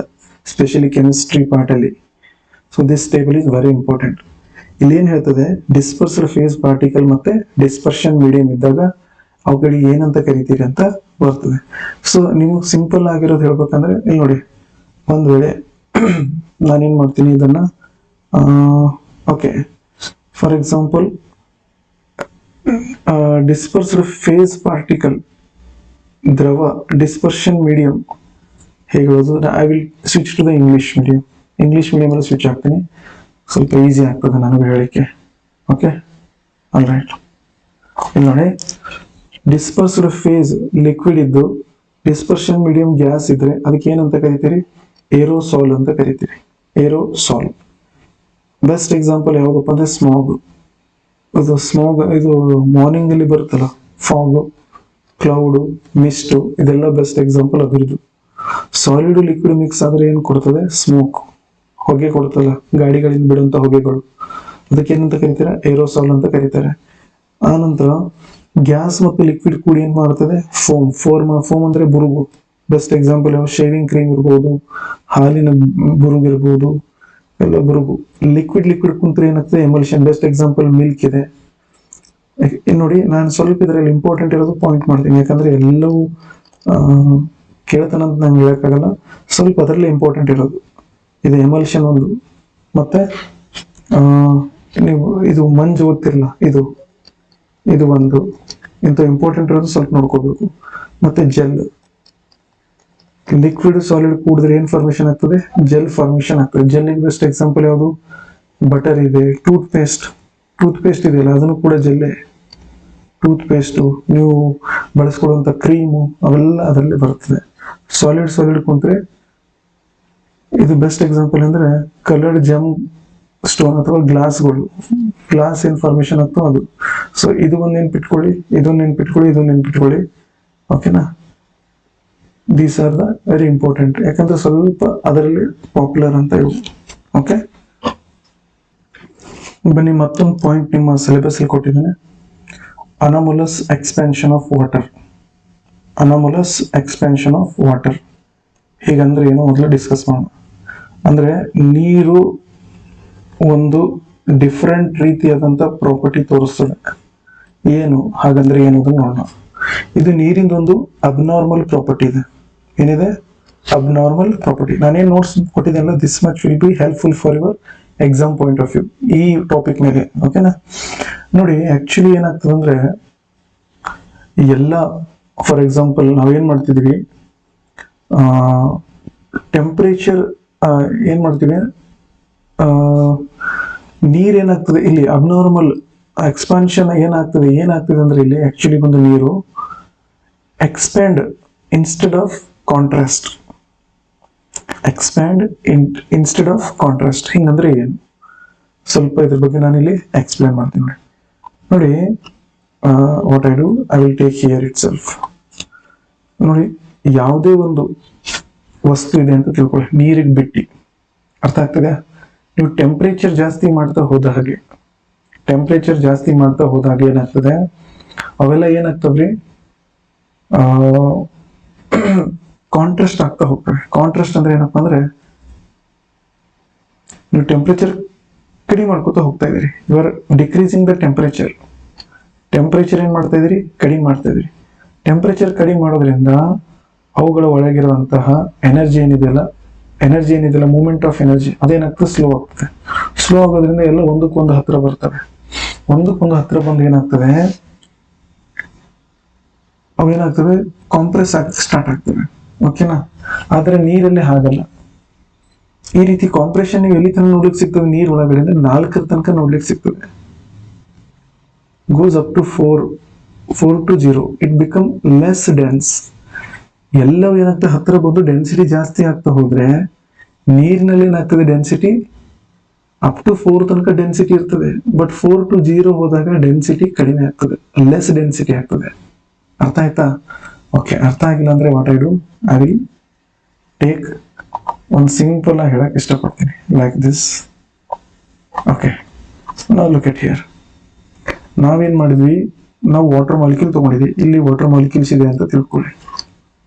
ಸ್ಪೆಷಲಿ ಕೆಮಿಸ್ಟ್ರಿ ಪಾರ್ಟ್ ಅಲ್ಲಿ. So this table is very important. ಇಲ್ಲಿ ಏನ್ ಹೇಳ್ತದೆ, ಡಿಸ್ಪರ್ಸ್ಡ್ ಫೇಸ್ ಪಾರ್ಟಿಕಲ್ ಮತ್ತೆ ಡಿಸ್ಪರ್ಷನ್ ಮೀಡಿಯಂ ಇದ್ದಾಗ ಅವುಗಳಿಗೆ ಏನಂತ ಕರಿತೀರಿ ಅಂತ ಬರ್ತದೆ. ಸೊ ನೀವು ಸಿಂಪಲ್ ಆಗಿರೋದು ಹೇಳ್ಬೇಕಂದ್ರೆ ಇಲ್ಲಿ ನೋಡಿ, ಒಂದ್ ವೇಳೆ ನಾನೇನ್ ಮಾಡ್ತೀನಿ ಇದನ್ನ, okay, for example dispersed phase particle ದ್ರವ ಡಿಸ್ಪರ್ಷನ್ ಮೀಡಿಯಂ ಹೇಳೋದು, I will switch to the English medium ಅಲ್ಲಿ ಸ್ವಿಚ್ ಆಗ್ತೀನಿ, ಸ್ವಲ್ಪ ಈಸಿ ಆಗ್ತದೆ ನನಗೆ ಹೇಳಿಕೆ. Okay, all right. ಇಲ್ಲಿ ನೋಡಿ, ಡಿಸ್ಪರ್ಸ್ಡ್ ಫೇಸ್ ಲಿಕ್ವಿಡ್ ಇದ್ದು ಡಿಸ್ಪರ್ಷನ್ ಮೀಡಿಯಂ ಗ್ಯಾಸ್ ಇದ್ರೆ ಅದಕ್ಕೆ ಏನಂತ ಕರಿತೀರಿ, ಏರೋಸಾಲ್ ಅಂತ ಕರಿತೀರಿ. ಏರೋಸಾಲ್ ಬೆಸ್ಟ್ ಎಕ್ಸಾಂಪಲ್ ಯಾವ್ದಪ್ಪ ಅಂದ್ರೆ ಸ್ಮಾಗ್. ಇದು ಮಾರ್ನಿಂಗ್ ಅಲ್ಲಿ ಬರುತ್ತಲ್ಲ, ಫಾಗ್, ಕ್ಲೌಡ್, ಮಿಸ್ಟ್, ಇದೆಲ್ಲ ಬೆಸ್ಟ್ ಎಕ್ಸಾಂಪಲ್ ಅದ್ರದ್ದು. ಸಾಲಿಡ್ ಲಿಕ್ವಿಡ್ ಮಿಕ್ಸ್ ಆದ್ರೆ ಏನ್ ಕೊಡ್ತದೆ, ಸ್ಮೋಕ್, ಹೊಗೆ ಕೊಡ್ತಲ್ಲ, ಗಾಡಿಗಳಿಂದ ಬಿಡುವಂತ ಹೊಗೆಗಳು, ಅದಕ್ಕೆ ಏನಂತ ಕರೀತಾರೆ, ಏರೋಸಾಲ್ ಅಂತ ಕರೀತಾರೆ. ಆ ನಂತರ ಗ್ಯಾಸ್ ಮತ್ತು ಲಿಕ್ವಿಡ್ ಕೂಡಿ ಏನ್ ಮಾಡ್ತದೆ, ಫೋಮ್ ಅಂದ್ರೆ ಬುರುಗು. ಬೆಸ್ಟ್ ಎಕ್ಸಾಂಪಲ್ ಯಾವ, ಶೇವಿಂಗ್ ಕ್ರೀಮ್ ಇರ್ಬೋದು, ಹಾಲಿನ ಬುರುಗು ಇರ್ಬೋದು, ಎಲ್ಲ ಬುರುಗು. ಲಿಕ್ವಿಡ್ ಕುಂತ್ರೆ ಏನಾಗ್ತದೆ, ಎಮಲ್ಷನ್. ಬೆಸ್ಟ್ ಎಕ್ಸಾಂಪಲ್ ಮಿಲ್ಕ್ ಇದೆ. ನೋಡಿ, ನಾನು ಸ್ವಲ್ಪ ಇದರಲ್ಲಿ ಇಂಪಾರ್ಟೆಂಟ್ ಇರೋದು ಪಾಯಿಂಟ್ ಮಾಡ್ತೀನಿ, ಯಾಕಂದ್ರೆ ಎಲ್ಲವೂ ಕೇಳ್ತಾನಂತ ನಂಗೆ ಹೇಳಕ್ಕಾಗಲ್ಲ, ಸ್ವಲ್ಪ ಅದರಲ್ಲೇ ಇಂಪಾರ್ಟೆಂಟ್ ಇರೋದು ಇದು ಎಮಲ್ಷನ್ ಒಂದು. ಮತ್ತೆ ನೀವು ಇದು ಮಂಜು ಗೊತ್ತಿರಲ್ಲ, ಇದು ಒಂದು ಇಂಥ ಇಂಪಾರ್ಟೆಂಟ್ ಇರೋದು ಸ್ವಲ್ಪ ನೋಡ್ಕೋಬೇಕು. ಮತ್ತೆ ಜೆಲ್, ಲಿಕ್ವಿಡ್ ಸಾಲಿಡ್ ಕೂಡಿದ್ರೆ ಏನ್ ಫಾರ್ಮೇಶನ್ ಆಗ್ತದೆ, ಜೆಲ್ ಫಾರ್ಮೇಶನ್ ಆಗ್ತದೆ. ಜೆಲ್ಲಿಗೆ ಬೆಸ್ಟ್ ಎಕ್ಸಾಂಪಲ್ ಯಾವುದು, ಬಟರ್ ಇದೆ, ಟೂತ್ ಪೇಸ್ಟ್ ಇದೆಯಲ್ಲ ಅದನ್ನು ಕೂಡ ಜೆಲ್ಲೇ. ಟೂತ್ ಪೇಸ್ಟ್, ನೀವು ಬಳಸ್ಕೊಡುವಂತ ಕ್ರೀಮು, ಅವೆಲ್ಲ ಅದರಲ್ಲೇ ಬರ್ತದೆ. ಸಾಲಿಡ್ ಕುಂತ್ರೆ ಇದು ಬೆಸ್ಟ್ ಎಕ್ಸಾಂಪಲ್ ಅಂದ್ರೆ ಕಲರ್ಡ್ ಜಮ್ ಸ್ಟೋನ್ ಅಥವಾ ಗ್ಲಾಸ್ ಇನ್ಫಾರ್ಮೇಶನ್ ಆಗ್ತದೆ ಅದು. ಸೊ ಇದು ಒಂದು ನೆನ್ಪಿಟ್ಕೊಳ್ಳಿ, ಇದೊಂದು ನೆನ್ಪಿಟ್ಕೊಳ್ಳಿ. ಓಕೆನಾ, these are the very important, ಯಾಕಂದ್ರೆ ಸ್ವಲ್ಪ ಅದರಲ್ಲಿ ಪಾಪ್ಯುಲರ್ ಅಂತ ಇವು. ಓಕೆ, ಬನ್ನಿ ಮತ್ತೊಂದು ಪಾಯಿಂಟ್ ನಿಮ್ಮ ಸಿಲೆಬಸ್ ಅಲ್ಲಿ ಕೊಟ್ಟಿದ್ದೇನೆ. Anomalous expansion of water. Anomalous expansion of water ಹೀಗಂದ್ರೆ ಏನು ಮೊದಲು ಡಿಸ್ಕಸ್ ಮಾಡೋಣ. ಅಂದ್ರೆ ನೀರು ಒಂದು ಡಿಫ್ರೆಂಟ್ ರೀತಿಯಾದಂಥ ಪ್ರಾಪರ್ಟಿ ತೋರಿಸ್ತದೆ. ಏನು ಹಾಗಂದ್ರೆ ಏನು ಅಂತ ನೋಡೋಣ. ಇದು ನೀರಿಂದ ಒಂದು ಅಬ್ನಾರ್ಮಲ್ ಪ್ರಾಪರ್ಟಿ ಇದೆ. ಏನಿದೆ? Abnormal property. ನಾನೇನು ನೋಟ್ಸ್ ಕೊಟ್ಟಿದ್ದೆಲ್ಲ this much will be helpful for your exam point of view ಈ ಟಾಪಿಕ್ ಮೇಲೆ. ಓಕೆನಾ? ನೋಡಿ, ಆಕ್ಚುಲಿ ಏನಾಗ್ತದೆ ಅಂದ್ರೆ ಎಲ್ಲ, ಫಾರ್ ಎಕ್ಸಾಂಪಲ್ ನಾವೇನ್ ಮಾಡ್ತಿದ್ವಿ, ಟೆಂಪರೇಚರ್ ಏನ್ ಮಾಡ್ತೀವಿ, ನೀರೇನಾಗ್ತದೆ ಇಲ್ಲಿ ಅಬ್ನಾರ್ಮಲ್ ಎಕ್ಸ್ಪಾನ್ಷನ್ ಏನಾಗ್ತದೆ ಅಂದ್ರೆ ಇಲ್ಲಿ ಆಕ್ಚುಲಿ ಬಂದು ನೀರು expand instead of contrast. Expand instead of contrast ಹಿಂಗಂದ್ರೆ ಏನು, ಸ್ವಲ್ಪ ಇದ್ರ ಬಗ್ಗೆ ನಾನಿಲ್ಲಿ ಎಕ್ಸ್ಪ್ಲೇನ್ ಮಾಡ್ತೀನಿ. ನೋಡಿ, what I do, I will take here itself. ನೋಡಿ, ಯಾವುದೇ ಒಂದು ವಸ್ತು ಇದೆ ಅಂತ ತಿಳ್ಕೊಳ್ಳಿ, ನೀರಿಗೆ ಬಿಟ್ಟು. ಅರ್ಥ ಆಗ್ತದೆ? ನೀವು ಟೆಂಪರೇಚರ್ ಜಾಸ್ತಿ ಮಾಡ್ತಾ ಹೋದ ಹಾಗೆ ಏನಾಗ್ತದೆ, ಅವೆಲ್ಲ ಏನಾಗ್ತವ್ರಿ, ಕಾಂಟ್ರಾಸ್ಟ್ ಆಗ್ತಾ ಹೋಗ್ತವೆ. ಕಾಂಟ್ರಾಸ್ಟ್ ಅಂದ್ರೆ ಏನಪ್ಪಾ ಅಂದ್ರೆ, ನೀವು ಟೆಂಪರೇಚರ್ ಕಡಿಮೆ ಮಾಡ್ಕೋತಾ ಹೋಗ್ತಾ ಇದೀರಿ, you are decreasing the temperature. Temperature ಏನ್ ಮಾಡ್ತಾ ಇದೀರಿ? ಕಡಿಮೆ ಮಾಡ್ತಾ ಇದೀರಿ. ಟೆಂಪರೇಚರ್ ಕಡಿಮೆ ಮಾಡೋದ್ರಿಂದ ಅವುಗಳ ಒಳಗಿರುವಂತಹ ಎನರ್ಜಿ ಏನಿದೆಯಲ್ಲ, ಮೂವ್ಮೆಂಟ್ ಆಫ್ ಎನರ್ಜಿ ಅದೇನಾಗ್ತದೆ, ಸ್ಲೋ ಆಗ್ತದೆ. ಸ್ಲೋ ಆಗೋದ್ರಿಂದ ಎಲ್ಲ ಒಂದಕ್ಕೊಂದು ಹತ್ರ ಬರ್ತವೆ. ಒಂದಕ್ಕೊಂದು ಹತ್ರ ಬಂದು ಏನಾಗ್ತದೆ, ಅವೇನಾಗ್ತವೆ, ಕಾಂಪ್ರೆಸ್ ಆಗಿ ಸ್ಟಾರ್ಟ್ ಆಗ್ತವೆ. ಓಕೆನಾ? ಆದ್ರೆ ನೀರಲ್ಲಿ ಹಾಗಲ್ಲ. ಈ ರೀತಿ ಕಾಂಪ್ರೆಷನ್ ನೀವು ಎಲ್ಲಿ ತನಕ ನೋಡ್ಲಿಕ್ಕೆ ಸಿಗ್ತದೆ, ನೀರ್ ಒಳಗಡೆ 4 ತನಕ ನೋಡ್ಲಿಕ್ಕೆ ಸಿಗ್ತದೆ. goes up to 4 to 0. It become less dense. ಎಲ್ಲವೂ ಏನಾಗ್ತದೆ, ಹತ್ರ ಬಂದು ಡೆನ್ಸಿಟಿ ಜಾಸ್ತಿ ಆಗ್ತಾ ಹೋದ್ರೆ ನೀರಿನಲ್ಲಿ ಏನಾಗ್ತದೆ, ಡೆನ್ಸಿಟಿ ಅಪ್ ಟು 4 ತನಕ ಡೆನ್ಸಿಟಿ ಇರ್ತದೆ. ಬಟ್ 4 to 0 ಹೋದಾಗ ಡೆನ್ಸಿಟಿ ಕಡಿಮೆ ಆಗ್ತದೆ, ಲೆಸ್ ಡೆನ್ಸಿಟಿ ಆಗ್ತದೆ. ಅರ್ಥ ಆಯ್ತಾ? ಓಕೆ, ಅರ್ಥ ಆಗಿಲ್ಲ ಅಂದ್ರೆ what I do, I will take ಒಂದು ಸಿಂಪಲ್ ಆಗಿ ಹೇಳಕ್ ಇಷ್ಟಪಡ್ತೀನಿ, ಲೈಕ್ ದಿಸ್. ಓಕೆ, ನಾವು ಲುಕ್ ಎಟ್ ಹಿಯರ್. ನಾವೇನ್ ಮಾಡಿದ್ವಿ, ನಾವು ವಾಟರ್ ಮಾಲಿಕ್ಯೂಲ್ ತಗೊಂಡಿದ್ವಿ. ಇಲ್ಲಿ ವಾಟರ್ ಮಾಲಿಕ್ಯೂಲ್ಸ್ ಇದೆ ಅಂತ ತಿಳ್ಕೊಳ್ಳಿ.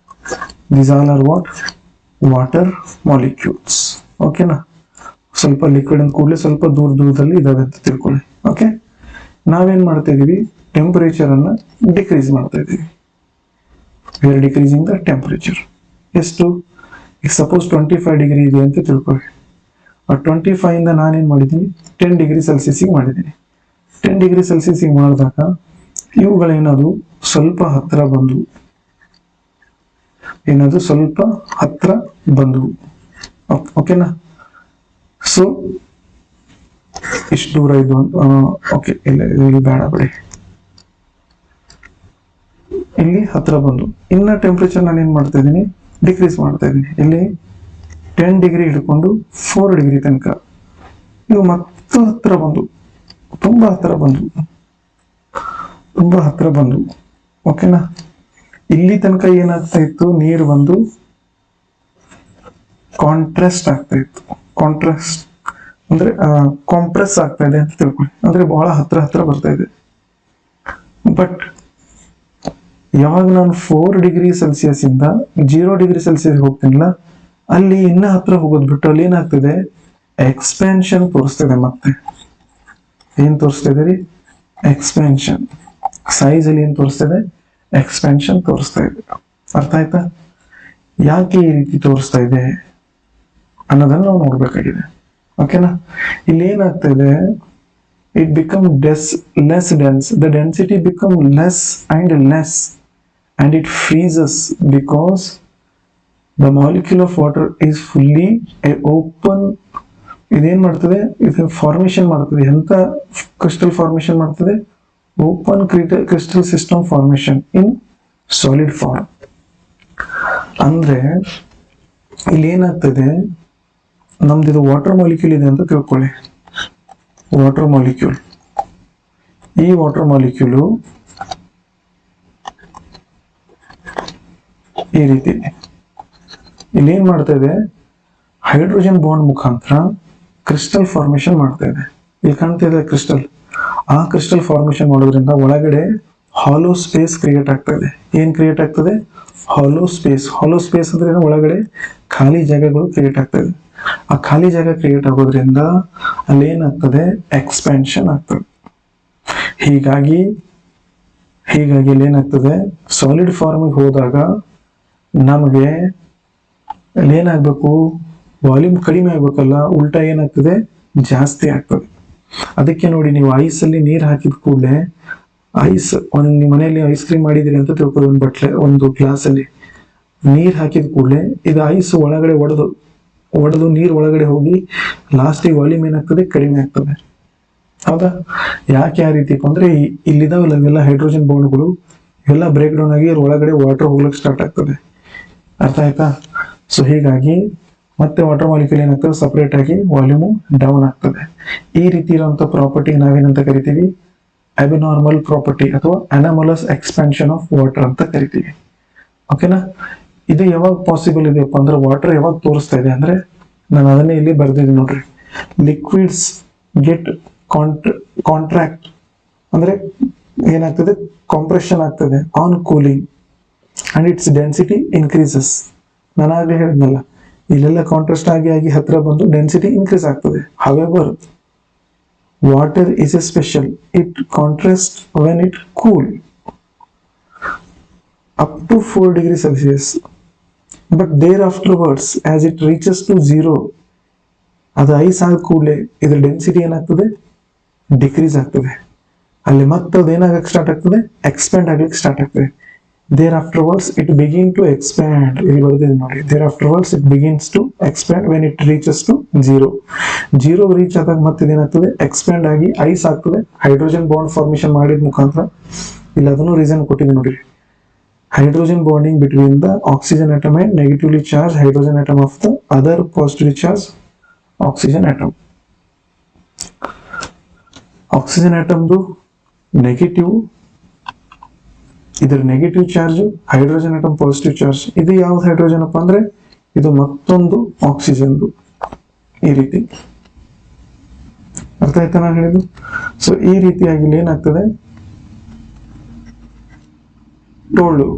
These all are what? Water molecules. ಓಕೆನಾ? ಸ್ವಲ್ಪ ಲಿಕ್ವಿಡ್ ಅಂತ ಕೂಡಲೇ ಸ್ವಲ್ಪ ದೂರದಲ್ಲಿ ಇದಾವೆ ಅಂತ ತಿಳ್ಕೊಳ್ಳಿ. ಓಕೆ, ನಾವೇನ್ ಮಾಡ್ತಾ ಇದೀವಿ, ಟೆಂಪರೇಚರ್ ಅನ್ನ ಡಿಕ್ರೀಸ್ ಮಾಡ್ತಾ ಇದೀವಿ. We R decreasing the temperature. ಎಷ್ಟು? ಈಗ ಸಪೋಸ್ 25 ಡಿಗ್ರಿ ಇದೆ ಅಂತ ತಿಳ್ಕೊಳ್ಳಿ. ಆ 25 ಇಂದ ನಾನೇನ್ ಮಾಡಿದೀನಿ, 10 ಡಿಗ್ರಿ ಸೆಲ್ಸಿಯಸ್ಗೆ ಮಾಡಿದ್ದೀನಿ. 10 ಡಿಗ್ರಿ ಸೆಲ್ಸಿಯಸ್ಗೆ ಮಾಡಿದಾಗ ಇವುಗಳೇನದು ಸ್ವಲ್ಪ ಹತ್ರ ಬಂದು ಓಕೆನಾ? ಸೊ ಇಷ್ಟು ದೂರ ಇದು. ಓಕೆ, ಇಲ್ಲಿ ಬೇಡ ಬಿಡಿ, ಇಲ್ಲಿ ಹತ್ರ ಬಂದು ಇನ್ನ ಟೆಂಪರೇಚರ್ ನಾನು ಏನ್ ಮಾಡ್ತಾ ಇದ್ದೀನಿ, ಡಿಕ್ರೀಸ್ ಮಾಡ್ತಾ ಇದ್ದೀನಿ. ಇಲ್ಲಿ 10 ಡಿಗ್ರಿ ಹಿಡ್ಕೊಂಡು 4 ಡಿಗ್ರಿ ತನಕ ಇವು ಮತ್ತೆ ತುಂಬಾ ಹತ್ರ ಬಂದು ಓಕೆನಾ? ಇಲ್ಲಿ ತನಕ ಏನಾಗ್ತಾ ಇತ್ತು, ನೀರು ಬಂದು ಕಾಂಟ್ರಾಸ್ಟ್ ಆಗ್ತಾ ಇತ್ತು. ಕಾಂಟ್ರಾಸ್ಟ್ ಅಂದ್ರೆ ಕಾಂಪ್ರೆಸ್ ಆಗ್ತಾ ಇದೆ ಅಂತ ತಿಳ್ಕೊಳ್ಳಿ. ಅಂದ್ರೆ ಬಹಳ ಹತ್ರ ಬರ್ತಾ ಇದೆ. ಬಟ್ ಯಾವಾಗ ನಾನು 4 ಡಿಗ್ರಿ ಸೆಲ್ಸಿಯಸ್ ಇಂದ 0 ಡಿಗ್ರಿ ಸೆಲ್ಸಿಯಸ್ ಹೋಗ್ತೀನಿಲ್ಲ, ಅಲ್ಲಿ ಇನ್ನ ಹತ್ರ ಹೋಗೋದ್ ಬಿಟ್ಟು ಅಲ್ಲಿ ಏನಾಗ್ತದೆ, ಎಕ್ಸ್ಪೆನ್ಷನ್ ತೋರಿಸ್ತದೆ. ಮತ್ತೆ ಏನ್ ತೋರಿಸ್ತಾ ಇದೆ ರೀ? ಎಕ್ಸ್ಪೆನ್ಷನ್. ಸೈಜ್ ಅಲ್ಲಿ ಏನ್ ತೋರಿಸ್ತದೆ? ಎಕ್ಸ್ಪೆನ್ಷನ್ ತೋರಿಸ್ತಾ ಇದೆ. ಅರ್ಥ ಆಯ್ತಾ? ಯಾಕೆ ಈ ರೀತಿ ತೋರಿಸ್ತಾ ಇದೆ ಅನ್ನೋದನ್ನ ನಾವು ನೋಡ್ಬೇಕಾಗಿದೆ. ಓಕೆನಾ? ಇಲ್ಲಿ ಏನಾಗ್ತಾ ಇದೆ, it become less dense. The density become less and it freezes because the molecule of water is fully open. ಇದೇನ್ ಮಾಡ್ತದೆ, ಇದು ಫಾರ್ಮೇಶನ್ ಮಾಡ್ತದೆ. ಎಂತ ಕ್ರಿಸ್ಟಲ್ ಫಾರ್ಮೇಶನ್ ಮಾಡ್ತದೆ? Open crystal system formation in solid form. ಅಂದ್ರೆ ಇಲ್ಲಿ ಏನಾಗ್ತದೆ, ನಮ್ದು ವಾಟರ್ ಮಾಲಿಕ್ಯೂಲ್ ಇದೆ ಅಂತ ತಿಳ್ಕೊಳ್ಳಿ. ವಾಟರ್ ಮಾಲಿಕ್ಯೂಲ್, ಈ ವಾಟರ್ ಮಾಲಿಕ್ಯೂಲು ಈ ರೀತಿ ಇಲ್ಲಿ ಏನ್ ಮಾಡ್ತಾ ಇದೆ, ಹೈಡ್ರೋಜನ್ ಬಾಂಡ್ ಮುಖಾಂತರ ಕ್ರಿಸ್ಟಲ್ ಫಾರ್ಮೇಶನ್ ಮಾಡ್ತಾ ಇದೆ. ಇಲ್ಲಿ ಕಾಣ್ತಾ ಇದೆ ಕ್ರಿಸ್ಟಲ್. ಆ ಕ್ರಿಸ್ಟಲ್ ಫಾರ್ಮೇಶನ್ ಮಾಡೋದ್ರಿಂದ ಒಳಗಡೆ ಹಾಲೋ ಸ್ಪೇಸ್ ಕ್ರಿಯೇಟ್ ಆಗ್ತಾ ಇದೆ. ಏನ್ ಕ್ರಿಯೇಟ್ ಆಗ್ತದೆ? ಹಾಲೋ ಸ್ಪೇಸ್. ಹಾಲೋ ಸ್ಪೇಸ್ ಅಂದ್ರೆ ಒಳಗಡೆ ಖಾಲಿ ಜಾಗಗಳು ಕ್ರಿಯೇಟ್ ಆಗ್ತದೆ. ಆ ಖಾಲಿ ಜಾಗ ಕ್ರಿಯೇಟ್ ಆಗೋದ್ರಿಂದ ಅಲ್ಲಿ ಏನಾಗ್ತದೆ? ಎಕ್ಸ್ಪ್ಯಾನ್ಷನ್ ಆಗ್ತದೆ. ಹೀಗಾಗಿ ಇಲ್ಲಿ ಏನಾಗ್ತದೆ, ಸಾಲಿಡ್ ಫಾರ್ಮಿಗೆ ಹೋದಾಗ ನಮಗೆ ಅಲ್ಲಿ ಏನಾಗ್ಬೇಕು? ವಾಲ್ಯೂಮ್ ಕಡಿಮೆ ಆಗ್ಬೇಕಲ್ಲ, ಉಲ್ಟಾ ಏನಾಗ್ತದೆ? ಜಾಸ್ತಿ ಆಗ್ತದೆ. ಅದಕ್ಕೆ ನೋಡಿ, ನೀವು ಐಸ್ ಅಲ್ಲಿ ನೀರು ಹಾಕಿದ ಕೂಡಲೇ ಐಸ್ ನಿಮ್ಮ ಮನೆಯಲ್ಲಿ ಐಸ್ ಕ್ರೀಮ್ ಮಾಡಿದಿರಿ ಅಂತ ತಿಳ್ಕೊಳ್ಳಿ, ಒಂದು ಗ್ಲಾಸ್ ಅಲ್ಲಿ ನೀರ್ ಹಾಕಿದ ಕೂಡಲೇ ಇದು ಐಸ್ ಒಳಗಡೆ ಒಡೆದು ನೀರು ಒಳಗಡೆ ಹೋಗಿ ಲಾಸ್ಟಿಗೆ ವಾಲ್ಯೂಮ್ ಏನಾಗ್ತದೆ? ಕಡಿಮೆ ಆಗ್ತದೆ. ಹೌದಾ? ಯಾಕೆ ಆ ರೀತಿ ಅಂದ್ರೆ ಇಲ್ಲಿದಾವಲ್ಲ ಇವೆಲ್ಲ ಹೈಡ್ರೋಜನ್ ಬಾಂಡ್ಗಳು ಎಲ್ಲ ಬ್ರೇಕ್ ಡೌನ್ ಆಗಿ ಒಳಗಡೆ ವಾಟರ್ ಹೋಗ್ಲಿಕ್ಕೆ ಸ್ಟಾರ್ಟ್ ಆಗ್ತದೆ. ಅರ್ಥ ಆಯ್ತಾ? ಸೊ ಹೀಗಾಗಿ ಮತ್ತೆ ವಾಟರ್ ಮಾಲಿಕ್ಯೂಲ್ ಏನಾಗ್ತದೆ? ಸಪರೇಟ್ ಆಗಿ ವಾಲ್ಯೂಮ್ ಡೌನ್ ಆಗ್ತದೆ. ಈ ರೀತಿ ಇರುವಂತ ಪ್ರಾಪರ್ಟಿ ನಾವೇನಂತ ಕರಿತೀವಿ? ಅಬ್ನಾರ್ಮಲ್ ಪ್ರಾಪರ್ಟಿ ಅಥವಾ ಅನಾಮಲಸ್ ಎಕ್ಸ್ಪಾನ್ಷನ್ ಆಫ್ ವಾಟರ್ ಅಂತ ಕರಿತೀವಿ. ಓಕೆನಾ? ಇದು ಯಾವಾಗ ಪಾಸಿಬಲ್ ಇದೆಯಪ್ಪ ಅಂದ್ರೆ, ವಾಟರ್ ಯಾವಾಗ ತೋರಿಸ್ತಾ ಇದೆ ಅಂದ್ರೆ, ನಾನು ಅದನ್ನೇ ಇಲ್ಲಿ ಬರ್ದಿದ್ದೀನಿ ನೋಡ್ರಿ. ಲಿಕ್ವಿಡ್ಸ್ ಗೆಟ್ ಕಾಂಟ್ರಾಕ್ಟ್ ಅಂದ್ರೆ ಏನಾಗ್ತದೆ? ಕಾಂಪ್ರೆಷನ್ ಆಗ್ತದೆ on cooling and it's density increases. ನಾನು ಆಗಲೇ ಹೇಳಿದ್ನಲ್ಲ, ಇಲ್ಲೆಲ್ಲ ಕಾಂಟ್ರಾಸ್ಟ್ ಆಗಿ ಹತ್ರ ಬಂದು ಡೆನ್ಸಿಟಿ ಇನ್ಕ್ರೀಸ್ ಆಗ್ತದೆ. However water is a special, it contrasts when it cool up to 4 degrees Celsius, but thereafterwards as it reaches to 0, ಅದು ಐಸ್ ಆದ ಕೂಡಲೇ ಇದ್ರ ಡೆನ್ಸಿಟಿ ಏನಾಗ್ತದೆ? ಡಿಕ್ರೀಸ್ ಆಗ್ತದೆ. ಅಲ್ಲಿ ಮತ್ತೆ ಅದು ಏನಾಗಕ್ಕೆ ಸ್ಟಾರ್ಟ್ ಆಗ್ತದೆ? ಎಕ್ಸ್ಪ್ಯಾಂಡ್ ಆಗ್ಲಿಕ್ಕೆ ಸ್ಟಾರ್ಟ್ ಆಗ್ತದೆ. thereafterwards it begin to expand. ಇಲ್ಲಿ ಬರ್ದಿದೆ ನೋಡಿ, thereafterwards it begins to expand when it reaches to 0 reach ಆದಾಗ ಮತ್ತೆ ಇದೇನಾಗ್ತದೆ? ಎಕ್ಸ್ಪ್ಯಾಂಡ್ ಆಗಿ ಐಸ್ ಆಗ್ತದೆ. ಹೈಡ್ರೋಜನ್ ಬಾಂಡ್ ಫಾರ್ಮೇಶನ್ ಮಾಡಿದ ಮುಖಾಂತರ ಇಲ್ಲಿ ಅದನ್ನು ರೀಸನ್ ಕೊಟ್ಟಿದೆ ನೋಡಿ. Hydrogen bonding between the oxygen atom and negatively charged hydrogen atom of the other positively charged oxygen atom. Oxygen ಆಟಮ್ದು ನೆಗೆಟಿವ್, ಇದರ negative charge, hydrogen atom positive charge. ಇದು ಯಾವ್ದು ಹೈಡ್ರೋಜನ್ ಅಪ್ಪ ಅಂದ್ರೆ ಇದು ಮತ್ತೊಂದು ಆಕ್ಸಿಜನ್ದು. ಈ ರೀತಿ ಅರ್ಥ ಆಯ್ತಾ ನಾನು ಹೇಳಿದ್ದು? ಸೊ ಈ ರೀತಿಯಾಗಿ ಇಲ್ಲಿ ಏನಾಗ್ತದೆ? ಟೋಳು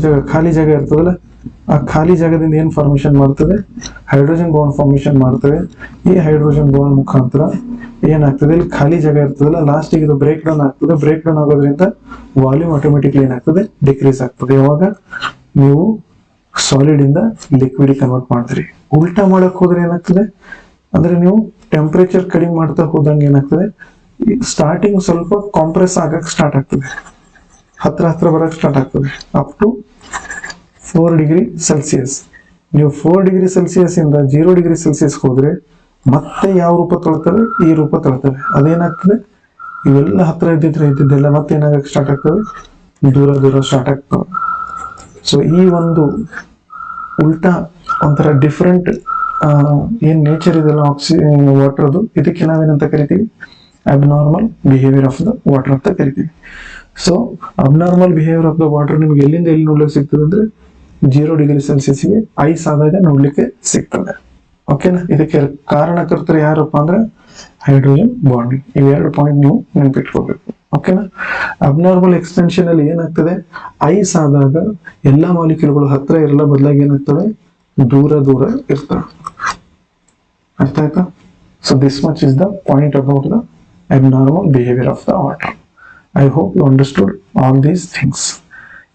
ಜಾಗ, ಖಾಲಿ ಜಾಗ ಇರ್ತದಲ್ಲ, ಆ ಖಾಲಿ ಜಾಗದಿಂದ ಏನ್ ಫಾರ್ಮೇಶನ್ ಮಾಡ್ತದೆ? ಹೈಡ್ರೋಜನ್ ಬಾಂಡ್ ಫಾರ್ಮೇಶನ್ ಮಾಡ್ತದೆ. ಈ ಹೈಡ್ರೋಜನ್ ಬಾಂಡ್ ಮುಖಾಂತರ ಏನಾಗ್ತದೆ? ಇಲ್ಲಿ ಖಾಲಿ ಜಾಗ ಇರ್ತದಲ್ಲ, ಲಾಸ್ಟಿಗೆ ಇದು ಬ್ರೇಕ್ ಡೌನ್ ಆಗ್ತದೆ. ಬ್ರೇಕ್ ಡೌನ್ ಆಗೋದ್ರಿಂದ ವಾಲ್ಯೂಮ್ ಆಟೋಮೆಟಿಕ್ಲಿ ಏನಾಗ್ತದೆ? ಡಿಕ್ರೀಸ್ ಆಗ್ತದೆ. ಯಾವಾಗ ನೀವು ಸಾಲಿಡ್ ಇಂದ ಲಿಕ್ವಿಡ್ ಕನ್ವರ್ಟ್ ಮಾಡ್ತೀರಿ. ಉಲ್ಟಾ ಮಾಡಕ್ ಹೋದ್ರೆ ಏನಾಗ್ತದೆ ಅಂದ್ರೆ, ನೀವು ಟೆಂಪರೇಚರ್ ಕಡಿಮೆ ಮಾಡ್ತಾ ಹೋದಂಗೆ ಏನಾಗ್ತದೆ? ಸ್ಟಾರ್ಟಿಂಗ್ ಸ್ವಲ್ಪ ಕಾಂಪ್ರೆಸ್ ಆಗಕ್ ಸ್ಟಾರ್ಟ್ ಆಗ್ತದೆ, ಹತ್ರ ಬರಕ್ ಸ್ಟಾರ್ಟ್ ಆಗ್ತದೆ ಅಪ್ ಟು 4 ಡಿಗ್ರಿ ಸೆಲ್ಸಿಯಸ್. ನೀವು 4 ಡಿಗ್ರಿ ಸೆಲ್ಸಿಯಸ್ ಇಂದ 0 ಡಿಗ್ರಿ ಸೆಲ್ಸಿಯಸ್ ಹೋದ್ರೆ ಮತ್ತೆ ಯಾವ ರೂಪ ತೊಳ್ತವೆ? ಈ ರೂಪ ತೊಳ್ತವೆ. ಅದೇನಾಗ್ತದೆ? ಇವೆಲ್ಲ ಹತ್ರ ಇದ್ದಿದ್ದೆಲ್ಲ ಮತ್ತೆ ಏನಾಗಕ್ಕೆ ಸ್ಟಾರ್ಟ್ ಆಗ್ತವೆ? ದೂರ ಸ್ಟಾರ್ಟ್ ಆಗ್ತವೆ. ಸೊ ಈ ಒಂದು ಉಲ್ಟಾ ಒಂಥರ ಡಿಫ್ರೆಂಟ್ ಏನ್ ನೇಚರ್ ಇದೆಲ್ಲ ವಾಟರ್ದು, ಇದಕ್ಕೆ ನಾವೇನಂತ ಕರಿತೀವಿ? Abnormal behaviour of the water ಅಂತ ಕರಿತೀವಿ. So abnormal behaviour of the water ನಿಮ್ಗೆ ಎಲ್ಲಿ ನೋಡ್ಲಿಕ್ಕೆ ಸಿಗ್ತದೆ ಅಂದ್ರೆ 0 ಡಿಗ್ರಿ ಸೆಲ್ಸಿಯಸ್ಗೆ ಐಸ್ ಆದಾಗ ನೋಡ್ಲಿಕ್ಕೆ ಸಿಗ್ತದೆ. ಓಕೆನಾ? ಇದಕ್ಕೆ ಕಾರಣಕರ್ತರು ಯಾರಪ್ಪ ಅಂದ್ರೆ ಹೈಡ್ರೋಜನ್ ಬಾಂಡಿಂಗ್. ಇವೆರಡು ಪಾಯಿಂಟ್ ನೀವು ನೆನ್ಪಿಟ್ಕೋಬೇಕು. ಓಕೆನಾ? ಅಬ್ನಾರ್ಮಲ್ ಎಕ್ಸ್ಟೆನ್ಷನ್ ಅಲ್ಲಿ ಏನಾಗ್ತದೆ? ಐಸ್ ಆದಾಗ ಎಲ್ಲಾ ಮಾಲಿಕ್ಯೂಲ್ಗಳು ಹತ್ರ ಇರಲ್ಲ, ಬದಲಾಗಿ ಏನಾಗ್ತವೆ? ದೂರ ಇರ್ತವೆ. ಅರ್ಥ ಆಯ್ತಾ? So this much is the point about the abnormal behavior of the water. I hope you understood all these things.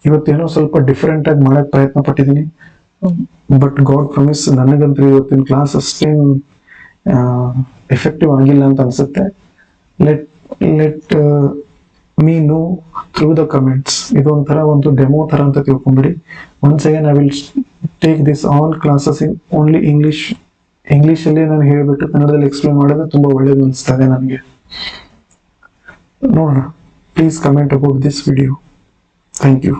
ಇವತ್ತೇನೋ ಸ್ವಲ್ಪ ಡಿಫರೆಂಟ್ ಆಗಿ ಮಾಡಕ್ ಪ್ರಯತ್ನ ಪಟ್ಟಿದ್ದೀನಿ, ಬಟ್ ಗಾಡ್ ಪ್ರಾಮಿಸ್ ನನಗಂತೂ ಇವತ್ತಿನ ಕ್ಲಾಸ್ ಅಷ್ಟೇನು ಎಫೆಕ್ಟಿವ್ ಆಗಿಲ್ಲ ಅಂತ ಅನ್ಸುತ್ತೆ. Let me know through the comments. ಇದೊಂಥರ ಒಂದು ಡೆಮೋ ತರ ಅಂತ ತಿಳ್ಕೊಂಬಿಡಿ. Once again I will take this all classes in only ಇಂಗ್ಲಿಷಲ್ಲಿ ನಾನು ಹೇಳ್ಬಿಟ್ಟು ಕನ್ನಡದಲ್ಲಿ ಎಕ್ಸ್ಪ್ಲೇನ್ ಮಾಡೋದು ತುಂಬಾ ಒಳ್ಳೇದು ಅನಿಸ್ತಾ ಇದೆ ನನಗೆ. ನೋಡೋಣ. Please comment about this video. Thank you.